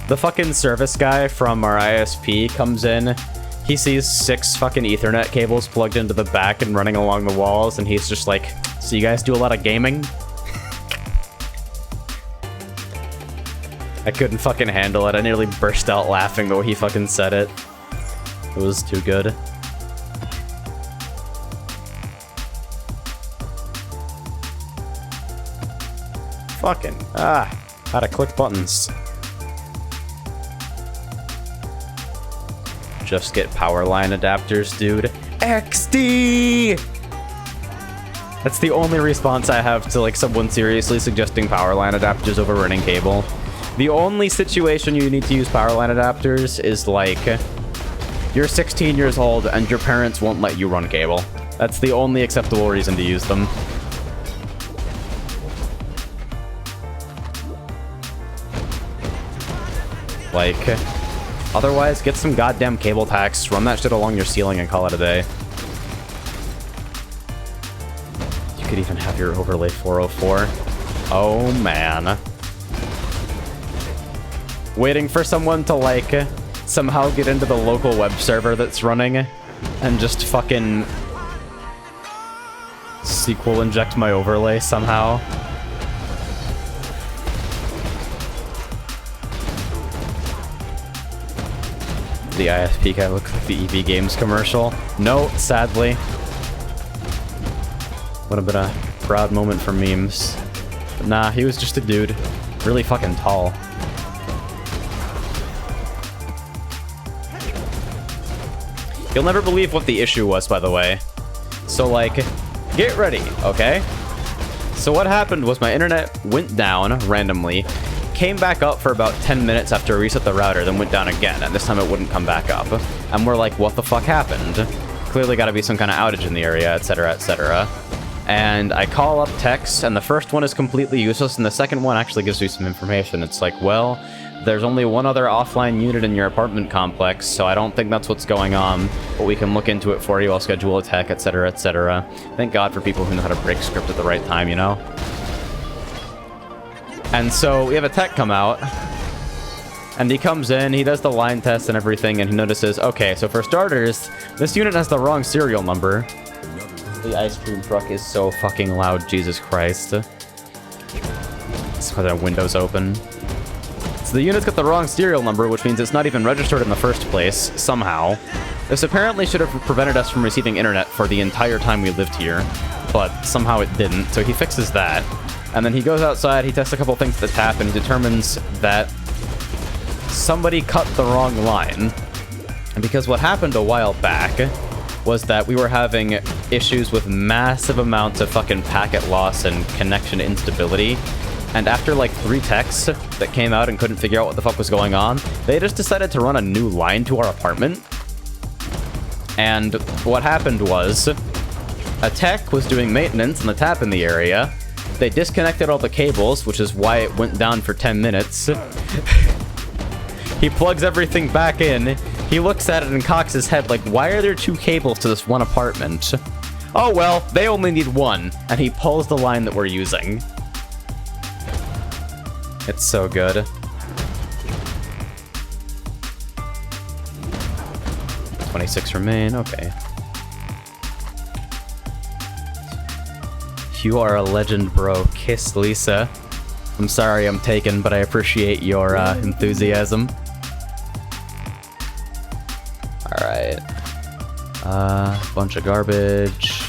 The fucking service guy from our ISP comes in, he sees 6 fucking Ethernet cables plugged into the back and running along the walls, and he's just like, so you guys do a lot of gaming? I couldn't fucking handle it. I nearly burst out laughing the way he fucking said it. It was too good. Fucking, how to click buttons. Just get power line adapters, dude. XD! That's the only response I have to like someone seriously suggesting power line adapters over running cable. The only situation you need to use power line adapters is like you're 16 years old and your parents won't let you run cable. That's the only acceptable reason to use them. Like, otherwise, get some goddamn cable tacks, run that shit along your ceiling and call it a day. You could even have your overlay 404. Oh, man. Waiting for someone to, like, somehow get into the local web server that's running and just fucking SQL inject my overlay somehow. The ISP guy looks like the EV Games commercial. No, sadly. Would have been a proud moment for memes. But nah, he was just a dude. Really fucking tall. You'll never believe what the issue was, by the way. So, like, get ready, okay? So what happened was my internet went down randomly, came back up for about 10 minutes after I reset the router, then went down again, and this time it wouldn't come back up. And we're like, what the fuck happened? Clearly gotta be some kind of outage in the area, etc., etc. And I call up techs, and the first one is completely useless, and the second one actually gives me some information. It's like, well, there's only one other offline unit in your apartment complex, so I don't think that's what's going on, but we can look into it for you, I'll schedule a tech, etc., etc. Thank God for people who know how to break script at the right time, you know? And so we have a tech come out, and he comes in, he does the line test and everything, and he notices, okay, so for starters, this unit has the wrong serial number. The ice cream truck is so fucking loud, Jesus Christ. It's because our window's open. So the unit's got the wrong serial number, which means it's not even registered in the first place, somehow. This apparently should have prevented us from receiving internet for the entire time we lived here, but somehow it didn't, so he fixes that. And then he goes outside, he tests a couple things at the tap, and he determines that somebody cut the wrong line. And because what happened a while back was that we were having issues with massive amounts of fucking packet loss and connection instability. And after like 3 techs that came out and couldn't figure out what the fuck was going on, they just decided to run a new line to our apartment. And what happened was, a tech was doing maintenance on the tap in the area. They disconnected all the cables, which is why it went down for 10 minutes. He plugs everything back in. He looks at it and cocks his head like, why are there 2 cables to this one apartment? Oh well, they only need 1. And he pulls the line that we're using. It's so good. $26 remain, okay. You are a legend, bro. Kiss Lisa. I'm sorry I'm taken, but I appreciate your enthusiasm. Alright. Bunch of garbage.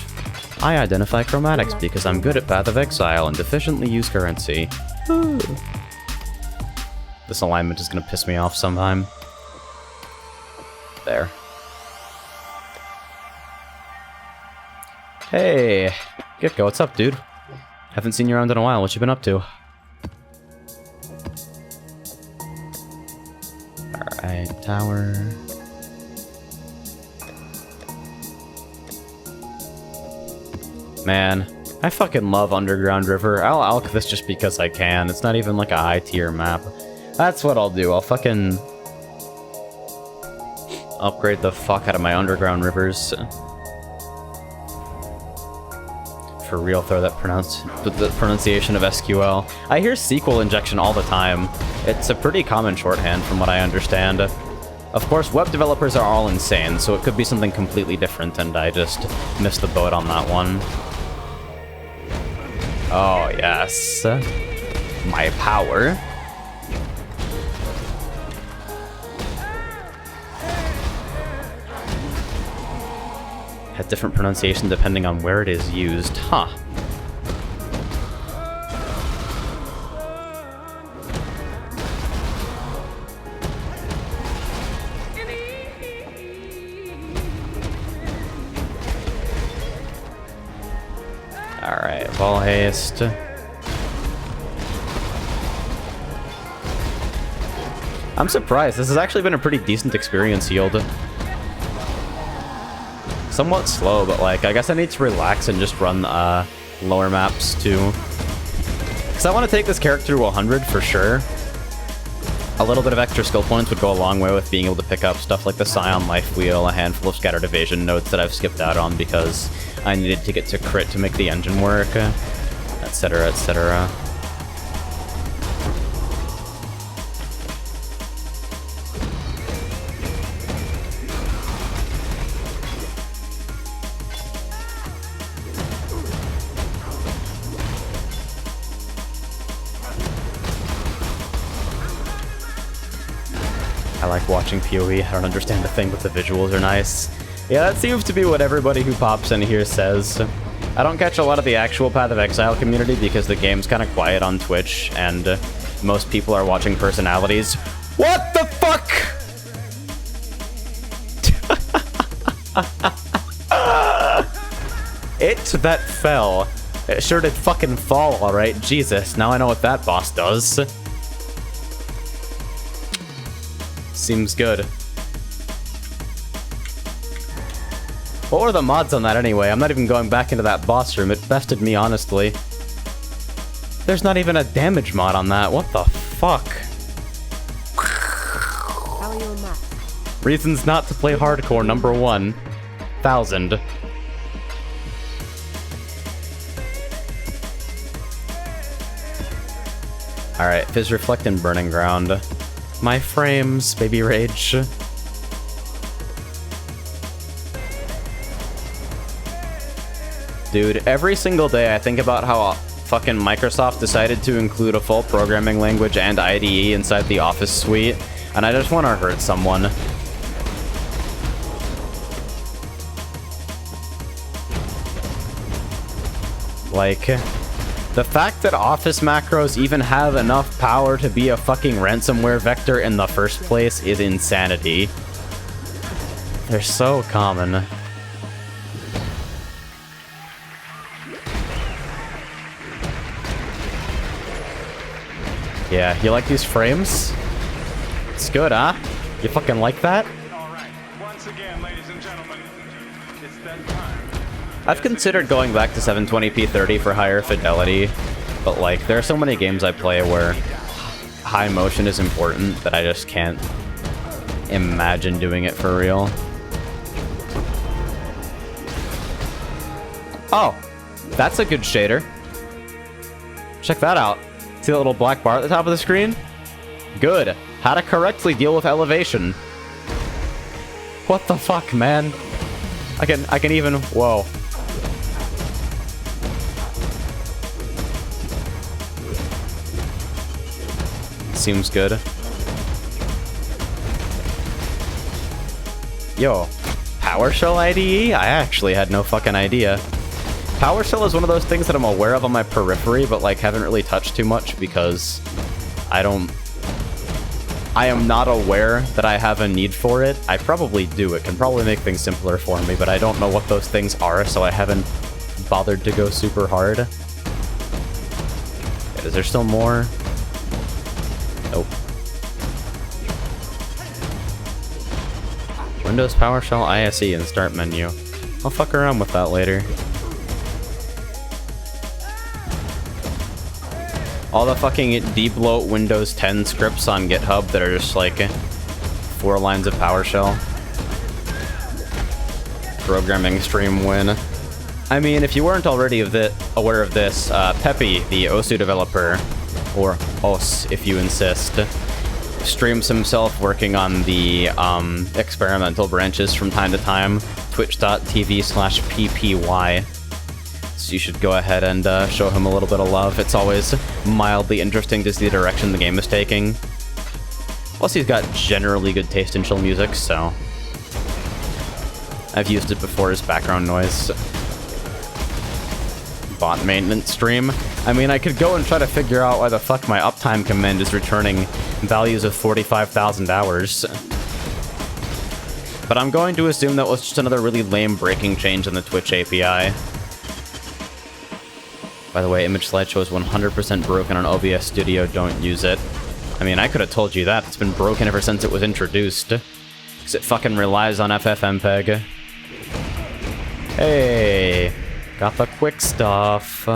I identify chromatics because I'm good at Path of Exile and efficiently use currency. Ooh. This alignment is gonna piss me off sometime. There. Hey, Gecko, what's up, dude? Haven't seen you around in a while. What you been up to? Alright, tower. Man, I fucking love Underground River. I'll alch this just because I can. It's not even like a high tier map. That's what I'll do. I'll fucking upgrade the fuck out of my Underground Rivers. For real, throw that the pronunciation of SQL. I hear SQL injection all the time. It's a pretty common shorthand from what I understand. Of course, web developers are all insane, so it could be something completely different, and I just missed the boat on that one. Oh, yes. My power. Had different pronunciation depending on where it is used. Huh. fall haste. I'm surprised. This has actually been a pretty decent experience yield. Somewhat slow, but like, I guess I need to relax and just run lower maps too. Because I want to take this character to 100 for sure. A little bit of extra skill points would go a long way with being able to pick up stuff like the Scion Life Wheel, a handful of Scattered Evasion nodes that I've skipped out on because I needed to get to crit to make the engine work, etc., etc. I like watching PoE. I don't understand a thing, but the visuals are nice. Yeah, that seems to be what everybody who pops in here says. I don't catch a lot of the actual Path of Exile community because the game's kind of quiet on Twitch, and most people are watching personalities. What the fuck?! It that fell. It sure did fucking fall, alright. Jesus, now I know what that boss does. Seems good. What were the mods on that anyway? I'm not even going back into that boss room. It bested me, honestly. There's not even a damage mod on that. What the fuck? How are your maps? Reasons not to play hardcore, number 1. 1000. Alright, Fizz Reflect and Burning Ground. My frames, baby rage. Dude, every single day I think about how fucking Microsoft decided to include a full programming language and IDE inside the Office suite, and I just want to hurt someone. Like, the fact that Office macros even have enough power to be a fucking ransomware vector in the first place is insanity. They're so common. Yeah, you like these frames? It's good, huh? You fucking like that? Alright, once again, ladies and gentlemen, it's that time. I've considered going back to 720p 30 for higher fidelity, but like, there are so many games I play where high motion is important that I just can't imagine doing it for real. Oh, that's a good shader. Check that out. See the little black bar at the top of the screen? Good. How to correctly deal with elevation. What the fuck, man? I can even... Whoa. Seems good. Yo, PowerShell IDE? I actually had no fucking idea. PowerShell is one of those things that I'm aware of on my periphery, but like haven't really touched too much because I am not aware that I have a need for it. I probably do. It can probably make things simpler for me, but I don't know what those things are, so I haven't bothered to go super hard. Is there still more? Nope. Windows PowerShell ISE in the start menu. I'll fuck around with that later. All the fucking debloat Windows 10 scripts on GitHub that are just like 4 lines of PowerShell. Programming stream win. I mean, if you weren't already aware of this, Peppy, the OSU developer, or OS if you insist, streams himself working on the experimental branches from time to time, twitch.tv/ppy. So you should go ahead and show him a little bit of love. It's always mildly interesting to see the direction the game is taking. Plus he's got generally good taste in chill music, so I've used it before as background noise. Bot maintenance stream. I mean, I could go and try to figure out why the fuck my uptime command is returning values of 45,000 hours. But I'm going to assume that was just another really lame breaking change in the Twitch API. By the way, image slideshow is 100% broken on OBS Studio, don't use it. I mean, I could have told you that. It's been broken ever since it was introduced. Because it fucking relies on FFmpeg. Hey, got the quick stuff.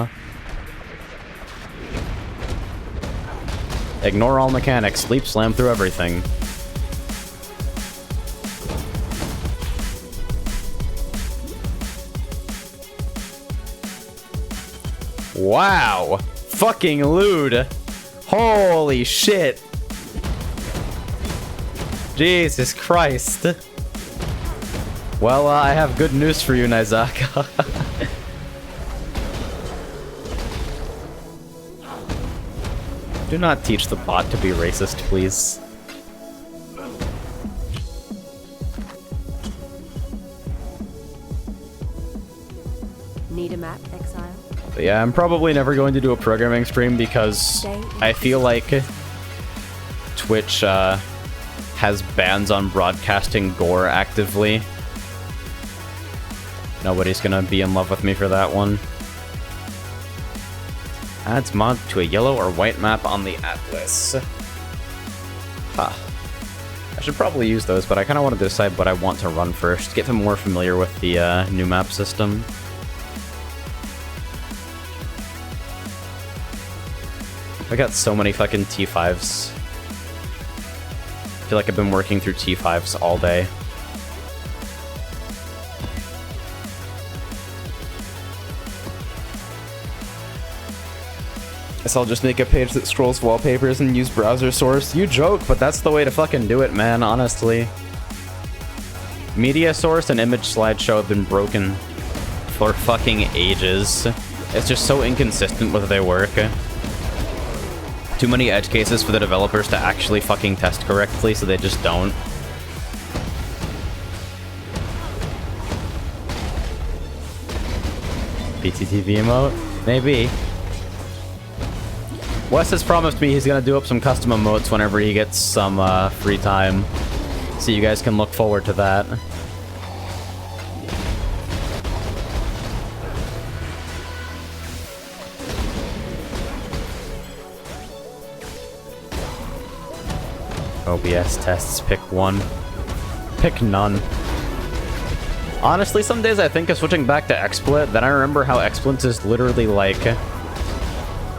Ignore all mechanics, sleep slam through everything. Wow! Fucking lewd! Holy shit! Jesus Christ! Well, I have good news for you, Nizaka. Do not teach the bot to be racist, please. Need a map, Exile? But yeah, I'm probably never going to do a programming stream because I feel like Twitch has bans on broadcasting gore actively. Nobody's gonna be in love with me for that one. Adds mod to a yellow or white map on the atlas. Huh. I should probably use those, but I kind of want to decide what I want to run first. Get more familiar with the new map system. I got so many fucking T5s. I feel like I've been working through T5s all day. Guess I'll just make a page that scrolls wallpapers and use browser source. You joke, but that's the way to fucking do it, man, honestly. Media source and image slideshow have been broken for fucking ages. It's just so inconsistent with their work. Too many edge cases for the developers to actually fucking test correctly, so they just don't. BTTV emote? Maybe. Wes has promised me he's gonna do up some custom emotes whenever he gets some free time. So you guys can look forward to that. OBS tests, pick one. Pick none. Honestly, some days I think of switching back to XSplit, then I remember how XSplit is literally like...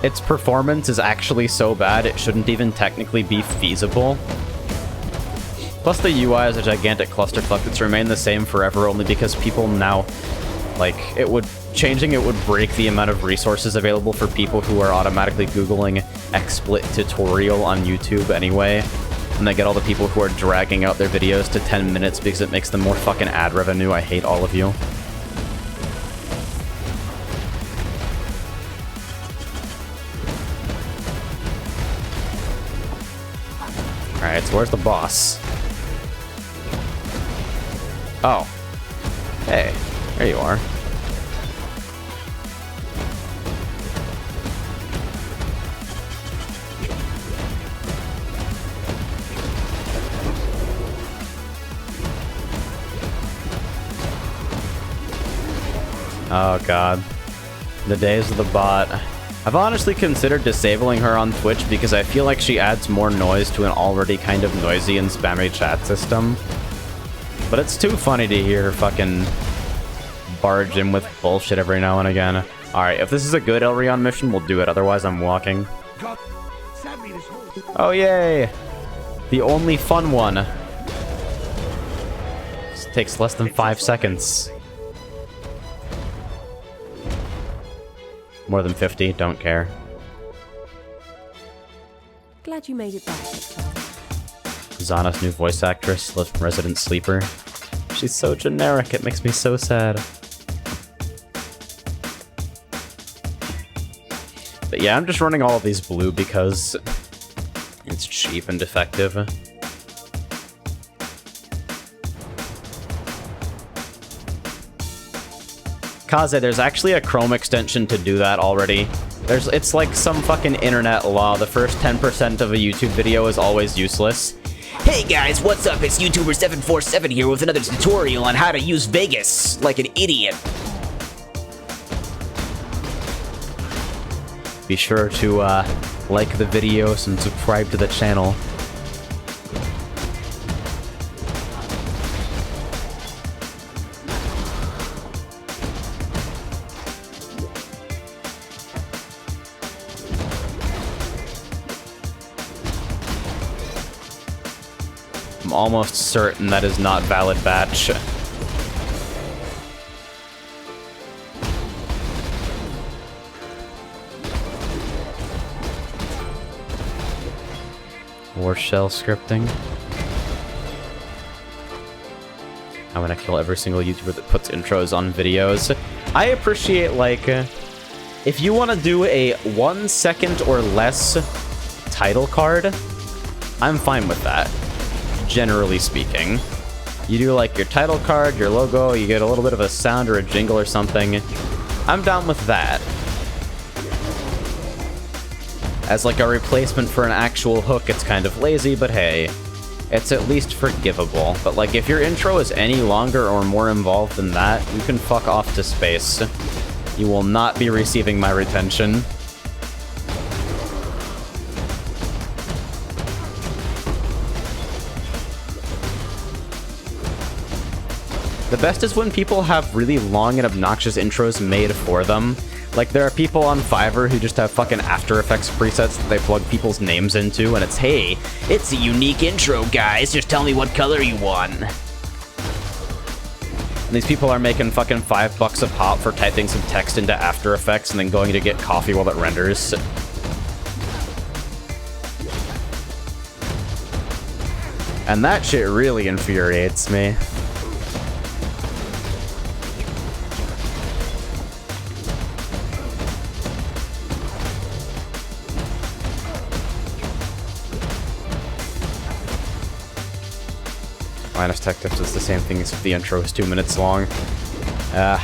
its performance is actually so bad it shouldn't even technically be feasible. Plus the UI is a gigantic clusterfuck that's remained the same forever only because people now... like, changing it would break the amount of resources available for people who are automatically Googling XSplit tutorial on YouTube anyway. And they get all the people who are dragging out their videos to 10 minutes because it makes them more fucking ad revenue. I hate all of you. Alright, so where's the boss? Oh. Hey, there you are. Oh god. The days of the bot. I've honestly considered disabling her on Twitch because I feel like she adds more noise to an already kind of noisy and spammy chat system. But it's too funny to hear her fucking barge in with bullshit every now and again. Alright, if this is a good Elrion mission, we'll do it. Otherwise, I'm walking. Oh, yay! The only fun one. This takes less than 5 seconds. More than 50, don't care. Glad you made it back. Zana's new voice actress, resident sleeper. She's so generic, it makes me so sad. But yeah, I'm just running all of these blue because it's cheap and effective. Kaze, there's actually a Chrome extension to do that already. It's like some fucking internet law. The first 10% of a YouTube video is always useless. Hey guys, what's up? It's YouTuber747 here with another tutorial on how to use Vegas like an idiot. Be sure to like the videos and subscribe to the channel. I'm almost certain that is not valid batch. War shell scripting. I'm gonna kill every single YouTuber that puts intros on videos. I appreciate, like, if you want to do a 1 second or less title card, I'm fine with that. Generally speaking. You do, like, your title card, your logo, you get a little bit of a sound or a jingle or something. I'm down with that. As, like, a replacement for an actual hook, it's kind of lazy, but hey, it's at least forgivable. But, like, if your intro is any longer or more involved than that, you can fuck off to space. You will not be receiving my retention. The best is when people have really long and obnoxious intros made for them. Like, there are people on Fiverr who just have fucking After Effects presets that they plug people's names into, and it's, hey, it's a unique intro, guys, just tell me what color you want. And these people are making fucking $5 a pop for typing some text into After Effects and then going to get coffee while it renders. And that shit really infuriates me. Minus tech tips is the same thing as if the intro is 2 minutes long. The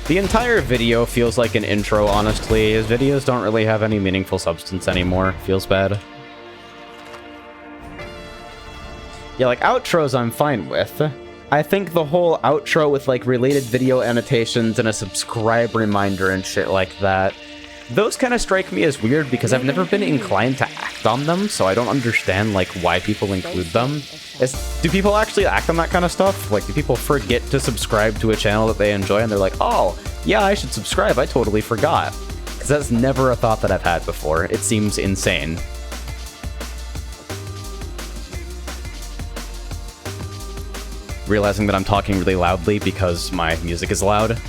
entire video feels like an intro, honestly. His videos don't really have any meaningful substance anymore. Feels bad. Yeah, like, outros I'm fine with. I think the whole outro with, like, related video annotations and a subscribe reminder and shit like that, those kind of strike me as weird because I've never been inclined to act on them, so I don't understand, like, why people include them. Do people actually act on that kind of stuff? Like, do people forget to subscribe to a channel that they enjoy and they're like, oh, yeah, I should subscribe, I totally forgot. Because that's never a thought that I've had before. It seems insane. Realizing that I'm talking really loudly because my music is loud.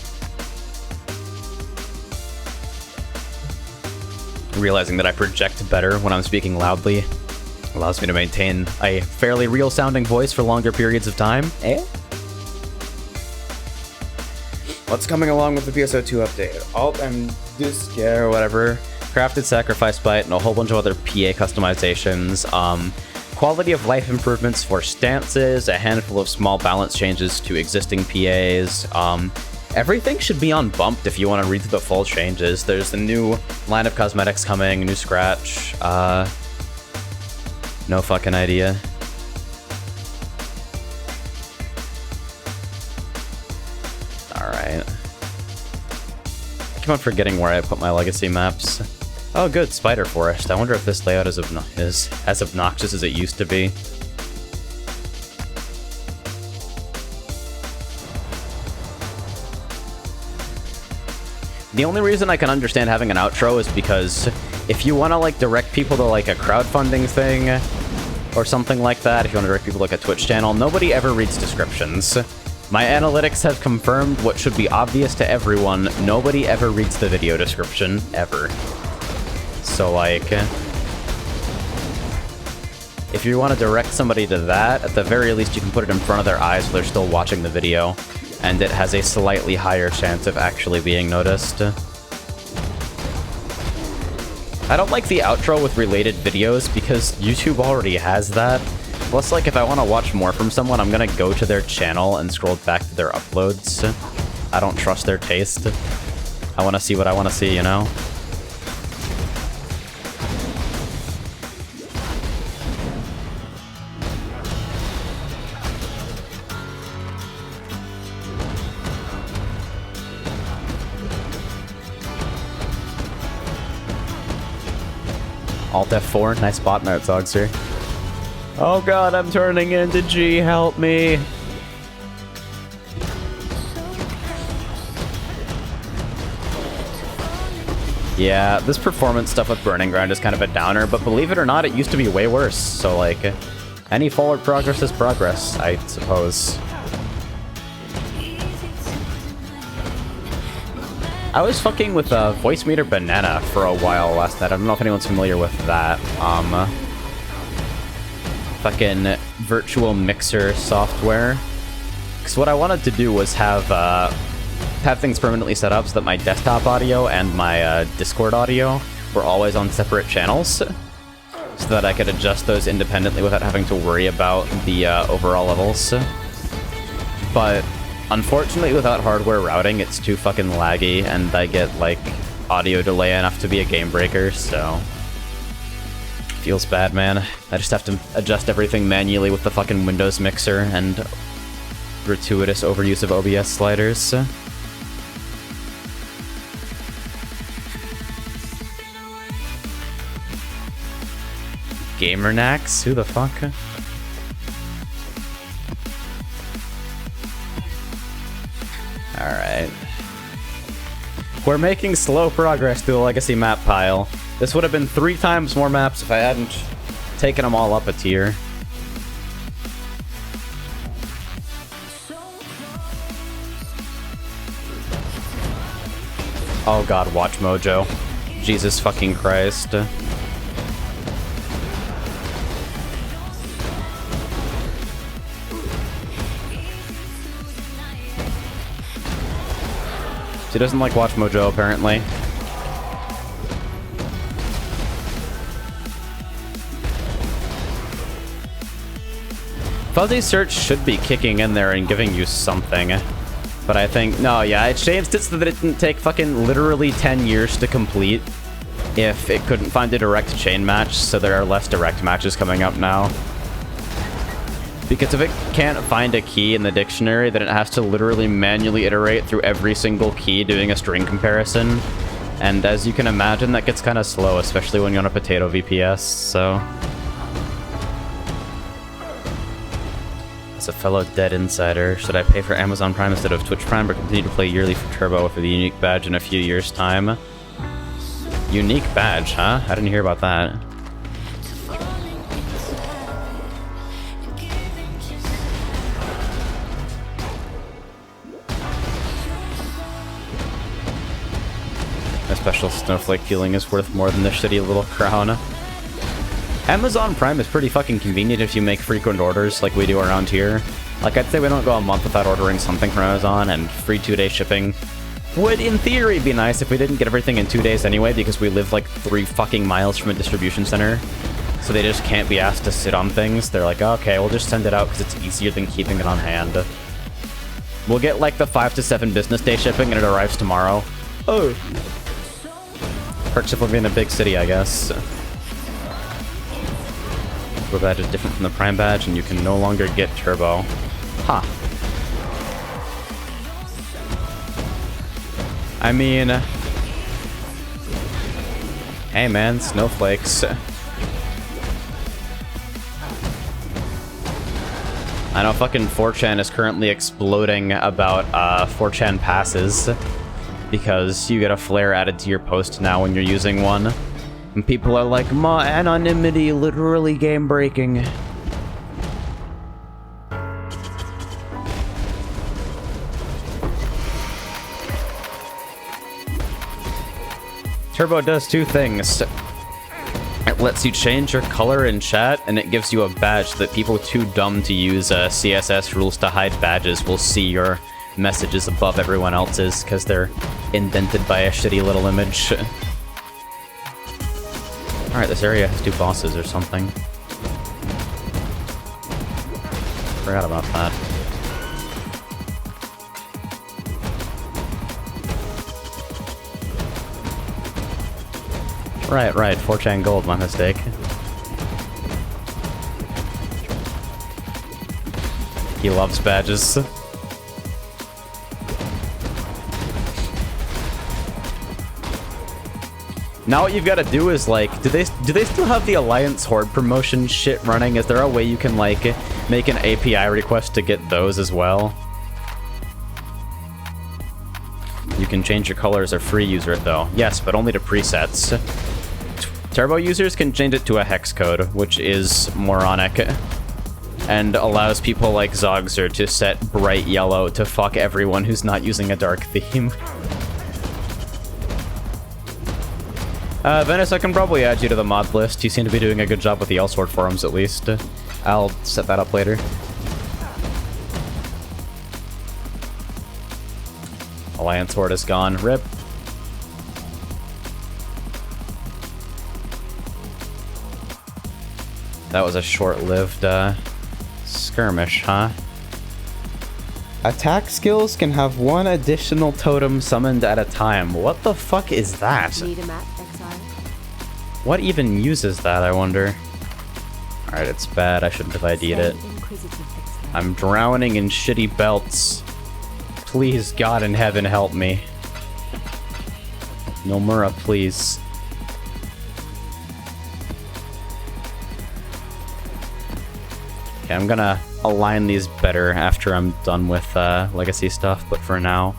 Realizing that I project better when I'm speaking loudly allows me to maintain a fairly real-sounding voice for longer periods of time. What's coming along with the PSO2 update? Alt and Disc or whatever. Crafted Sacrifice Bite and a whole bunch of other PA customizations. Quality of life improvements for stances, a handful of small balance changes to existing PAs. Everything should be on Bumped if you want to read through the full changes. There's the new line of cosmetics coming, new scratch. No fucking idea. Alright. I keep on forgetting where I put my legacy maps. Oh good, Spider Forest. I wonder if this layout is as obnoxious as it used to be. The only reason I can understand having an outro is because if you want to, like, direct people to, like, a crowdfunding thing or something like that, if you want to direct people to, like, a Twitch channel, nobody ever reads descriptions. My analytics have confirmed what should be obvious to everyone. Nobody ever reads the video description, ever. So, like, if you want to direct somebody to that, at the very least you can put it in front of their eyes so they're still watching the video, and it has a slightly higher chance of actually being noticed. I don't like the outro with related videos because YouTube already has that. Plus, like, if I want to watch more from someone, I'm gonna go to their channel and scroll back to their uploads. I don't trust their taste. I want to see what I want to see, you know? Alt F4, nice bot note, Zogster. Oh god, I'm turning into G, help me! Yeah, this performance stuff with Burning Ground is kind of a downer, but believe it or not, it used to be way worse, so like, any forward progress is progress, I suppose. I was fucking with Voice Meter Banana for a while last night. I don't know if anyone's familiar with that. Fucking virtual mixer software. Because what I wanted to do was have things permanently set up so that my desktop audio and my Discord audio were always on separate channels, so that I could adjust those independently without having to worry about the overall levels. But unfortunately, without hardware routing, it's too fucking laggy, and I get, like, audio delay enough to be a game breaker, so... Feels bad, man. I just have to adjust everything manually with the fucking Windows mixer and gratuitous overuse of OBS sliders. Gamernax? Who the fuck? Alright. We're making slow progress through the legacy map pile. This would have been 3 times more maps if I hadn't taken them all up a tier. Oh god, watch Mojo. Jesus fucking Christ. She doesn't like Watch Mojo, apparently. Fuzzy Search should be kicking in there and giving you something. But I think... No, yeah, it changed it so that it didn't take fucking literally 10 years to complete if it couldn't find a direct chain match, so there are less direct matches coming up now. Because if it can't find a key in the dictionary, then it has to literally manually iterate through every single key doing a string comparison. And as you can imagine, that gets kind of slow, especially when you're on a potato VPS, so... As a fellow dead insider, should I pay for Amazon Prime instead of Twitch Prime or continue to play yearly for Turbo for the unique badge in a few years' time? Unique badge, huh? I didn't hear about that. A special snowflake feeling is worth more than the shitty little crown. Amazon Prime is pretty fucking convenient if you make frequent orders like we do around here. Like, I'd say we don't go a month without ordering something from Amazon, and free 2-day shipping would, in theory, be nice if we didn't get everything in 2 days anyway, because we live like 3 fucking miles from a distribution center. So they just can't be asked to sit on things. They're like, okay, we'll just send it out because it's easier than keeping it on hand. We'll get like the 5 to 7 business day shipping and it arrives tomorrow. Oh. Perks of living in a big city, I guess. Turbo badge is different from the Prime badge, and you can no longer get Turbo. Huh. I mean... Hey man, snowflakes. I know fucking 4chan is currently exploding about 4chan passes, because you get a flare added to your post now when you're using one. And people are like, my anonymity literally game breaking. Turbo does 2 things. It lets you change your color in chat, and it gives you a badge that people too dumb to use CSS rules to hide badges will see your messages above everyone else's, because they're indented by a shitty little image. Alright, this area has 2 bosses or something. Forgot about that. Right, 4chan Gold, my mistake. He loves badges. Now what you've got to do is like, do they still have the Alliance Horde promotion shit running? Is there a way you can like make an API request to get those as well? You can change your color as a free user though. Yes, but only to presets. Turbo users can change it to a hex code, which is moronic, and allows people like Zogzer to set bright yellow to fuck everyone who's not using a dark theme. Venice, I can probably add you to the mod list. You seem to be doing a good job with the Elsword forums, at least. I'll set that up later. Alliance Horde is gone. RIP. That was a short-lived, skirmish, huh? Attack skills can have one additional totem summoned at a time. What the fuck is that? Need a map, exile? What even uses that, I wonder? Alright, it's bad. I shouldn't have ID'd it. Inquisitor Flicker Strike. I'm drowning in shitty belts. Please, God in heaven, help me. Nomura, please. Okay, I'm gonna align these better after I'm done with legacy stuff, but for now,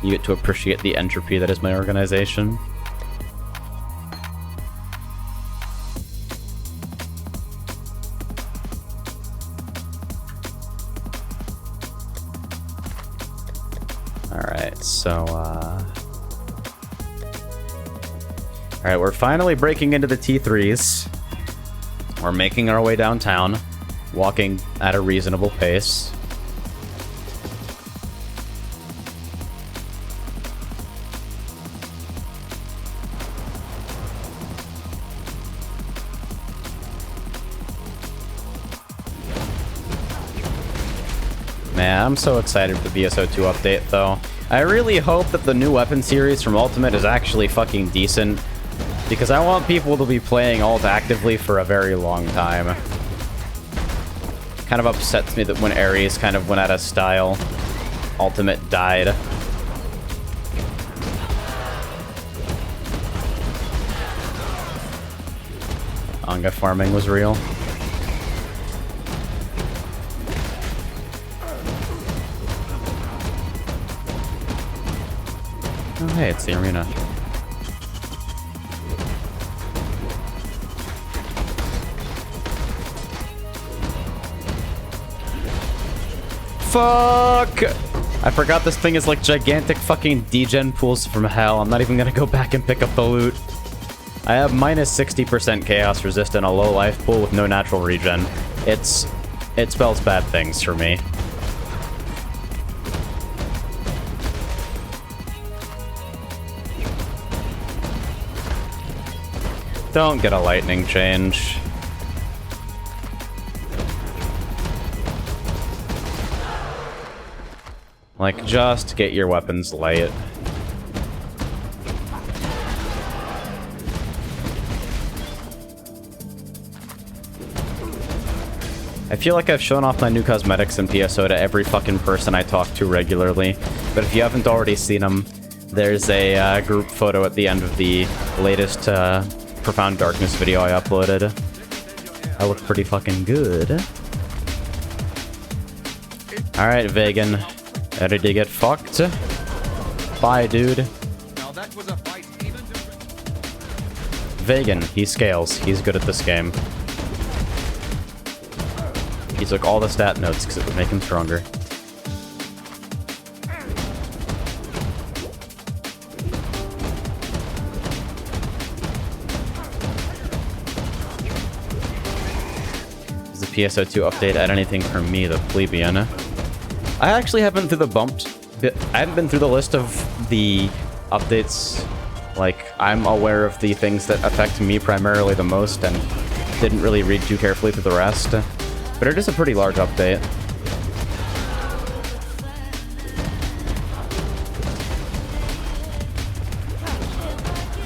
you get to appreciate the entropy that is my organization. Alright, so, Alright, we're finally breaking into the T3s. We're making our way downtown, walking at a reasonable pace. Man, I'm so excited for the BSO2 update, though. I really hope that the new weapon series from Ultimate is actually fucking decent, because I want people to be playing Ult actively for a very long time. Kind of upsets me that when Ares kind of went out of style, Ultimate died. Anga farming was real. Oh hey, it's the arena. Fuck! I forgot this thing is like gigantic fucking degen pools from hell. I'm not even gonna go back and pick up the loot. I have minus 60% chaos resist and a low life pool with no natural regen. It spells bad things for me. Don't get a lightning change. Like, just get your weapons light. I feel like I've shown off my new cosmetics in PSO to every fucking person I talk to regularly, but if you haven't already seen them, there's a group photo at the end of the latest Profound Darkness video I uploaded. I look pretty fucking good. Alright, Vegan. Ready to get fucked? Bye, dude. Vegan, he scales. He's good at this game. He took all the stat notes because it would make him stronger. Does the PSO2 update add anything for me, the plebeian? I actually haven't I haven't been through the list of the updates. Like, I'm aware of the things that affect me primarily the most and didn't really read too carefully through the rest. But it is a pretty large update.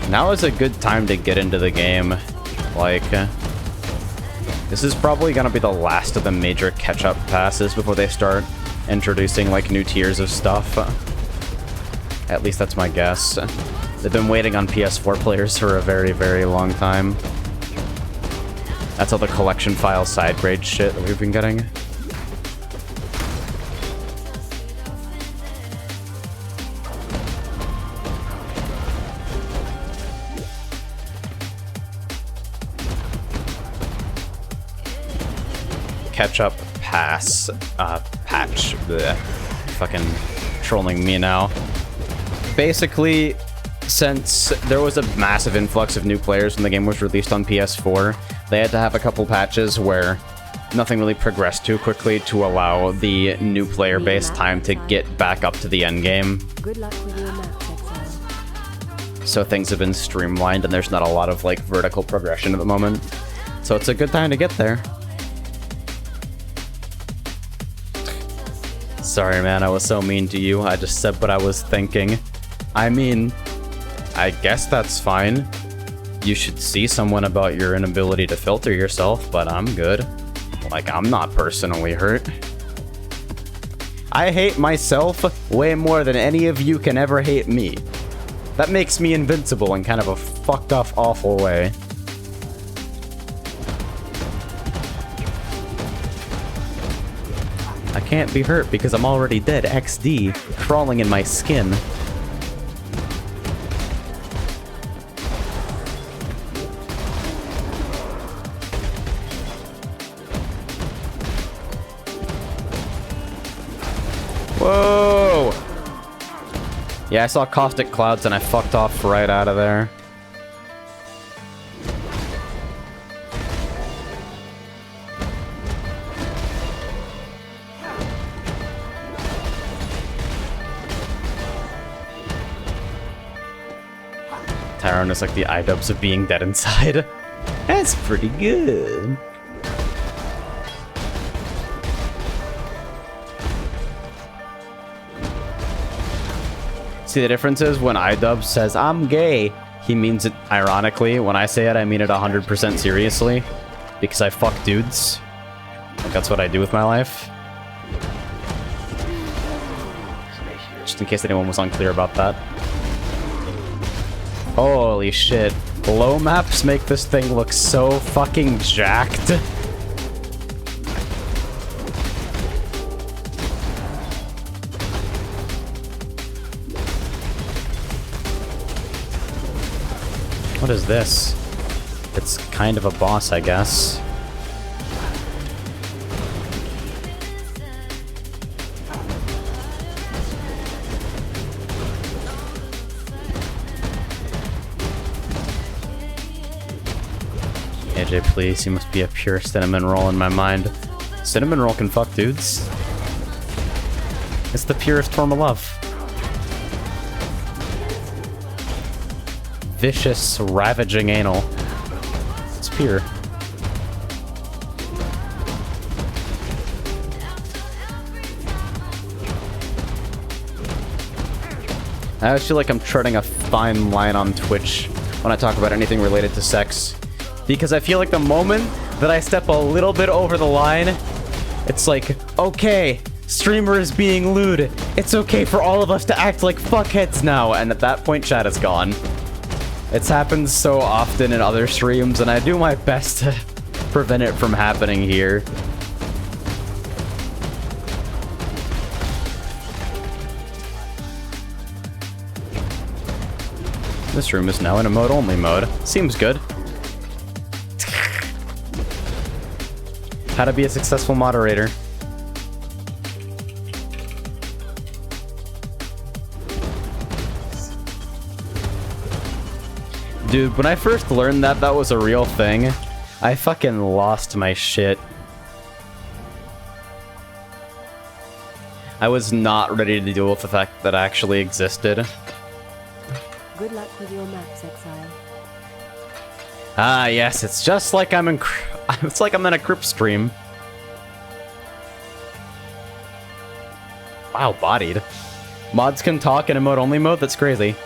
Now is a good time to get into the game. Like, this is probably gonna be the last of the major catch-up passes before they start introducing, like, new tiers of stuff. At least that's my guess. They've been waiting on PS4 players for a very, very long time. That's all the collection file side grade shit that we've been getting. Ketchup pass patch. Bleh. Fucking trolling me now. Basically, since there was a massive influx of new players when the game was released on PS4, they had to have a couple patches where nothing really progressed too quickly to allow the new player base time to get back up to the end game. Good luck with your maps, Exile. So things have been streamlined and there's not a lot of like vertical progression at the moment. So it's a good time to get there. Sorry, man, I was so mean to you. I just said what I was thinking. I mean, I guess that's fine. You should see someone about your inability to filter yourself, but I'm good. Like, I'm not personally hurt. I hate myself way more than any of you can ever hate me. That makes me invincible in kind of a fucked up, awful way. I can't be hurt because I'm already dead. XD, crawling in my skin. Whoa! Yeah, I saw caustic clouds and I fucked off right out of there. Tyrone is like the iDubbbz of being dead inside. That's pretty good. See, the difference is when iDubbbz says, I'm gay, he means it ironically. When I say it, I mean it 100% seriously. Because I fuck dudes. Like, that's what I do with my life. Just in case anyone was unclear about that. Holy shit. Low maps make this thing look so fucking jacked. What is this? It's kind of a boss, I guess. AJ, please, you must be a pure cinnamon roll in my mind. Cinnamon roll can fuck dudes. It's the purest form of love. Vicious, ravaging anal. It's pure. I always feel like I'm treading a fine line on Twitch when I talk about anything related to sex. Because I feel like the moment that I step a little bit over the line, it's like, okay, streamer is being lewd. It's okay for all of us to act like fuckheads now. And at that point, chat is gone. It's happened so often in other streams, and I do my best to prevent it from happening here. This room is now in emote-only mode. Seems good. How to be a successful moderator. Dude, when I first learned that that was a real thing, I fucking lost my shit. I was not ready to deal with the fact that it actually existed. Good luck with your maps, Exile. Ah, yes, it's just like I'm in... It's like I'm in a Crip stream. Wow, bodied. Mods can talk in emote-only mode? That's crazy.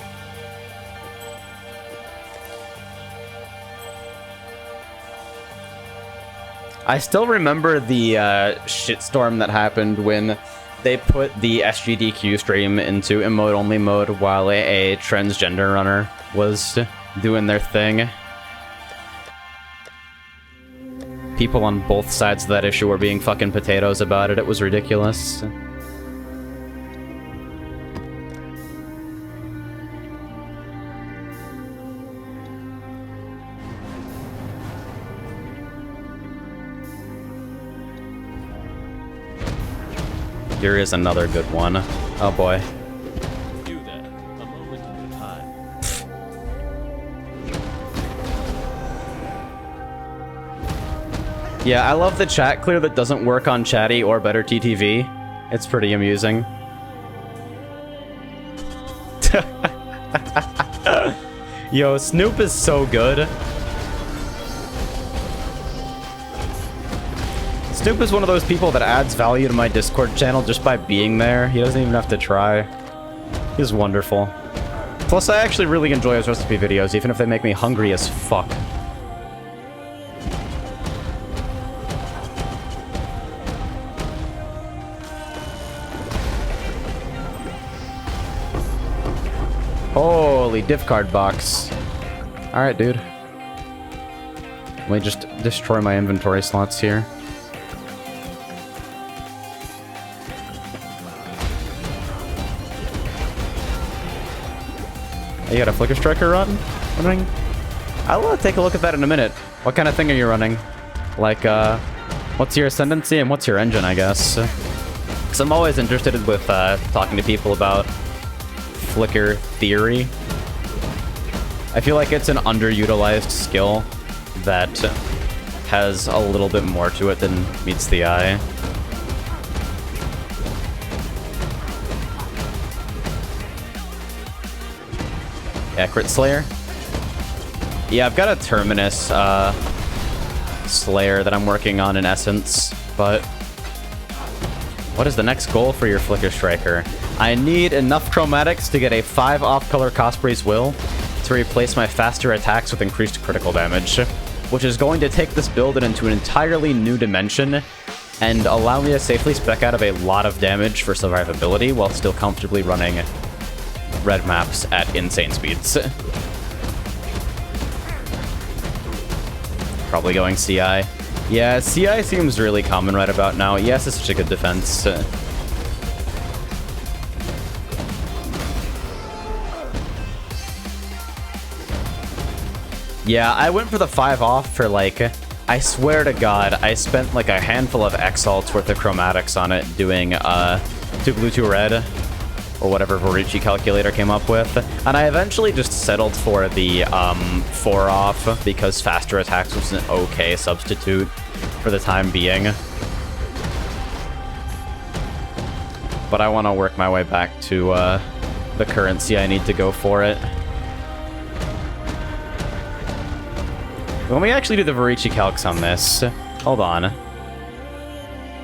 I still remember the shitstorm that happened when they put the SGDQ stream into emote-only mode while a transgender runner was doing their thing. People on both sides of that issue were being fucking potatoes about it. It was ridiculous. Here is another good one. Oh boy. Do that a moment at a time. Yeah, I love the chat clear that doesn't work on Chatty or Better TTV. It's pretty amusing. Yo, Snoop is so good. Snoop is one of those people that adds value to my Discord channel just by being there. He doesn't even have to try. He's wonderful. Plus, I actually really enjoy his recipe videos, even if they make me hungry as fuck. Holy diff card box. Alright, dude. Let me just destroy my inventory slots here. You got a Flicker Striker running? I'll take a look at that in a minute. What kind of thing are you running? Like, what's your ascendancy and what's your engine, I guess? Because I'm always interested with talking to people about Flicker theory. I feel like it's an underutilized skill that has a little bit more to it than meets the eye. Yeah, Crit Slayer. Yeah, I've got a Terminus Slayer that I'm working on in Essence, but what is the next goal for your Flicker Striker? I need enough chromatics to get a 5 off-color Cosprey's Will to replace my faster attacks with increased critical damage, which is going to take this build into an entirely new dimension and allow me to safely spec out of a lot of damage for survivability while still comfortably running red maps at insane speeds. Probably going CI. Yeah, CI seems really common right about now. Yes, it's such a good defense. Yeah, I went for the 5 off for like, I swear to God, I spent like a handful of Exalts worth of chromatics on it doing 2 blue, 2 red. Or whatever Varici calculator came up with. And I eventually just settled for the 4 off because faster attacks was an okay substitute for the time being. But I want to work my way back to the currency I need to go for it. Let me actually do the Varici calcs on this. Hold on.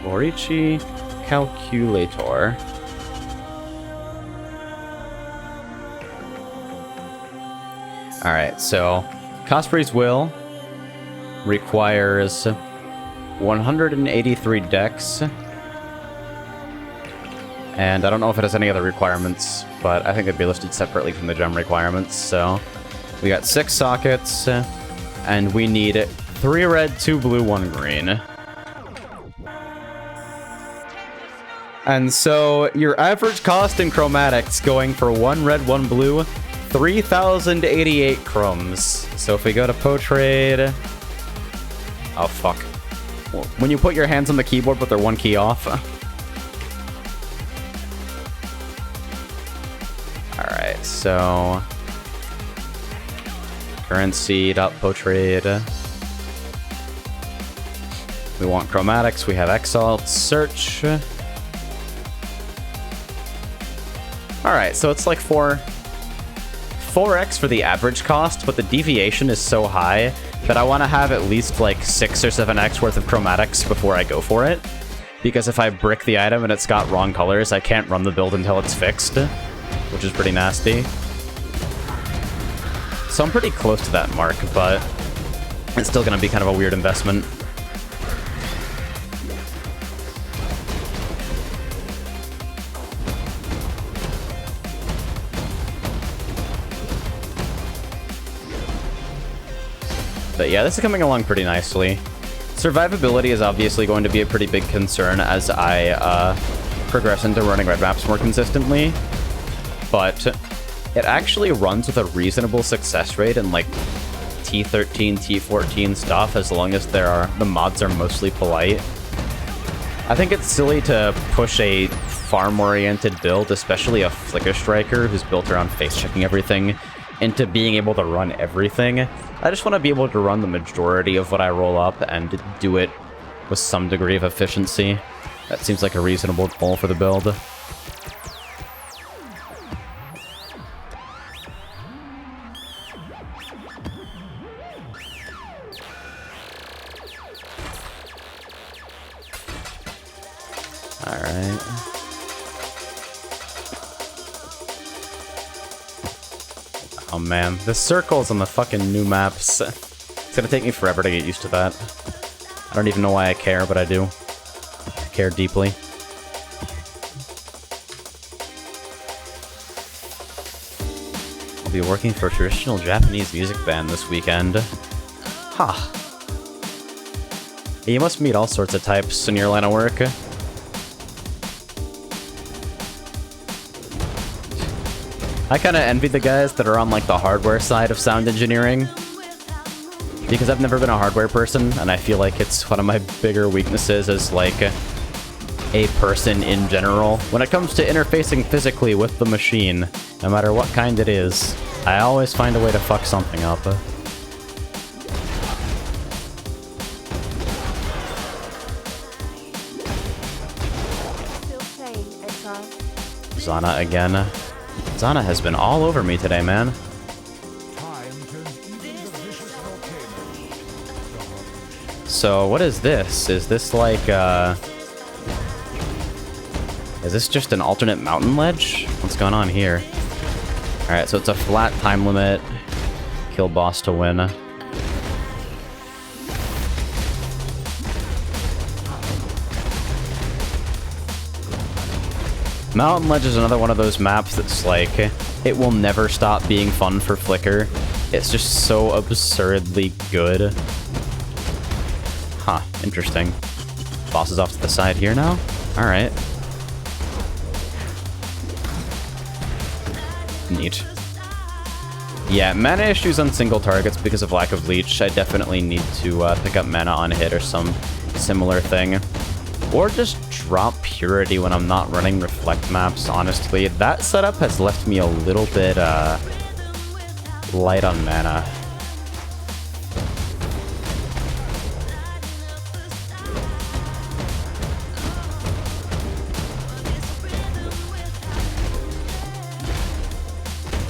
Varici calculator. Alright, so Cosprey's Will requires 183 dex. And I don't know if it has any other requirements, but I think it'd be listed separately from the gem requirements. So we got 6 sockets, and we need 3 red, 2 blue, 1 green. And so your average cost in chromatics going for 1 red, 1 blue, 3,088 chromes. So if we go to Potrade... Oh, fuck. When you put your hands on the keyboard but they're 1 key off. Alright, so... Currency.potrade. We want chromatics, we have Exalt, search. Alright, so it's like 4x for the average cost, but the deviation is so high that I want to have at least like 6 or 7x worth of chromatics before I go for it. Because if I brick the item and it's got wrong colors, I can't run the build until it's fixed, which is pretty nasty. So I'm pretty close to that mark, but it's still going to be kind of a weird investment. But yeah, this is coming along pretty nicely. Survivability is obviously going to be a pretty big concern as I progress into running red maps more consistently. But it actually runs with a reasonable success rate in like T13, T14 stuff, as long as the mods are mostly polite. I think it's silly to push a farm-oriented build, especially a Flicker Striker who's built around face-checking everything, into being able to run everything. I just want to be able to run the majority of what I roll up and do it with some degree of efficiency. That seems like a reasonable goal for the build. Alright. Oh man, the circles on the fucking new maps. It's gonna take me forever to get used to that. I don't even know why I care, but I do. I care deeply. I'll be working for a traditional Japanese music band this weekend. Huh. You must meet all sorts of types in your line of work. I kind of envy the guys that are on like the hardware side of sound engineering, because I've never been a hardware person, and I feel like it's one of my bigger weaknesses as like a person in general. When it comes to interfacing physically with the machine, no matter what kind it is, I always find a way to fuck something up. Zana again. Zana has been all over me today, man. So, what is this? Is this like, is this just an alternate mountain ledge? What's going on here? Alright, so it's a flat time limit. Kill boss to win. Mountain Ledge is another one of those maps that's like, it will never stop being fun for Flicker. It's just so absurdly good. Huh, interesting. Boss is off to the side here now? Alright. Neat. Yeah, mana issues on single targets because of lack of leech. I definitely need to pick up mana on hit or some similar thing. Or just drop Purity when I'm not running Reflect maps, honestly. That setup has left me a little bit, light on mana.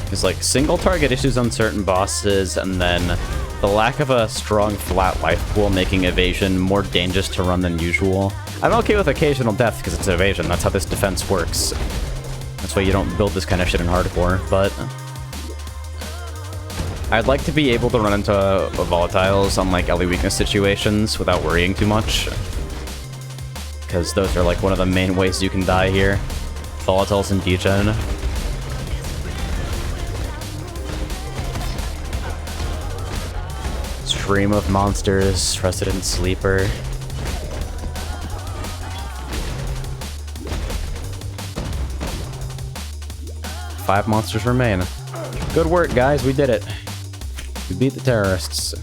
Because, like, single target issues on certain bosses, and then the lack of a strong flat life pool making evasion more dangerous to run than usual. I'm okay with occasional death because it's evasion. That's how this defense works. That's why you don't build this kind of shit in hardcore, but I'd like to be able to run into volatiles on like Ellie weakness situations without worrying too much. Because those are like one of the main ways you can die here. Volatiles and degen. Stream of monsters, Resident Sleeper. Five monsters remain. Good work, guys. We did it. We beat the terrorists.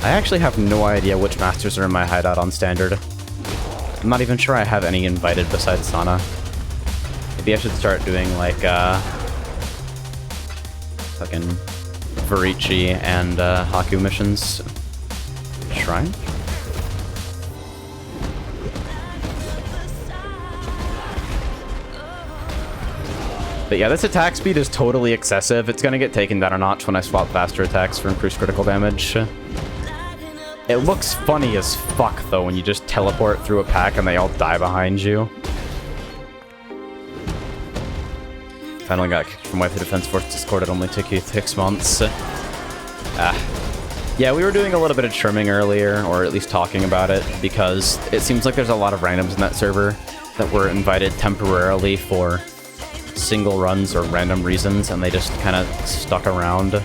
I actually have no idea which masters are in my hideout on standard. I'm not even sure I have any invited besides Sana. Maybe I should start doing like fucking Varici and Haku missions. Shrine? But yeah, this attack speed is totally excessive. It's gonna get taken down a notch when I swap faster attacks for increased critical damage. It looks funny as fuck, though, when you just teleport through a pack and they all die behind you. Finally got kicked from Waifu Defense Force Discord. It only took you 6 months. Yeah, we were doing a little bit of trimming earlier, or at least talking about it, because it seems like there's a lot of randoms in that server that were invited temporarily for single runs or random reasons, and they just kind of stuck around.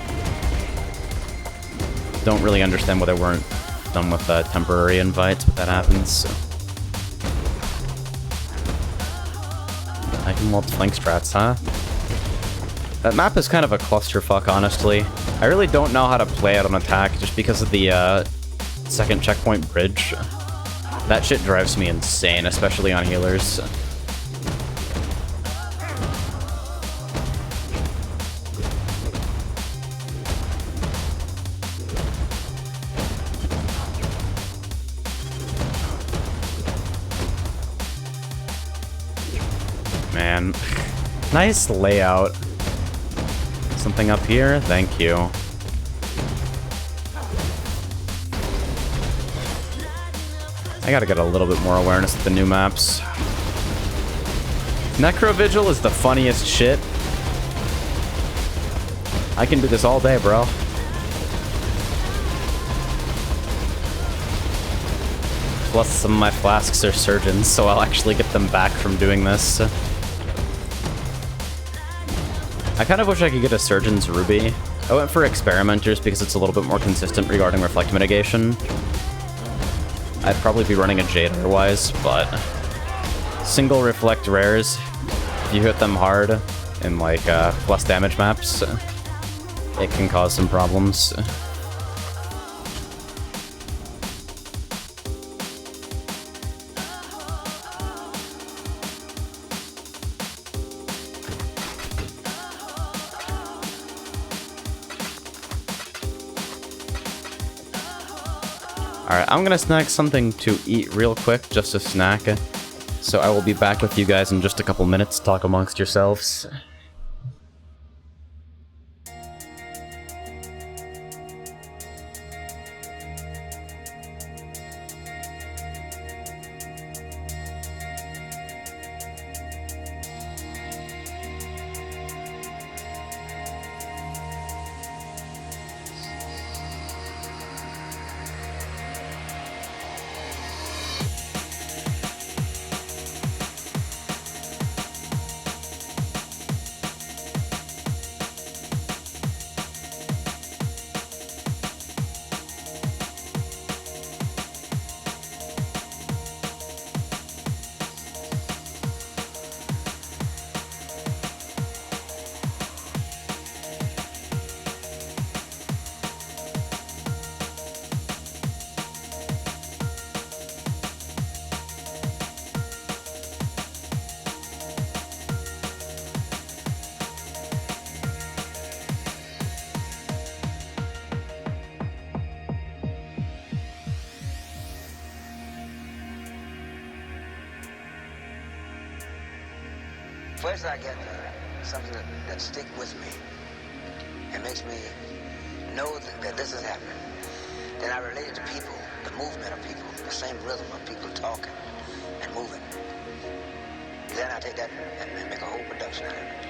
Don't really understand why they weren't done with temporary invites, but that happens. So. I can multi flank strats, huh? That map is kind of a clusterfuck, honestly. I really don't know how to play it on attack just because of the second checkpoint bridge. That shit drives me insane, especially on healers. Man, nice layout. Something up here? Thank you. I gotta get a little bit more awareness of the new maps. Necrovigil is the funniest shit. I can do this all day, bro. Plus, some of my flasks are surgeons, so I'll actually get them back from doing this. I kind of wish I could get a Surgeon's Ruby. I went for Experimenters because it's a little bit more consistent regarding reflect mitigation. I'd probably be running a Jade otherwise, but single reflect rares, if you hit them hard in like plus damage maps, it can cause some problems. Alright, I'm gonna snack something to eat real quick, just a snack. So I will be back with you guys in just a couple minutes. Talk amongst yourselves. First I get something that stick with me. It makes me know that this is happening. Then I relate it to people, the movement of people, the same rhythm of people talking and moving. Then I take that and make a whole production out of it.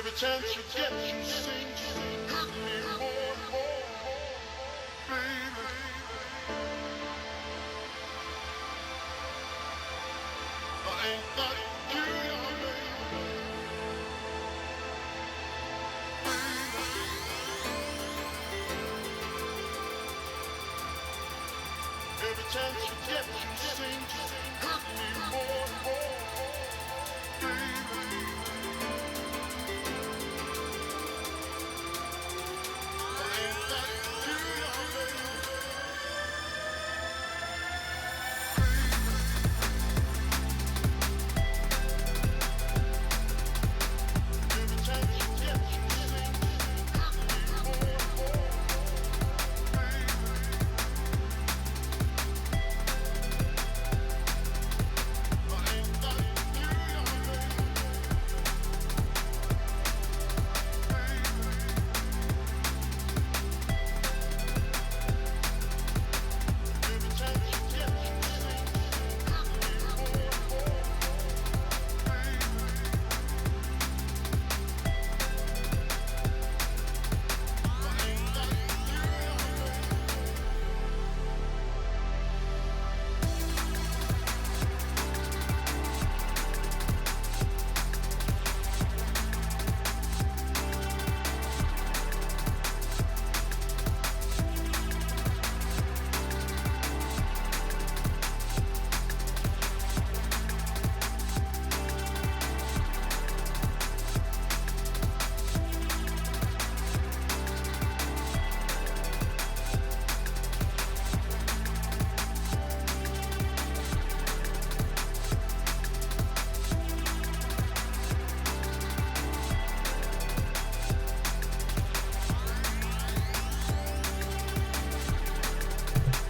Every chance you get, you seem to hurt me more and more, baby. I ain't got you, baby. Every chance you get, you seem to hurt me more and more, baby. I ain't got you, baby. Every chance you get, you seem to hurt me more and more, baby. I ain't got you, baby. Every chance you get, you seem to hurt me more and more, I ain't got you, baby.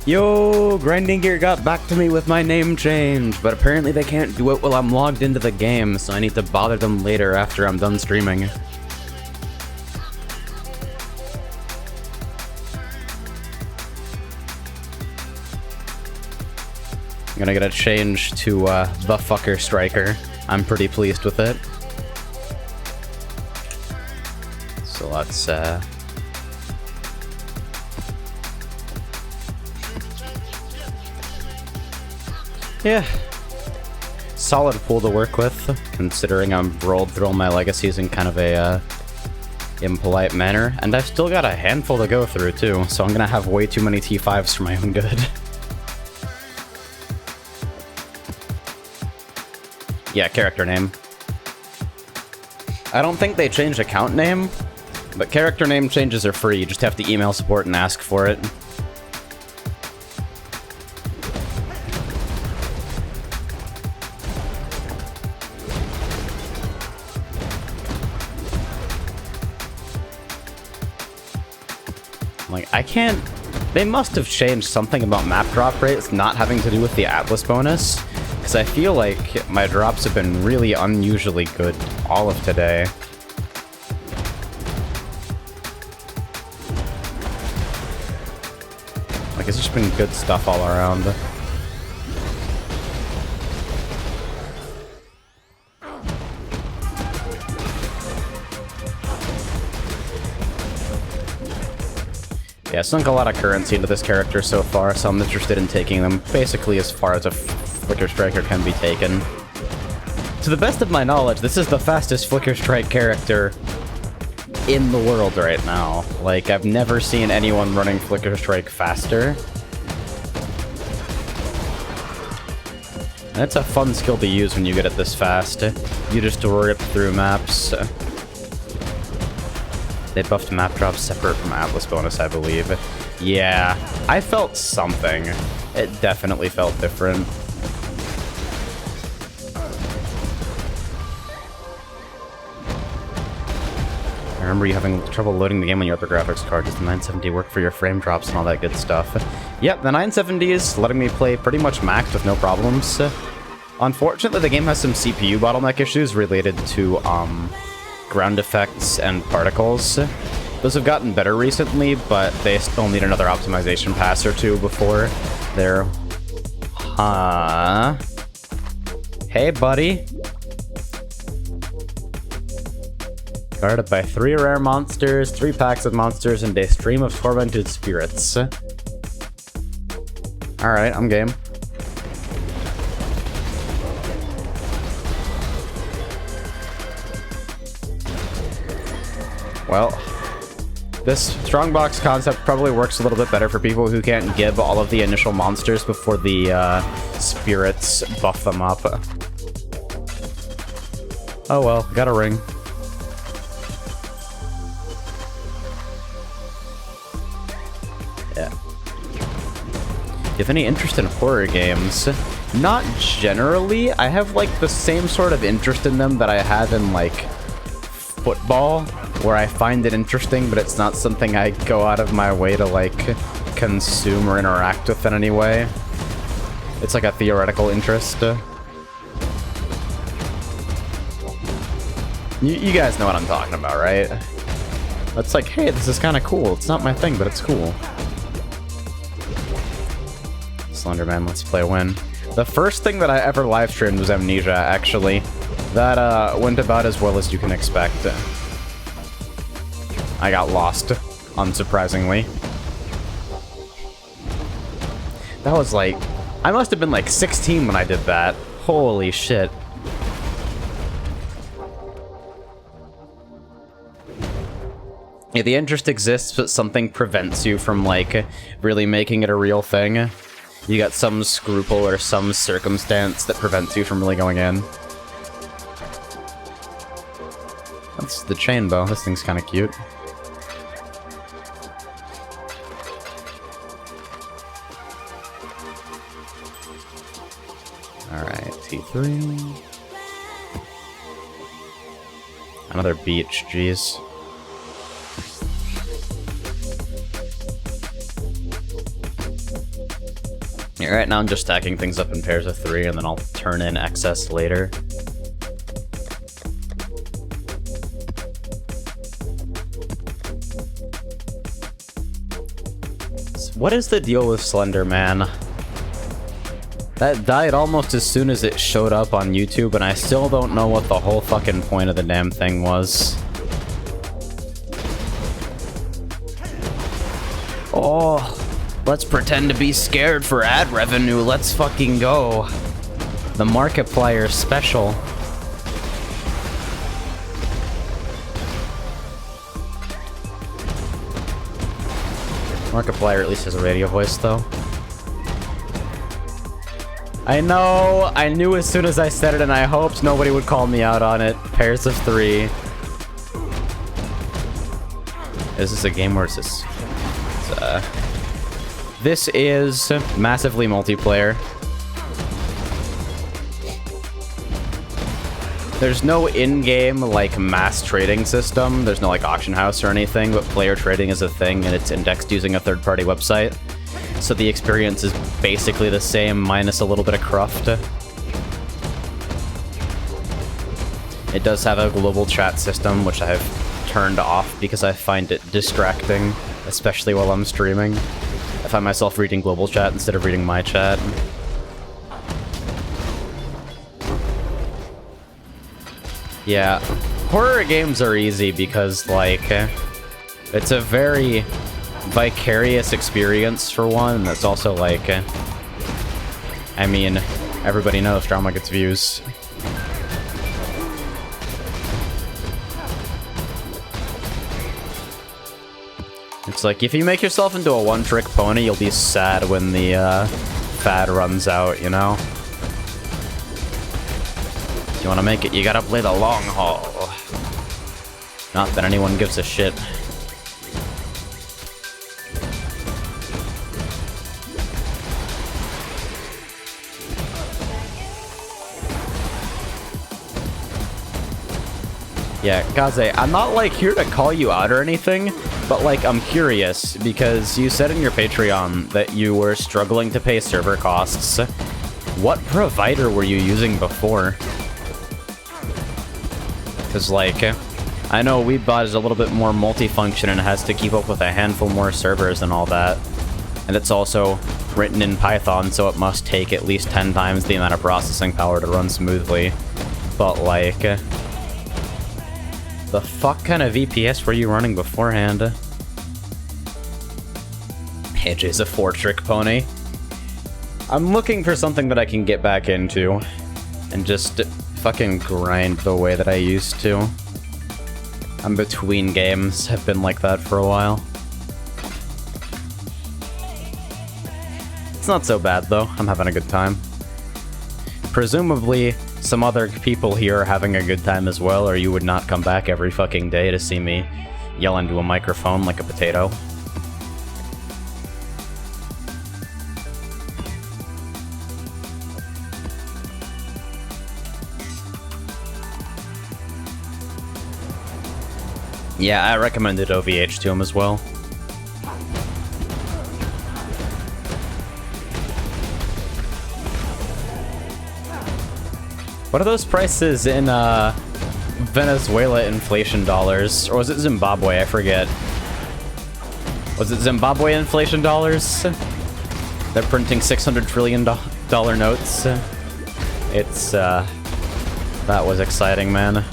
Yo, Grinding Gear got back to me with my name change, but apparently they can't do it while I'm logged into the game, so I need to bother them later after I'm done streaming. I'm gonna get a change to the Fucker Striker. I'm pretty pleased with it. So let's yeah. Solid pool to work with, considering I'm rolled through all my legacies in kind of a impolite manner, and I've still got a handful to go through too, so I'm gonna have way too many T5s for my own good. Yeah, character name. I don't think they changed account name, but character name changes are free. You just have to email support and ask for it. Like, I can't... They must have changed something about map drop rates not having to do with the Atlas bonus, because I feel like my drops have been really unusually good all of today. Like, it's just been good stuff all around. Yeah, sunk a lot of currency into this character so far, so I'm interested in taking them basically as far as a Flicker Striker can be taken. To the best of my knowledge, this is the fastest Flicker Strike character in the world right now. Like, I've never seen anyone running Flicker Strike faster. And it's a fun skill to use when you get it this fast. You just rip through maps. They buffed map drops separate from Atlas bonus, I believe. Yeah, I felt something. It definitely felt different. I remember you having trouble loading the game on your upper graphics card. Does the 970 work for your frame drops and all that good stuff? Yep, the 970 is letting me play pretty much maxed with no problems. Unfortunately, the game has some CPU bottleneck issues related to, ground effects and particles. Those have gotten better recently, but they still need another optimization pass or two before they're... Huh? Hey, buddy. Guarded by 3 rare monsters, 3 packs of monsters, and a stream of tormented spirits. Alright, I'm game. Well, this strongbox concept probably works a little bit better for people who can't give all of the initial monsters before the spirits buff them up. Oh well, got a ring. Yeah. You have any interest in horror games? Not generally. I have like the same sort of interest in them that I have in like football, where I find it interesting, but it's not something I go out of my way to like consume or interact with in any way. It's like a theoretical interest. You guys know what I'm talking about, right? It's like, hey, this is kind of cool. It's not my thing, but it's cool. Slenderman, let's play win. The first thing that I ever live streamed was Amnesia, actually. That went about as well as you can expect. I got lost, unsurprisingly. That was like... I must have been like 16 when I did that. Holy shit. Yeah, the interest exists, but something prevents you from, like, really making it a real thing. You got some scruple or some circumstance that prevents you from really going in. That's the chain bow. This thing's kind of cute. Alright, T3. Another beach, jeez. Yeah, right now I'm just stacking things up in pairs of 3, and then I'll turn in excess later. So what is the deal with Slenderman? That died almost as soon as it showed up on YouTube, and I still don't know what the whole fucking point of the damn thing was. Oh... Let's pretend to be scared for ad revenue. Let's fucking go. The Markiplier special. Markiplier at least has a radio voice, though. I know. I knew as soon as I said it, and I hoped nobody would call me out on it. Pairs of 3. Is this a game where it's this? This is massively multiplayer. There's no in-game, like, mass trading system. There's no, like, auction house or anything, but player trading is a thing, and it's indexed using a third-party website. So the experience is basically the same, minus a little bit of cruft. It does have a global chat system, which I have turned off because I find it distracting, especially while I'm streaming. I find myself reading global chat instead of reading my chat. Yeah, horror games are easy because, like, it's a very vicarious experience for one, and it's also, like, I mean, everybody knows drama gets views. It's like, if you make yourself into a one-trick pony, you'll be sad when the fad runs out, you know? If you want to make it, you gotta play the long haul. Not that anyone gives a shit. Yeah, Kaze, I'm not, like, here to call you out or anything, but, like, I'm curious, because you said in your Patreon that you were struggling to pay server costs. What provider were you using before? Because, like, I know Weebot is a little bit more multifunction and has to keep up with a handful more servers and all that. And it's also written in Python, so it must take at least 10 times the amount of processing power to run smoothly. But, like... The fuck kind of VPS were you running beforehand? AJ's a 4-trick pony. I'm looking for something that I can get back into and just fucking grind the way that I used to. I'm between games, have been like that for a while. It's not so bad though, I'm having a good time. Presumably, some other people here are having a good time as well, or you would not come back every fucking day to see me yell into a microphone like a potato. Yeah, I recommended OVH to him as well. What are those prices in Venezuela inflation dollars? Or was it Zimbabwe? I forget. Was it Zimbabwe inflation dollars? They're printing $600 trillion notes. It's, that was exciting, man.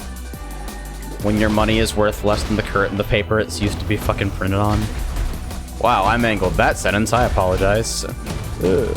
When your money is worth less than the paper it's used to be fucking printed on. Wow, I mangled that sentence. I apologize. Ugh.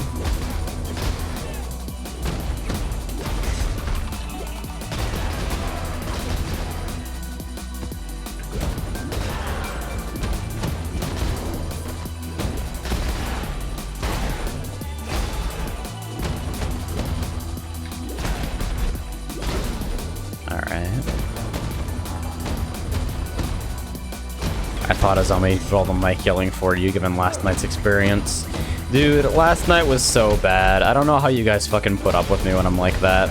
I thought as I did all the mic yelling for you given last night's experience. Dude, last night was so bad. I don't know how you guys fucking put up with me when I'm like that.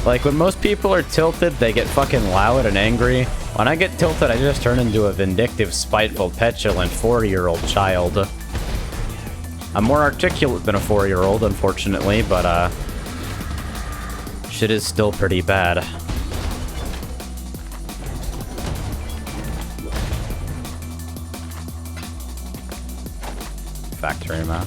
Like, when most people are tilted, they get fucking loud and angry. When I get tilted, I just turn into a vindictive, spiteful, petulant 40-year-old child. I'm more articulate than a 4-year-old, unfortunately, but, shit is still pretty bad. Factory map.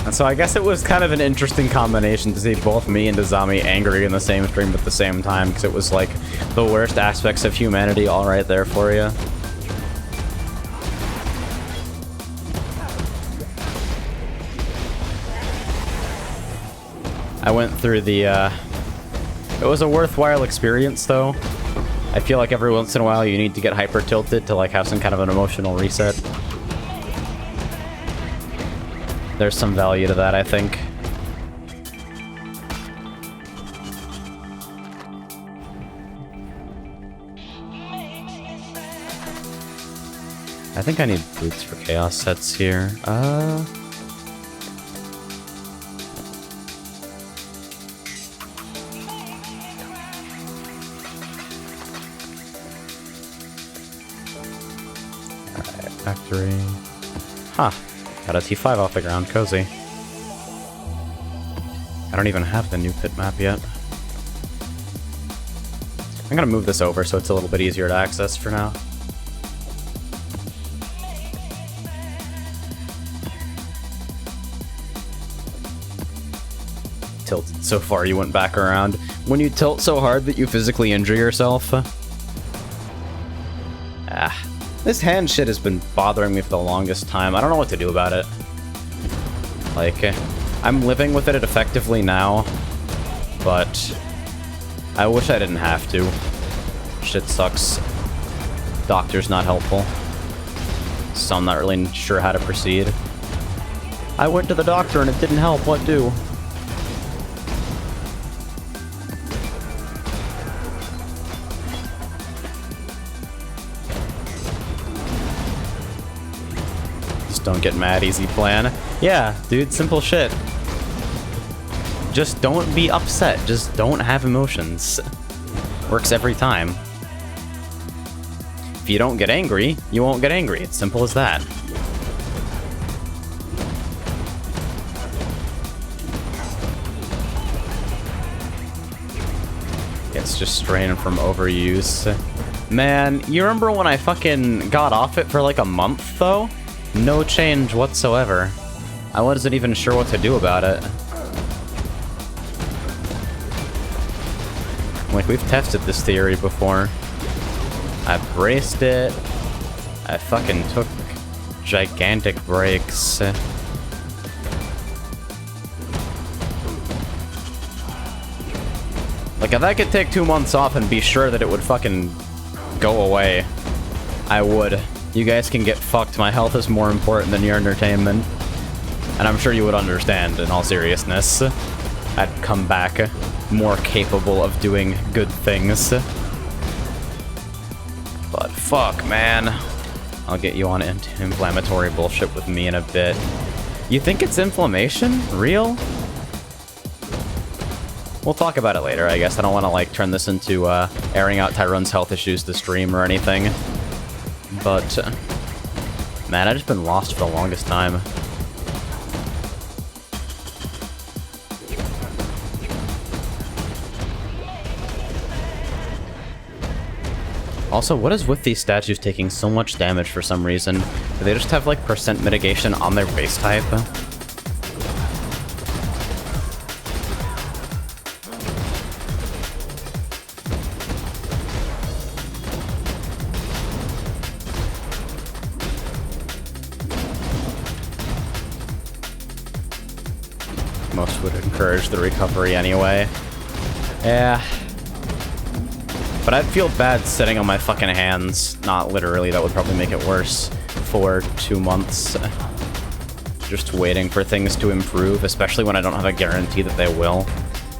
And so I guess it was kind of an interesting combination to see both me and Dazami angry in the same stream at the same time, because it was like the worst aspects of humanity all right there for you. I went through the, it was a worthwhile experience though. I feel like every once in a while you need to get hyper tilted to like have some kind of an emotional reset. There's some value to that, I think. I think I need boots for chaos sets here. Factory. Huh. Got a T5 off the ground. Cozy. I don't even have the new pit map yet. I'm gonna move this over so it's a little bit easier to access for now. Tilted so far you went back around. When you tilt so hard that you physically injure yourself. This hand shit has been bothering me for the longest time. I don't know what to do about it. Like, I'm living with it effectively now, but I wish I didn't have to. Shit sucks. Doctor's not helpful. So I'm not really sure how to proceed. I went to the doctor and it didn't help. What do? Don't get mad, easy plan. Yeah, dude, simple shit. Just don't be upset. Just don't have emotions. Works every time. If you don't get angry, you won't get angry. It's simple as that. It's just straining from overuse. Man, you remember when I fucking got off it for like a month, though? No change whatsoever. I wasn't even sure what to do about it. Like, we've tested this theory before. I braced it. I fucking took gigantic breaks. Like, if I could take 2 months off and be sure that it would fucking go away, I would. You guys can get fucked. My health is more important than your entertainment. And I'm sure you would understand, in all seriousness. I'd come back more capable of doing good things. But fuck, man. I'll get you on anti-inflammatory bullshit with me in a bit. You think it's inflammation? Real? We'll talk about it later, I guess. I don't want to, like, turn this into airing out Tyrone's health issues to stream or anything. But, man, I've just been lost for the longest time. Also, what is with these statues taking so much damage for some reason? Do they just have, like, percent mitigation on their base type? Most would encourage the recovery anyway. Yeah. But I'd feel bad sitting on my fucking hands. Not literally, that would probably make it worse. For 2 months. Just waiting for things to improve, especially when I don't have a guarantee that they will.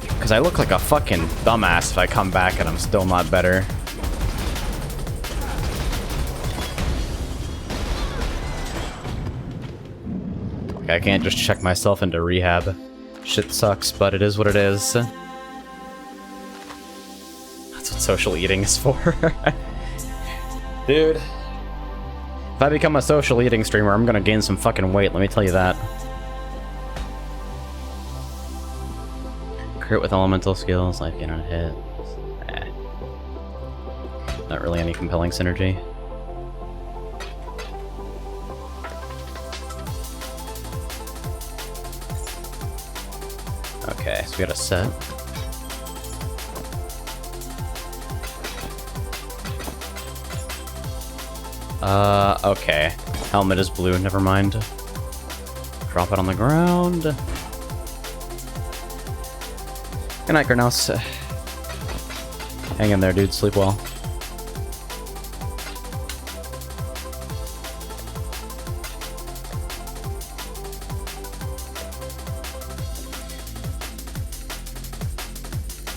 Because I look like a fucking dumbass if I come back and I'm still not better. Like, I can't just check myself into rehab. Shit sucks, but it is what it is. That's what social eating is for. Dude. If I become a social eating streamer, I'm gonna gain some fucking weight, let me tell you that. Crit with elemental skills, life gain on hit. Not really any compelling synergy. Okay, so we got a set. Okay. Helmet is blue, never mind. Drop it on the ground. Good night, Gurnos. Hang in there, dude. Sleep well.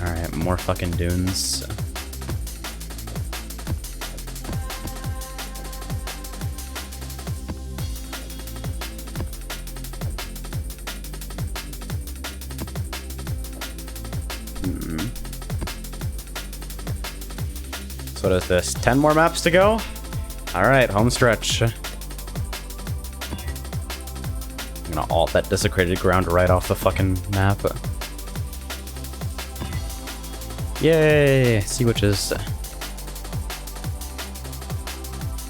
Alright, more fucking dunes. So what is this? 10 more maps to go? Alright, home stretch. I'm gonna alt that desecrated ground right off the fucking map. Yay! Sea witches.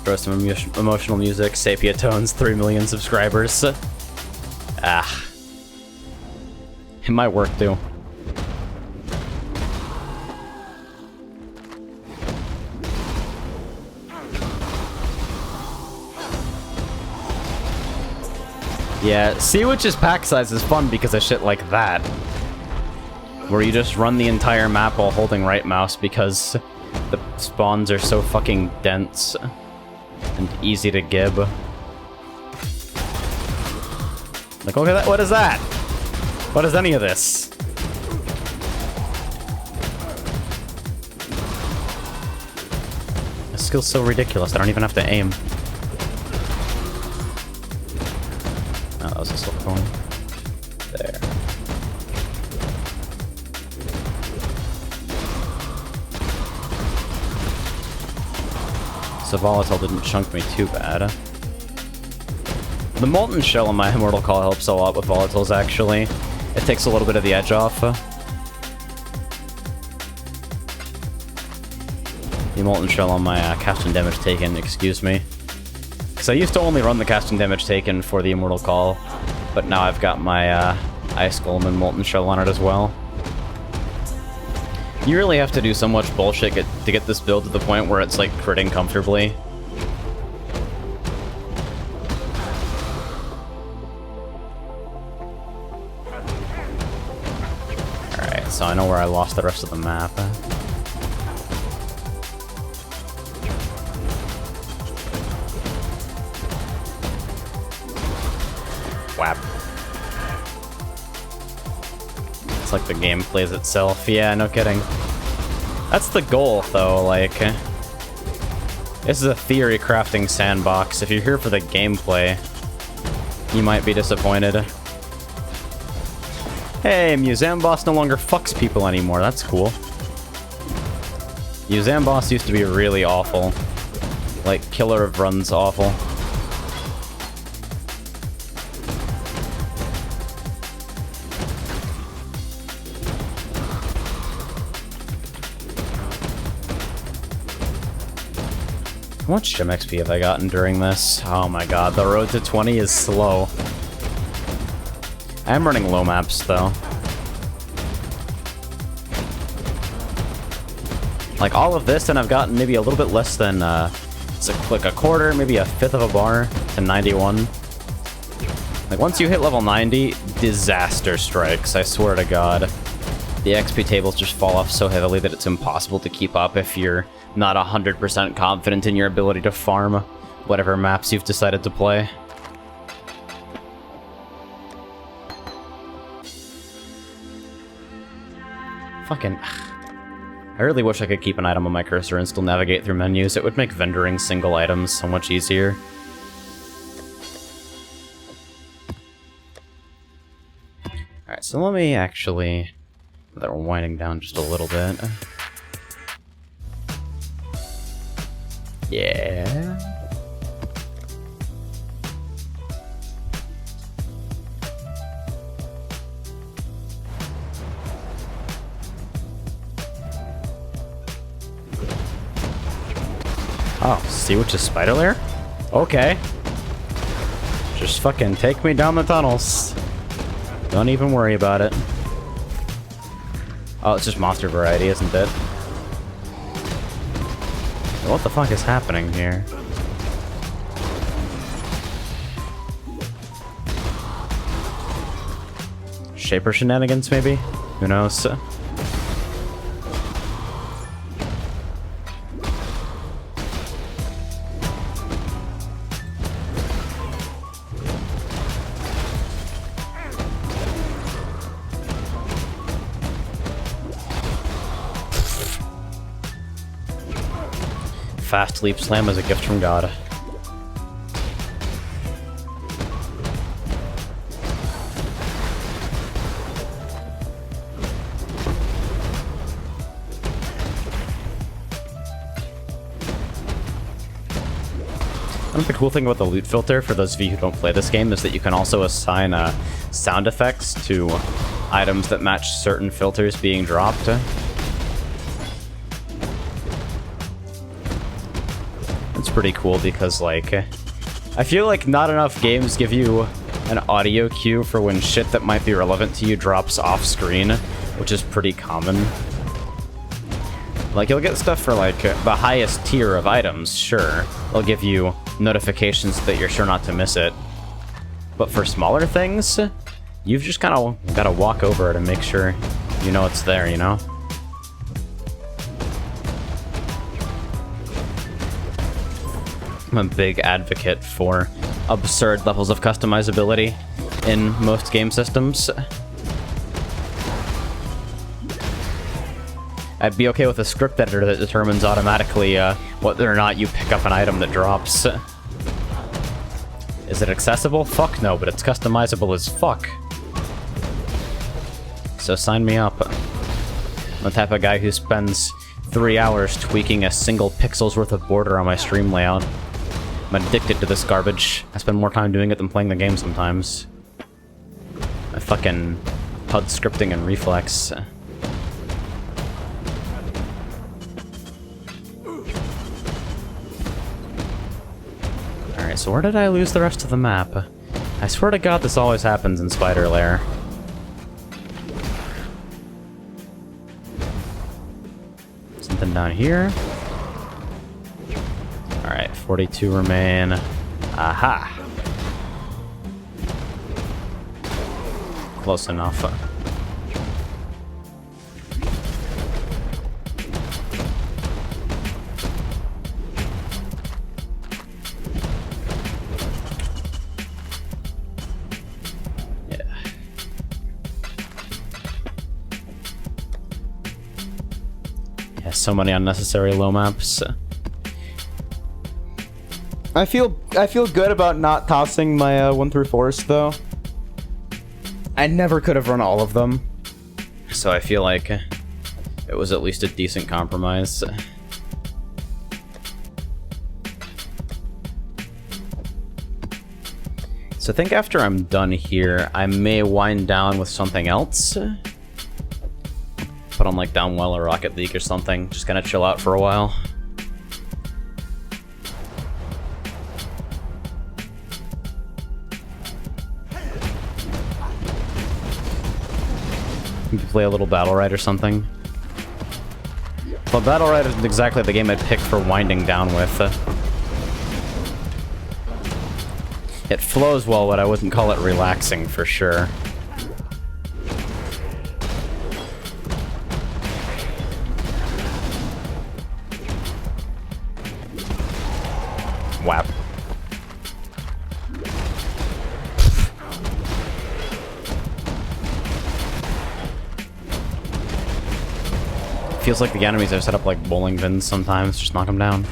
Throw some emotional music, sepia tones, 3 million subscribers. Ah. It might work too. Yeah, Sea Witch's pack size is fun because of shit like that. Where you just run the entire map while holding right mouse because the spawns are so fucking dense and easy to gib. Like, look at that, what is that? What is any of this? This skill's so ridiculous, I don't even have to aim. Oh, that was a silver coin. There. So volatile didn't chunk me too bad. The molten shell on my immortal call helps a lot with volatiles, actually. It takes a little bit of the edge off. The molten shell on my cast and damage taken, excuse me. Because I used to only run the cast and damage taken for the immortal call, but now I've got my ice golem and molten shell on it as well. You really have to do so much bullshit to get this build to the point where it's like critting comfortably. Alright, so I know where I lost the rest of the map. Whap. It's like the game plays itself. Yeah, no kidding. That's the goal, though, like... This is a theory crafting sandbox. If you're here for the gameplay, you might be disappointed. Hey, Museum Boss no longer fucks people anymore. That's cool. Museum Boss used to be really awful. Like, Killer of Runs awful. How much gem XP have I gotten during this? Oh my god, the road to 20 is slow. I am running low maps, though. Like, all of this, and I've gotten maybe a little bit less than, it's like a quarter, maybe a fifth of a bar to 91. Like, once you hit level 90, disaster strikes, I swear to god. The XP tables just fall off so heavily that it's impossible to keep up if you're not 100% confident in your ability to farm whatever maps you've decided to play. Fucking... I really wish I could keep an item on my cursor and still navigate through menus. It would make vendoring single items so much easier. Alright, so let me actually... That we're winding down just a little bit. Yeah. Oh, see which is spider lair? Okay. Just fucking take me down the tunnels. Don't even worry about it. Oh, it's just monster variety, isn't it? What the fuck is happening here? Shaper shenanigans, maybe? Who knows? Fast leap slam is a gift from God. I think the cool thing about the loot filter, for those of you who don't play this game, is that you can also assign sound effects to items that match certain filters being dropped. It's pretty cool because, like, I feel like not enough games give you an audio cue for when shit that might be relevant to you drops off screen, which is pretty common. Like, you'll get stuff for, like, the highest tier of items, sure. They'll give you notifications that you're sure not to miss it. But for smaller things, you've just kind of got to walk over it and make sure you know it's there, you know? I'm a big advocate for absurd levels of customizability in most game systems. I'd be okay with a script editor that determines automatically whether or not you pick up an item that drops. Is it accessible? Fuck no, but it's customizable as fuck. So sign me up. I'm the type of guy who spends 3 hours tweaking a single pixel's worth of border on my stream layout. I'm addicted to this garbage. I spend more time doing it than playing the game sometimes. My fucking HUD scripting and reflex. Alright, so where did I lose the rest of the map? I swear to god this always happens in Spider Lair. One down here. Alright, 42 remain. Aha! Close enough. Yeah, so many unnecessary low maps. I feel good about not tossing my 1 through 4s though. I never could have run all of them, so I feel like it was at least a decent compromise. So I think after I'm done here, I may wind down with something else. Put on like Downwell or Rocket League or something, just kind of chill out for a while. Maybe play a little Battle Ride or something. Well, Battle Ride isn't exactly the game I'd pick for winding down with. It flows well, but I wouldn't call it relaxing for sure. Whap. Feels like the enemies are set up like bowling pins sometimes, just knock them down.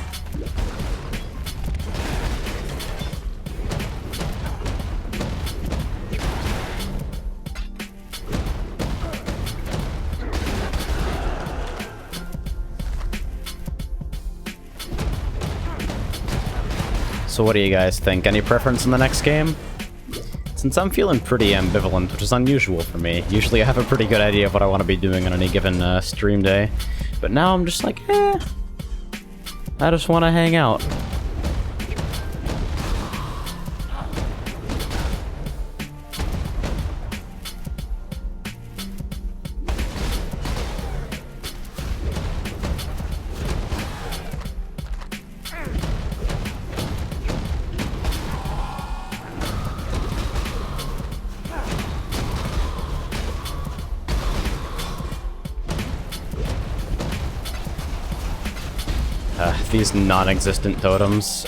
So what do you guys think? Any preference in the next game? Since I'm feeling pretty ambivalent, which is unusual for me. Usually I have a pretty good idea of what I want to be doing on any given stream day. But now I'm just like, I just want to hang out. These non-existent totems.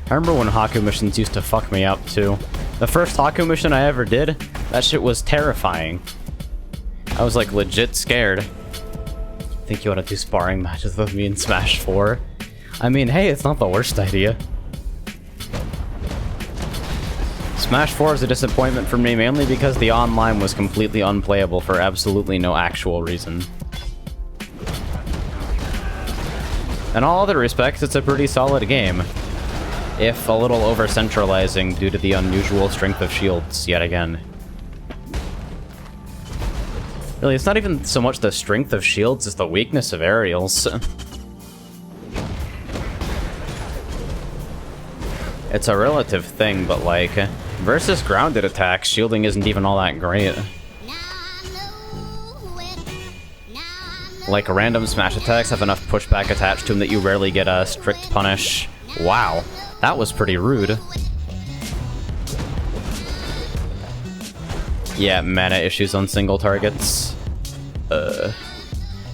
I remember when Haku missions used to fuck me up too. The first Haku mission I ever did, that shit was terrifying. I was like legit scared. Think you want to do sparring matches with me in Smash 4? I mean, hey, it's not the worst idea. Smash 4 is a disappointment for me, mainly because the online was completely unplayable for absolutely no actual reason. In all other respects, it's a pretty solid game. If a little over-centralizing due to the unusual strength of shields, yet again. Really, it's not even so much the strength of shields as the weakness of aerials. It's a relative thing, but like, versus grounded attacks, shielding isn't even all that great. Like, random smash attacks have enough pushback attached to them that you rarely get a strict punish. Wow, that was pretty rude. Yeah, mana issues on single targets.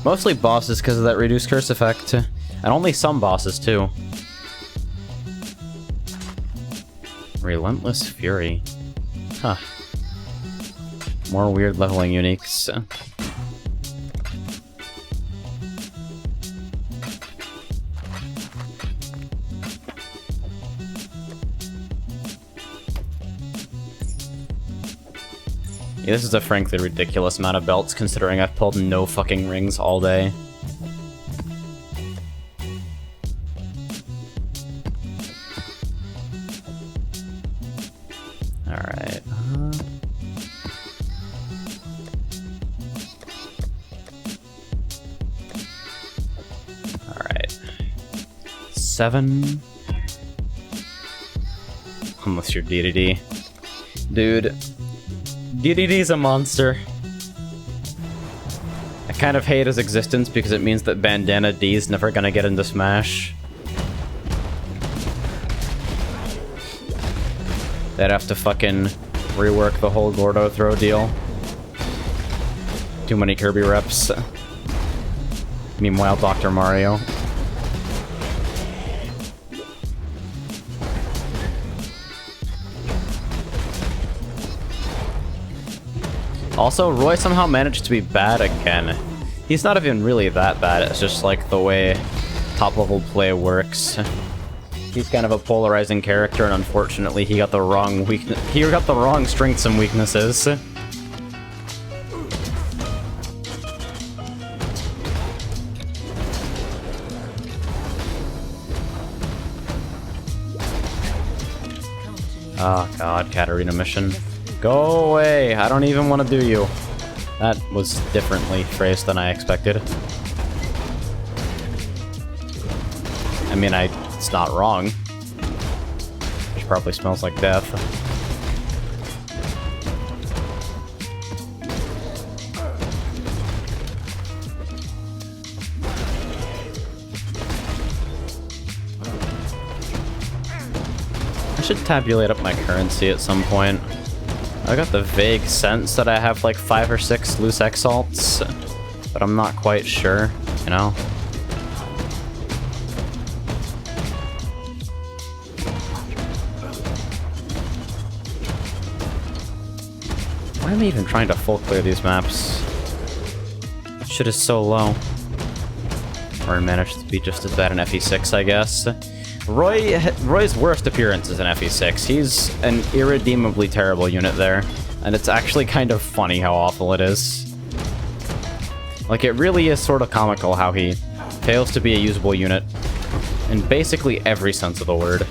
Mostly bosses because of that reduced curse effect. And only some bosses, too. Relentless Fury. Huh. More weird leveling uniques. Yeah, this is a frankly ridiculous amount of belts considering I've pulled no fucking rings all day. Alright. Alright. 7. unless you're DDD. Dude, DDD's a monster. I kind of hate his existence because it means that Bandana D's never gonna get into Smash. They'd have to fucking rework the whole Gordo throw deal. Too many Kirby reps. Meanwhile, Dr. Mario. Also, Roy somehow managed to be bad again. He's not even really that bad, it's just like the way top-level play works. He's kind of a polarizing character, and unfortunately he got the wrong strengths and weaknesses. Oh god, Katarina mission. Go away! I don't even want to do you. That was differently phrased than I expected. I mean, it's not wrong. Which probably smells like death. I should tabulate up my currency at some point. I got the vague sense that I have like 5 or 6 loose exalts, but I'm not quite sure, you know? Why am I even trying to full clear these maps? Shit is so low. Or managed to be just as bad in FE6, I guess. Roy's worst appearance is in FE6. He's an irredeemably terrible unit there, and it's actually kind of funny how awful it is. Like, it really is sort of comical how he fails to be a usable unit in basically every sense of the word.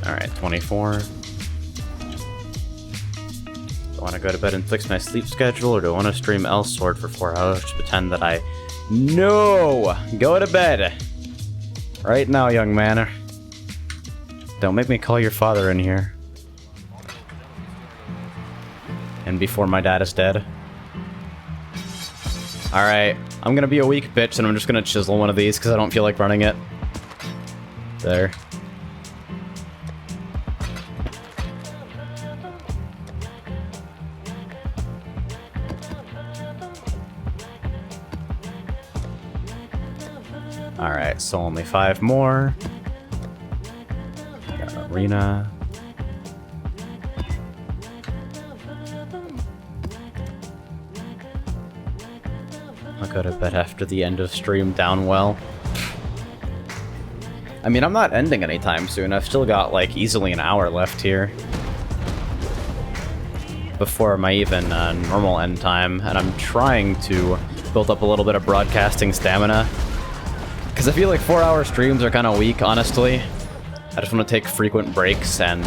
Alright, 24. Do I want to go to bed and fix my sleep schedule, or do I want to stream Elsword for 4 hours to pretend that I... No! Go to bed! Right now, young man. Don't make me call your father in here. And before my dad is dead. Alright, I'm gonna be a weak bitch and I'm just gonna chisel one of these because I don't feel like running it. There. Alright, so only 5 more. Got an arena. I'll go to bed after the end of stream down well. I mean, I'm not ending anytime soon. I've still got, like, easily an hour left here before my even normal end time, and I'm trying to build up a little bit of broadcasting stamina. Because I feel like 4-hour streams are kind of weak, honestly. I just want to take frequent breaks and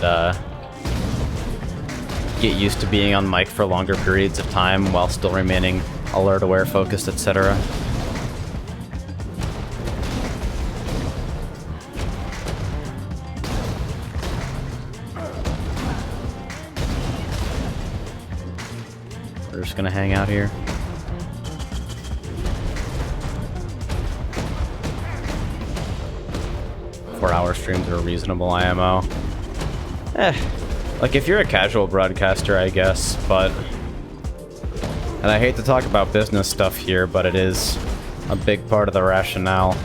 get used to being on mic for longer periods of time while still remaining alert, aware, focused, etc. We're just gonna hang out here. Four-hour streams are a reasonable IMO. Like if you're a casual broadcaster, I guess, but... And I hate to talk about business stuff here, but it is a big part of the rationale.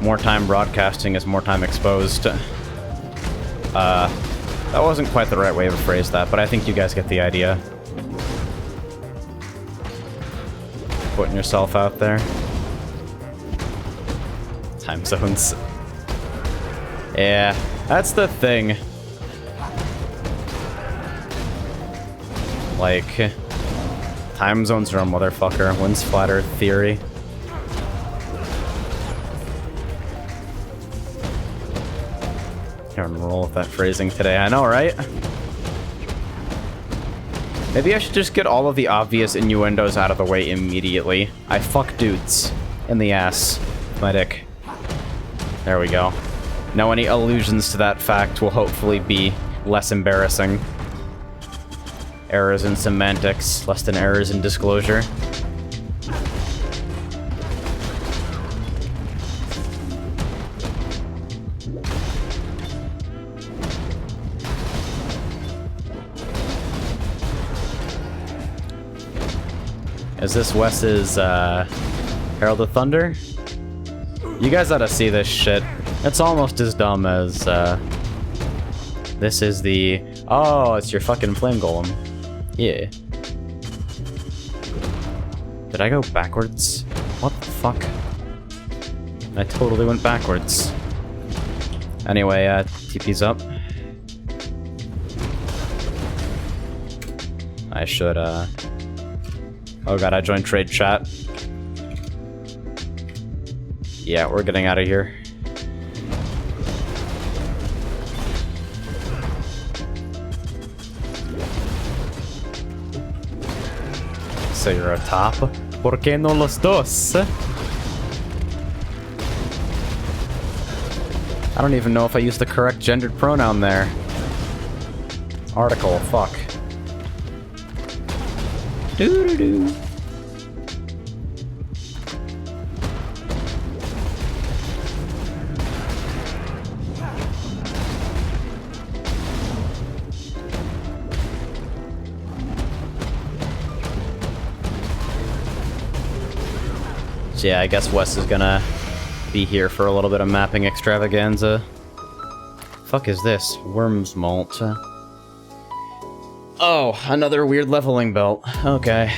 More time broadcasting is more time exposed. That wasn't quite the right way to phrase that, but I think you guys get the idea. Putting yourself out there. Time zones. Yeah, that's the thing. Like, time zones are a motherfucker. When's flat Earth theory? Can't even roll with that phrasing today, I know, right? Maybe I should just get all of the obvious innuendos out of the way immediately. I fuck dudes in the ass with my dick. There we go. Now any allusions to that fact will hopefully be less embarrassing. Errors in semantics, less than errors in disclosure. Is this Wes's Herald of Thunder? You guys ought to see this shit. It's almost as dumb as this is the... Oh, it's your fucking flame golem. Yeah. Did I go backwards? What the fuck? I totally went backwards. Anyway, TP's up. I should, Oh god, I joined trade chat. Yeah, we're getting out of here. So you're a top? ¿Por qué no los dos? I don't even know if I used the correct gendered pronoun there. Article, fuck. Doo-doo-doo. So yeah, I guess Wes is gonna be here for a little bit of mapping extravaganza. Fuck is this? Worm's Malt. Oh, another weird leveling belt. Okay.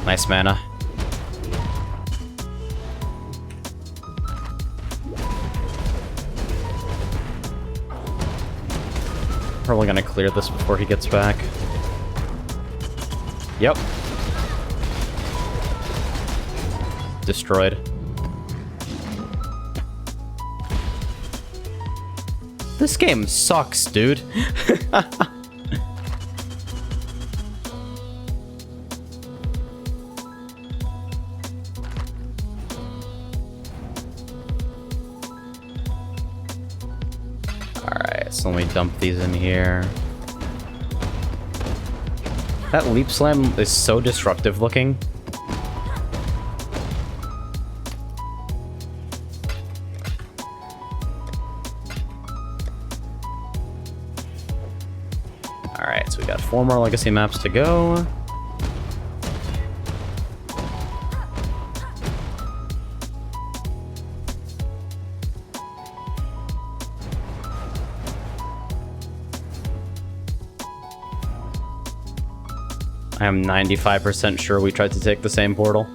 Nice mana. Probably gonna clear this before he gets back. Yep. Destroyed. This game sucks, dude. Alright, so let me dump these in here. That leap slam is so disruptive looking. Alright, so we got 4 more legacy maps to go. I am 95% sure we tried to take the same portal.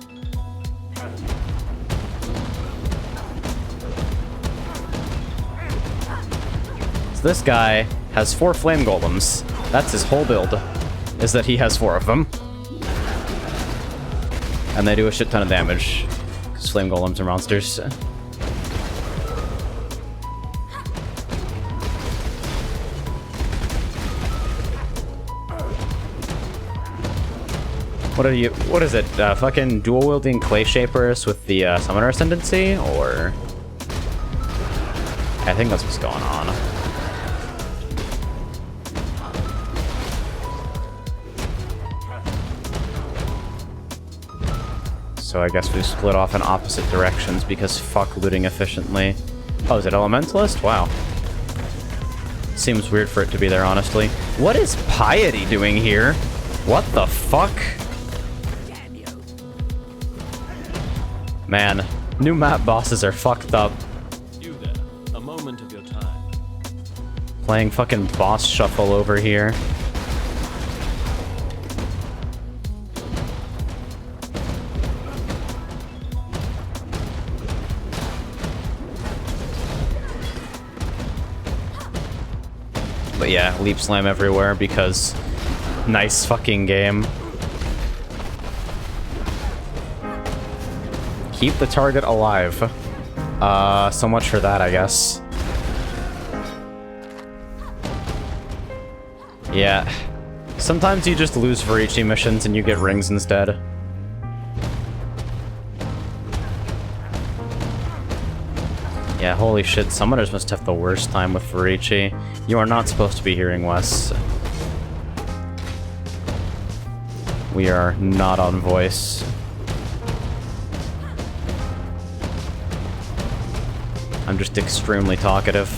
So this guy has 4 flame golems. That's his whole build, is that he has 4 of them. And they do a shit ton of damage, because flame golems are monsters. What is it, fucking dual-wielding clay shapers with the summoner ascendancy, or? I think that's what's going on. So I guess we split off in opposite directions because fuck looting efficiently. Oh, is it Elementalist? Wow. Seems weird for it to be there, honestly. What is Piety doing here? What the fuck? Man, new map bosses are fucked up. You there, a moment of your time. Playing fucking boss shuffle over here. But yeah, leap slam everywhere because nice fucking game. Keep the target alive. So much for that, I guess. Yeah. Sometimes you just lose Varici missions and you get rings instead. Yeah, holy shit, summoners must have the worst time with Varici. You are not supposed to be hearing Wes. We are not on voice. I'm just extremely talkative.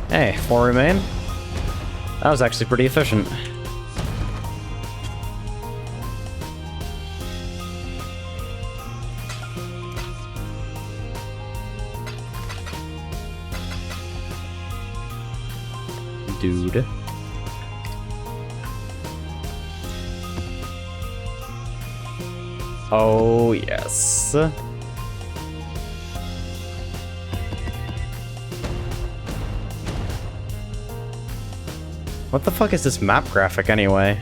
Hey, 4 remain. That was actually pretty efficient. Dude. Oh, yes. What the fuck is this map graphic anyway?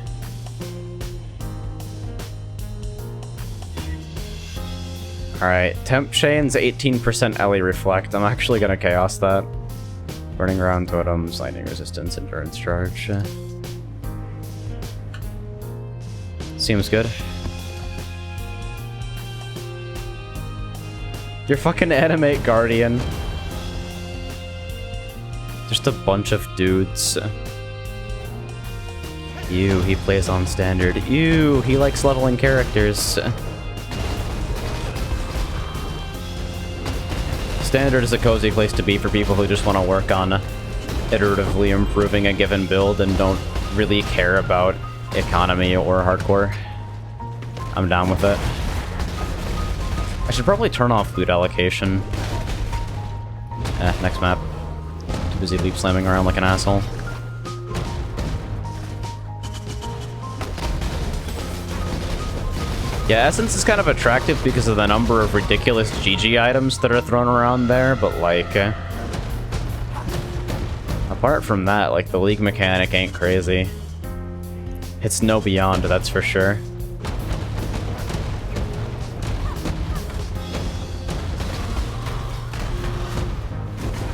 Alright, temp chains, 18% LE reflect. I'm actually gonna chaos that. Burning ground totems, lightning resistance, endurance charge. Seems good. Your fucking animate guardian. Just a bunch of dudes. Ew, he plays on standard. Ew, he likes leveling characters. Standard is a cozy place to be for people who just want to work on iteratively improving a given build and don't really care about economy or hardcore. I'm down with it. I should probably turn off loot allocation. Next map. Too busy leap slamming around like an asshole. Yeah, Essence is kind of attractive because of the number of ridiculous GG items that are thrown around there, but like... apart from that, like, the League mechanic ain't crazy. It's no beyond, that's for sure.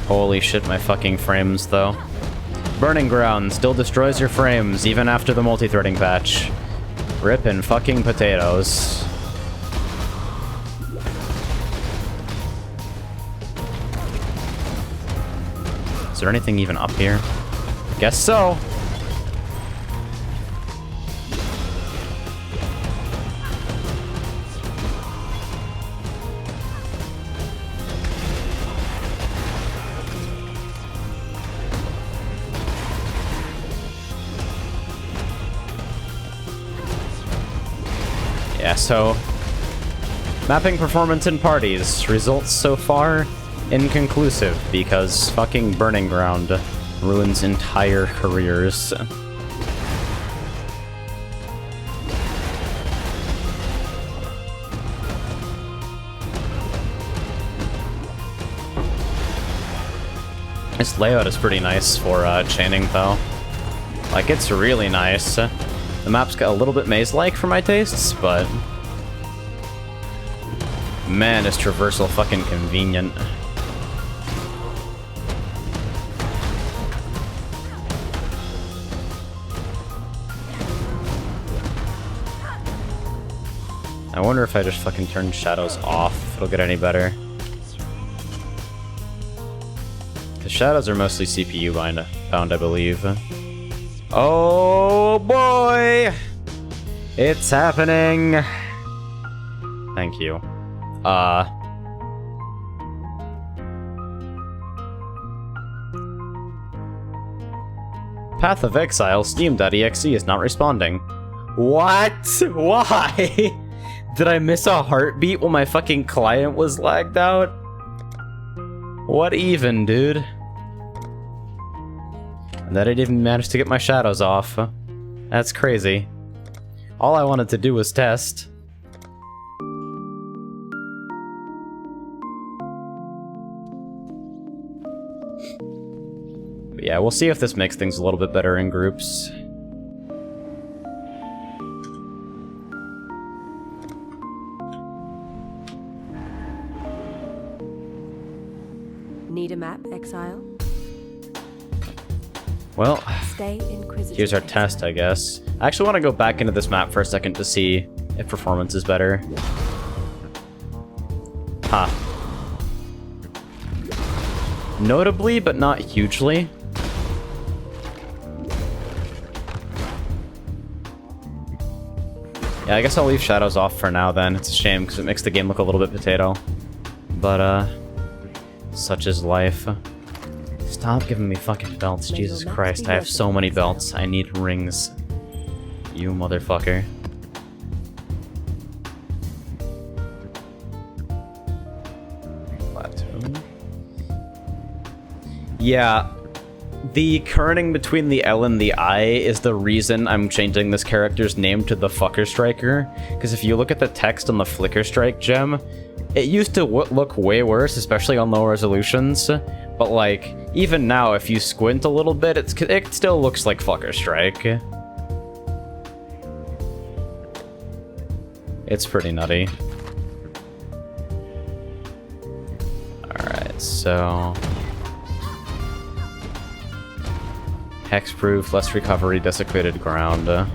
Holy shit, my fucking frames, though. Burning Ground still destroys your frames, even after the multi-threading patch. Rippin' fucking potatoes. Is there anything even up here? Guess so. Yeah, so mapping performance in parties. Results so far inconclusive because fucking Burning Ground ruins entire careers. This layout is pretty nice for chaining though. Like, it's really nice. The map's got a little bit maze-like for my tastes, but... man, is traversal fucking convenient. I wonder if I just fucking turn shadows off, if it'll get any better. The shadows are mostly CPU bound, I believe. Oh boy! It's happening! Thank you. Path of Exile Steam.exe is not responding. What? Why? Did I miss a heartbeat while my fucking client was lagged out? What even, dude? And that I didn't manage to get my shadows off. That's crazy. All I wanted to do was test. yeah, we'll see if this makes things a little bit better in groups. Need a map, Exile? Well, Stay Inquisitor. here's our test, I guess. I actually want to go back into this map for a second to see if performance is better. Huh. Notably, but not hugely. Yeah, I guess I'll leave shadows off for now then. It's a shame because it makes the game look a little bit potato. But, such is life. Stop giving me fucking belts, Jesus Christ. I have so many belts. I need rings. You motherfucker. Platoon. Yeah. The kerning between the L and the I is the reason I'm changing this character's name to the Fucker Striker. Because if you look at the text on the Flicker Strike gem, it used to look way worse, especially on low resolutions. But like, even now, if you squint a little bit, it still looks like Flicker Strike. It's pretty nutty. Alright, so... Hexproof, less recovery, desecrated ground. Let's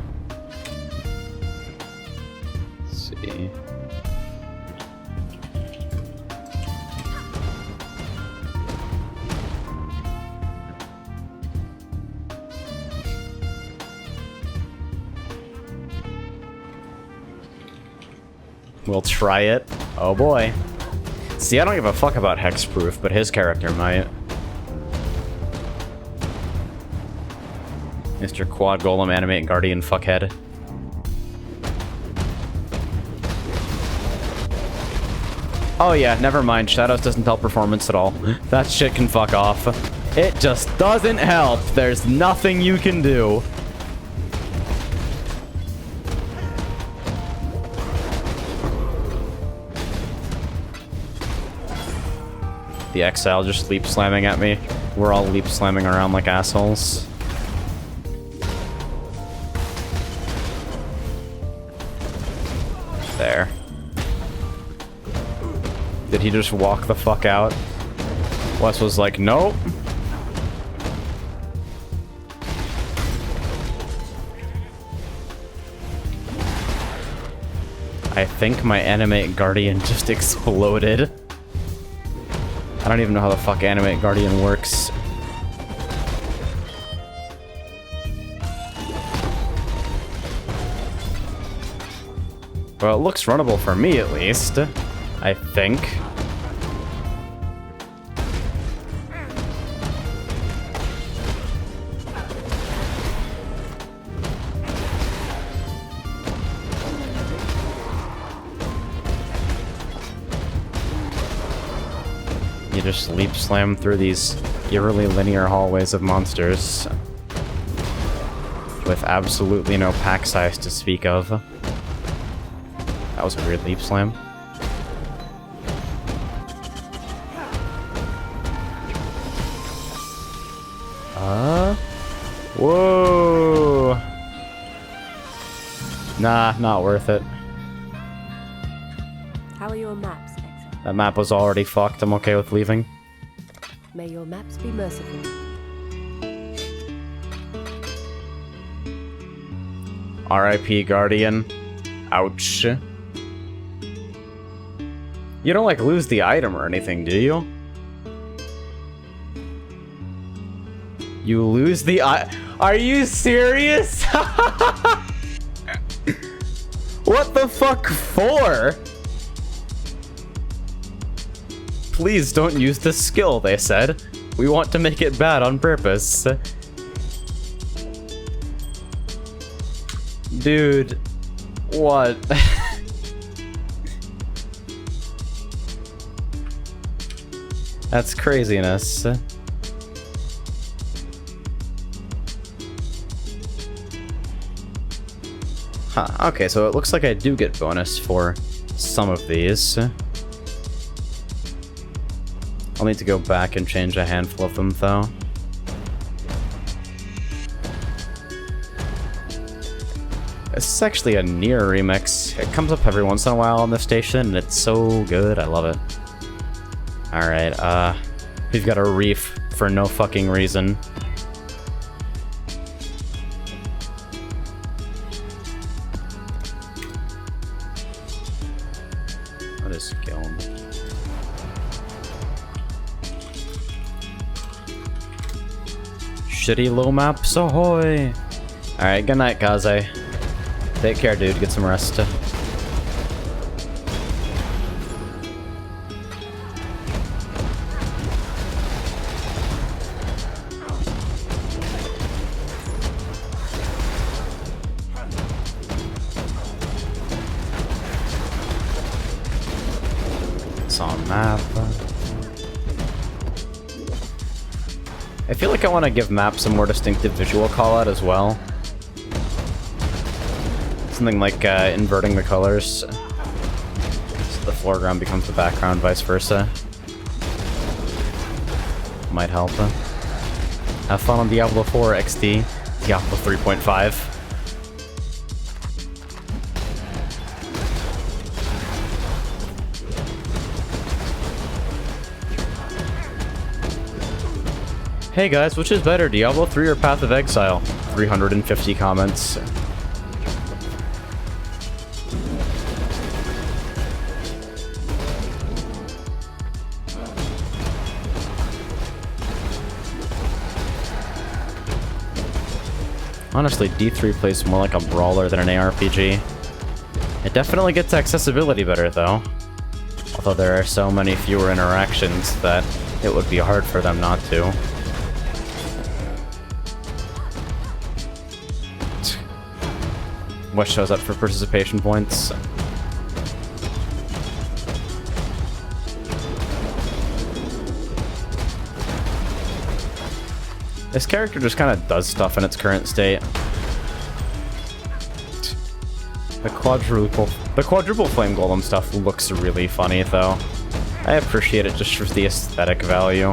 see. We'll try it. Oh boy. See, I don't give a fuck about hexproof, but his character might. Mr. Quad Golem Animate Guardian Fuckhead. Oh yeah, never mind. Shadows doesn't help performance at all. That shit can fuck off. It just doesn't help. There's nothing you can do. The Exile just leap slamming at me. We're all leap slamming around like assholes. There. Did he just walk the fuck out? Wes was like, nope. I think my Animate Guardian just exploded. I don't even know how the fuck Animate Guardian works. Well, it looks runnable for me, at least. I think. You just leap slam through these eerily linear hallways of monsters. With absolutely no pack size to speak of. That was a weird leap slam. Whoa! Nah, not worth it. How are your maps, Exile? That map was already fucked. I'm okay with leaving. May your maps be merciful. R.I.P. Guardian. Ouch. You don't, like, lose the item or anything, do you? You lose the Are you serious? What the fuck for? Please don't use the skill, they said. We want to make it bad on purpose. Dude. What? That's craziness. Huh, okay, so it looks like I do get bonus for some of these. I'll need to go back and change a handful of them, though. This is actually a Nier remix. It comes up every once in a while on the station, and it's so good. I love it. Alright, we've got a reef for no fucking reason. What is kiln? Shitty low maps, ahoy! Alright, good night, Kaze. Take care, dude. Get some rest. It's on map. I feel like I want to give maps a more distinctive visual call-out as well. Something like inverting the colors, so the foreground becomes the background, vice versa. Might help. Have fun on Diablo 4 XD, Diablo 3.5. Hey guys, which is better, Diablo 3 or Path of Exile? 350 comments. Honestly, D3 plays more like a brawler than an ARPG. It definitely gets accessibility better, though. Although there are so many fewer interactions that it would be hard for them not to. What shows up for participation points? This character just kind of does stuff in its current state. The quadruple flame golem stuff looks really funny, though. I appreciate it just for the aesthetic value.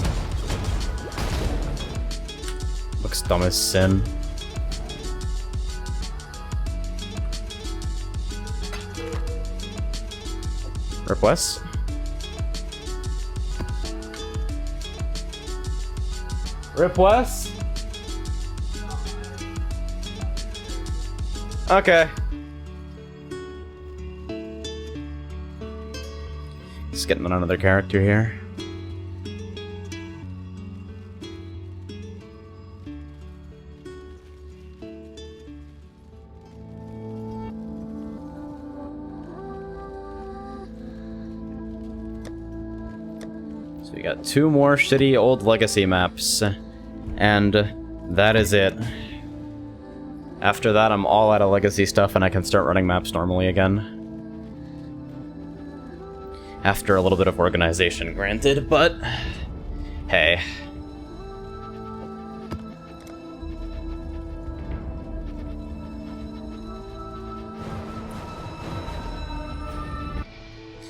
Looks dumb as sin. Rip Wes? Rip Wes? Okay. Just getting another character here. So we got 2 more shitty old legacy maps. And that is it. After that, I'm all out of legacy stuff and I can start running maps normally again. After a little bit of organization, granted, but hey.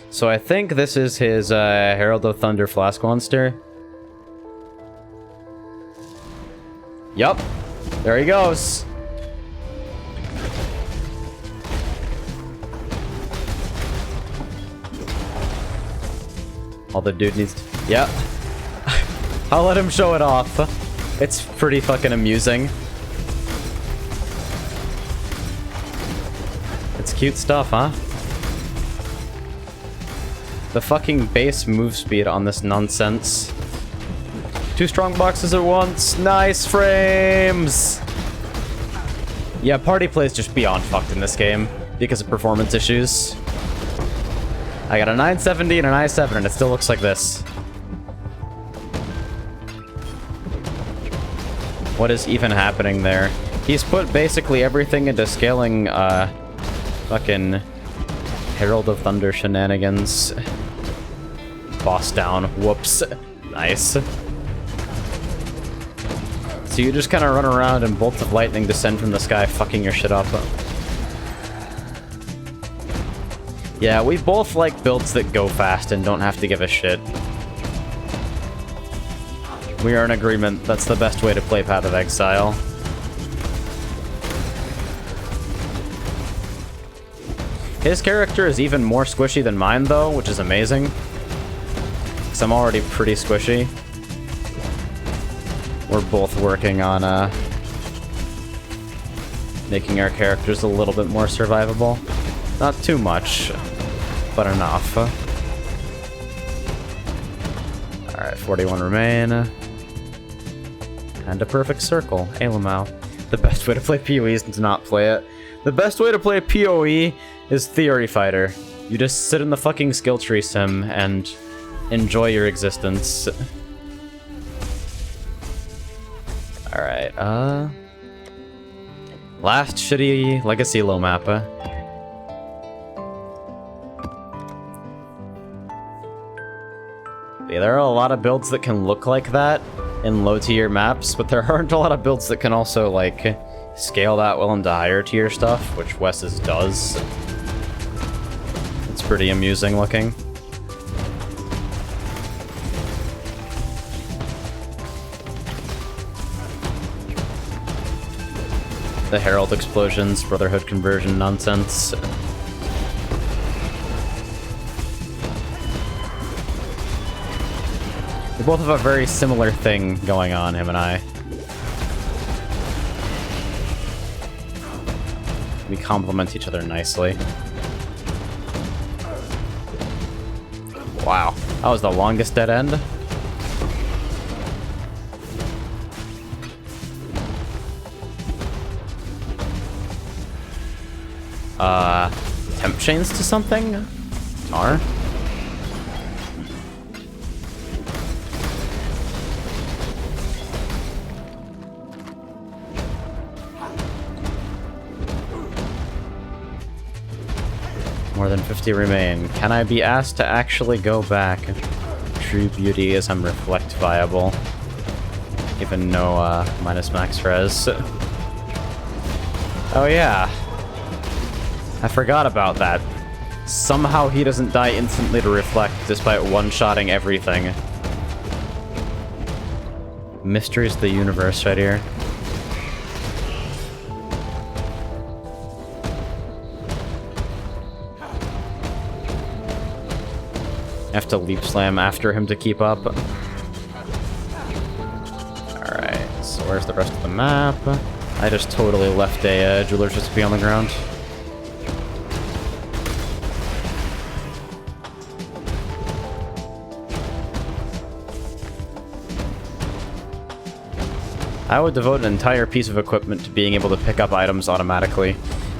So I think this is his Herald of Thunder Flask Monster. Yup. There he goes. All the dude needs to... Yeah. I'll let him show it off. It's pretty fucking amusing. It's cute stuff, huh? The fucking base move speed on this nonsense. 2 strong boxes at once. Nice frames! Yeah, party play is just beyond fucked in this game because of performance issues. I got a 970 and an i7 and it still looks like this. What is even happening there? He's put basically everything into scaling, fucking Herald of Thunder shenanigans. Boss down. Whoops. Nice. So you just kind of run around and bolts of lightning descend from the sky, fucking your shit up. Yeah, we both like builds that go fast and don't have to give a shit. We are in agreement. That's the best way to play Path of Exile. His character is even more squishy than mine, though, which is amazing. Because I'm already pretty squishy. We're both working on making our characters a little bit more survivable. Not too much, but enough. Alright, 41 remain. And a perfect circle. Alamau. The best way to play PoE is to not play it. The best way to play PoE is Theory Fighter. You just sit in the fucking skill tree sim and enjoy your existence. Alright, last shitty Legacy low map. Yeah, there are a lot of builds that can look like that in low tier maps, but there aren't a lot of builds that can also, like, scale that well into higher tier stuff, which Wes's does. It's pretty amusing looking. The Herald explosions, Brotherhood conversion nonsense. We both have a very similar thing going on, him and I. We complement each other nicely. Wow, that was the longest dead end. Temp chains to something? R? More than 50 remain. Can I be asked to actually go back? True beauty is I'm reflect viable. Even no minus max res. Oh yeah. I forgot about that. Somehow he doesn't die instantly to reflect despite one-shotting everything. Mysteries of the universe right here. I have to leap slam after him to keep up. Alright, so where's the rest of the map? I just totally left a jeweler's recipe on the ground. I would devote an entire piece of equipment to being able to pick up items automatically,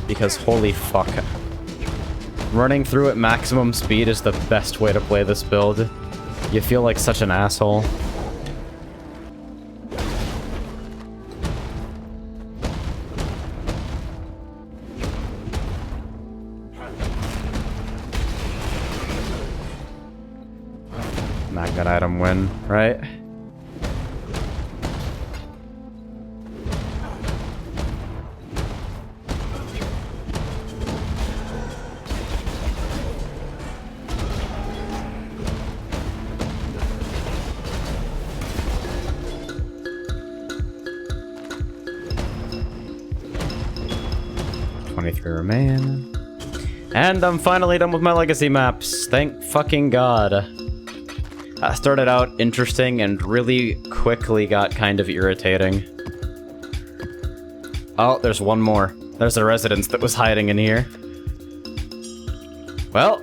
because holy fuck. Running through at maximum speed is the best way to play this build. You feel like such an asshole. Magnet item win, right? Remain. And I'm finally done with my legacy maps. Thank fucking god. Started out interesting and really quickly got kind of irritating. Oh, there's one more. There's a residence that was hiding in here. Well.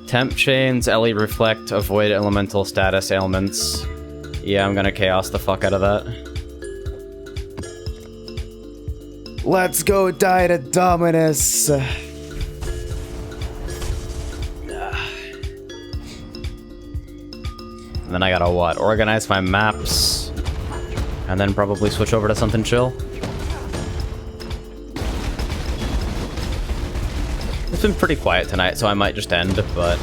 Temp chains, Ellie reflect, avoid elemental status ailments. Yeah, I'm gonna chaos the fuck out of that. Let's go die to Dominus. And then I gotta what? Organize my maps. And then probably switch over to something chill. It's been pretty quiet tonight, so I might just end, but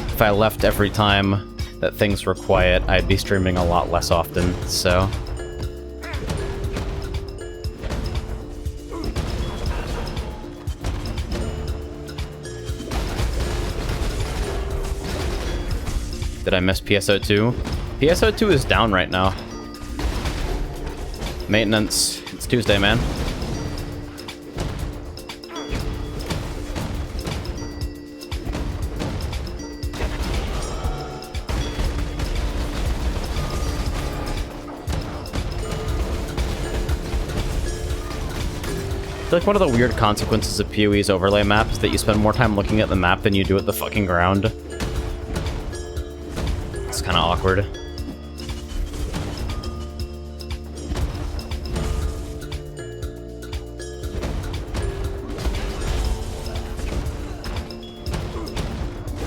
if I left every time that things were quiet, I'd be streaming a lot less often, so. Did I miss PSO2? PSO2 is down right now. Maintenance. It's Tuesday, man. It's like one of the weird consequences of PoE's overlay map is that you spend more time looking at the map than you do at the fucking ground. It's kind of awkward.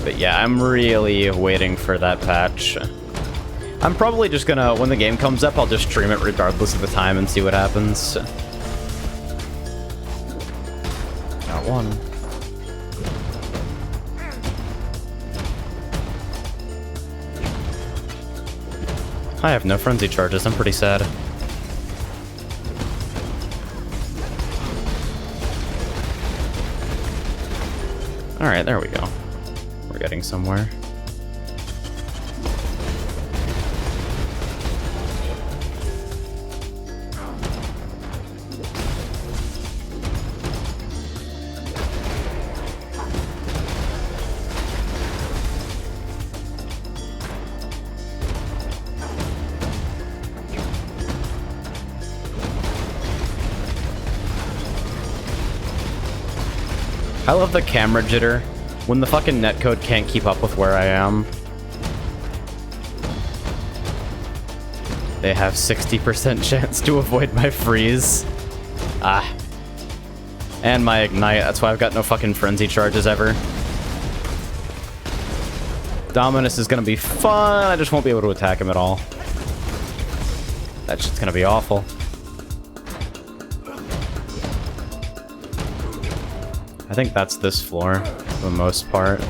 But yeah, I'm really waiting for that patch. I'm probably just gonna, when the game comes up, I'll just stream it regardless of the time and see what happens. Got one. I have no frenzy charges, I'm pretty sad. Alright, there we go. We're getting somewhere. I love the camera jitter when the fucking netcode can't keep up with where I am. They have 60% chance to avoid my freeze. Ah. And my ignite, that's why I've got no fucking frenzy charges ever. Dominus is gonna be fun, I just won't be able to attack him at all. That shit's gonna be awful. I think that's this floor, for the most part.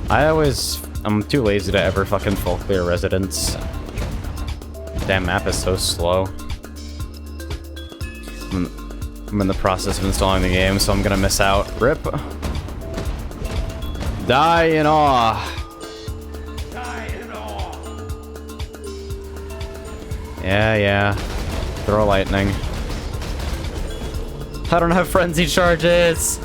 I'm too lazy to ever fucking full clear Residence. Damn map is so slow. I'm in the process of installing the game, so I'm gonna miss out. RIP. Die in awe. Die in awe. Yeah. Throw lightning. I don't have frenzy charges.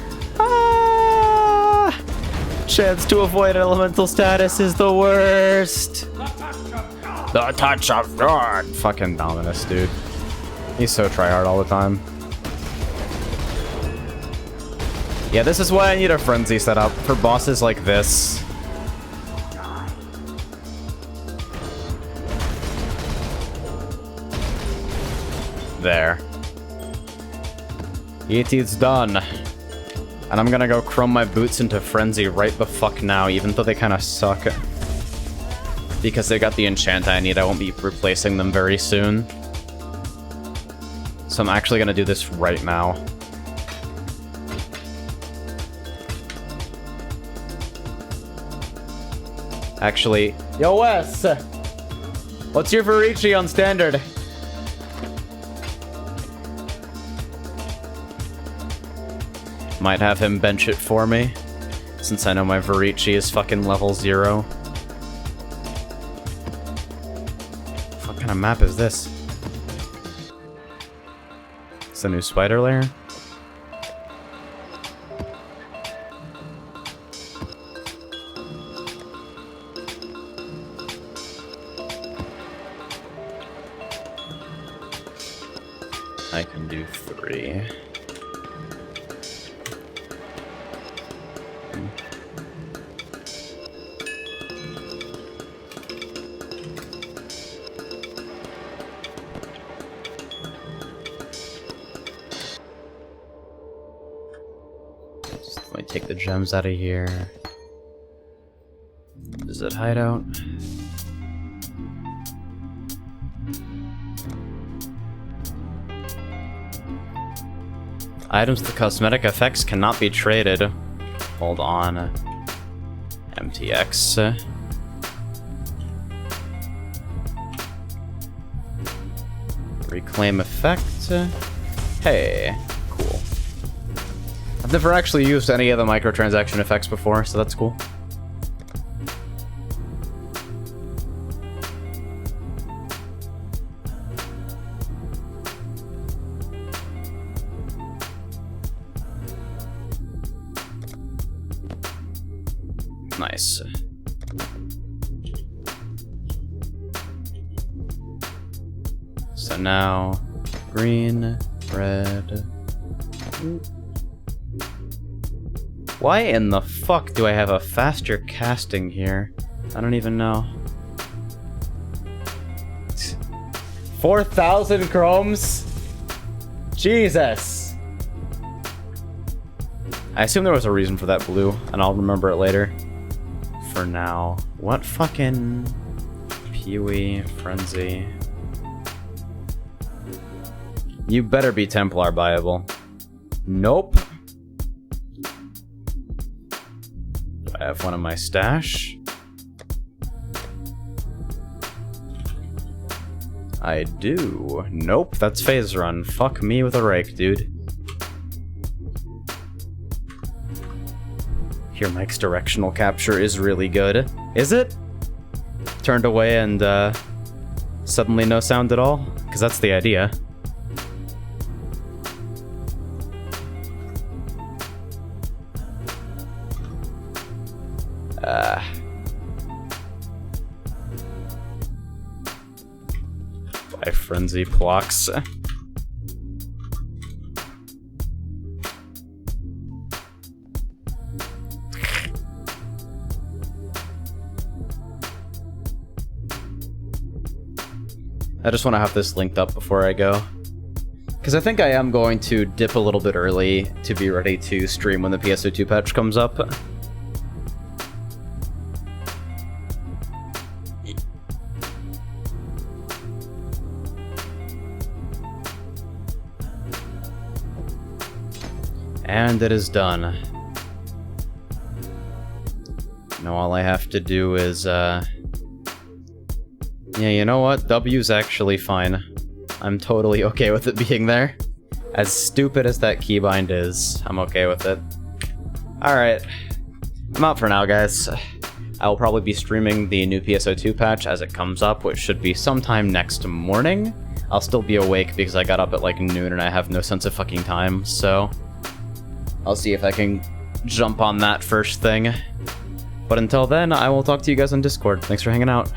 Chance to avoid elemental status is the worst. The touch of God. Fucking Dominus, dude. He's so tryhard all the time. Yeah, this is why I need a frenzy setup for bosses like this. There. E.T.'s done. And I'm gonna go chrome my boots into Frenzy right the fuck now, even though they kind of suck. Because they got the enchant I need, I won't be replacing them very soon. So I'm actually gonna do this right now. Actually, yo Wes! What's your Varici on standard? Might have him bench it for me, since I know my Varici is fucking level 0. What kind of map is this? It's a new spider lair? I can do 3. Let me take the gems out of here. Is it hideout? Items with cosmetic effects cannot be traded. Hold on. MTX. Reclaim effect. Hey, cool. I've never actually used any of the microtransaction effects before, so that's cool. Nice. So now, green, red, Why in the fuck do I have a faster casting here? I don't even know. 4,000 chromes? Jesus! I assume there was a reason for that blue, and I'll remember it later. For now, what fucking... Peewee, Frenzy... You better be Templar buyable. Nope. Do I have one in my stash? I do. Nope, that's Phase Run. Fuck me with a rake, dude. Here, Mike's directional capture is really good. Is it? Turned away and, suddenly no sound at all? Because that's the idea. By Frenzy Plox. I just want to have this linked up before I go. Because I think I am going to dip a little bit early to be ready to stream when the PSO2 patch comes up. And it is done. Now all I have to do is, yeah, you know what? W's actually fine. I'm totally okay with it being there. As stupid as that keybind is, I'm okay with it. Alright. I'm out for now, guys. I will probably be streaming the new PSO2 patch as it comes up, which should be sometime next morning. I'll still be awake because I got up at like noon and I have no sense of fucking time, so... I'll see if I can jump on that first thing. But until then, I will talk to you guys on Discord. Thanks for hanging out.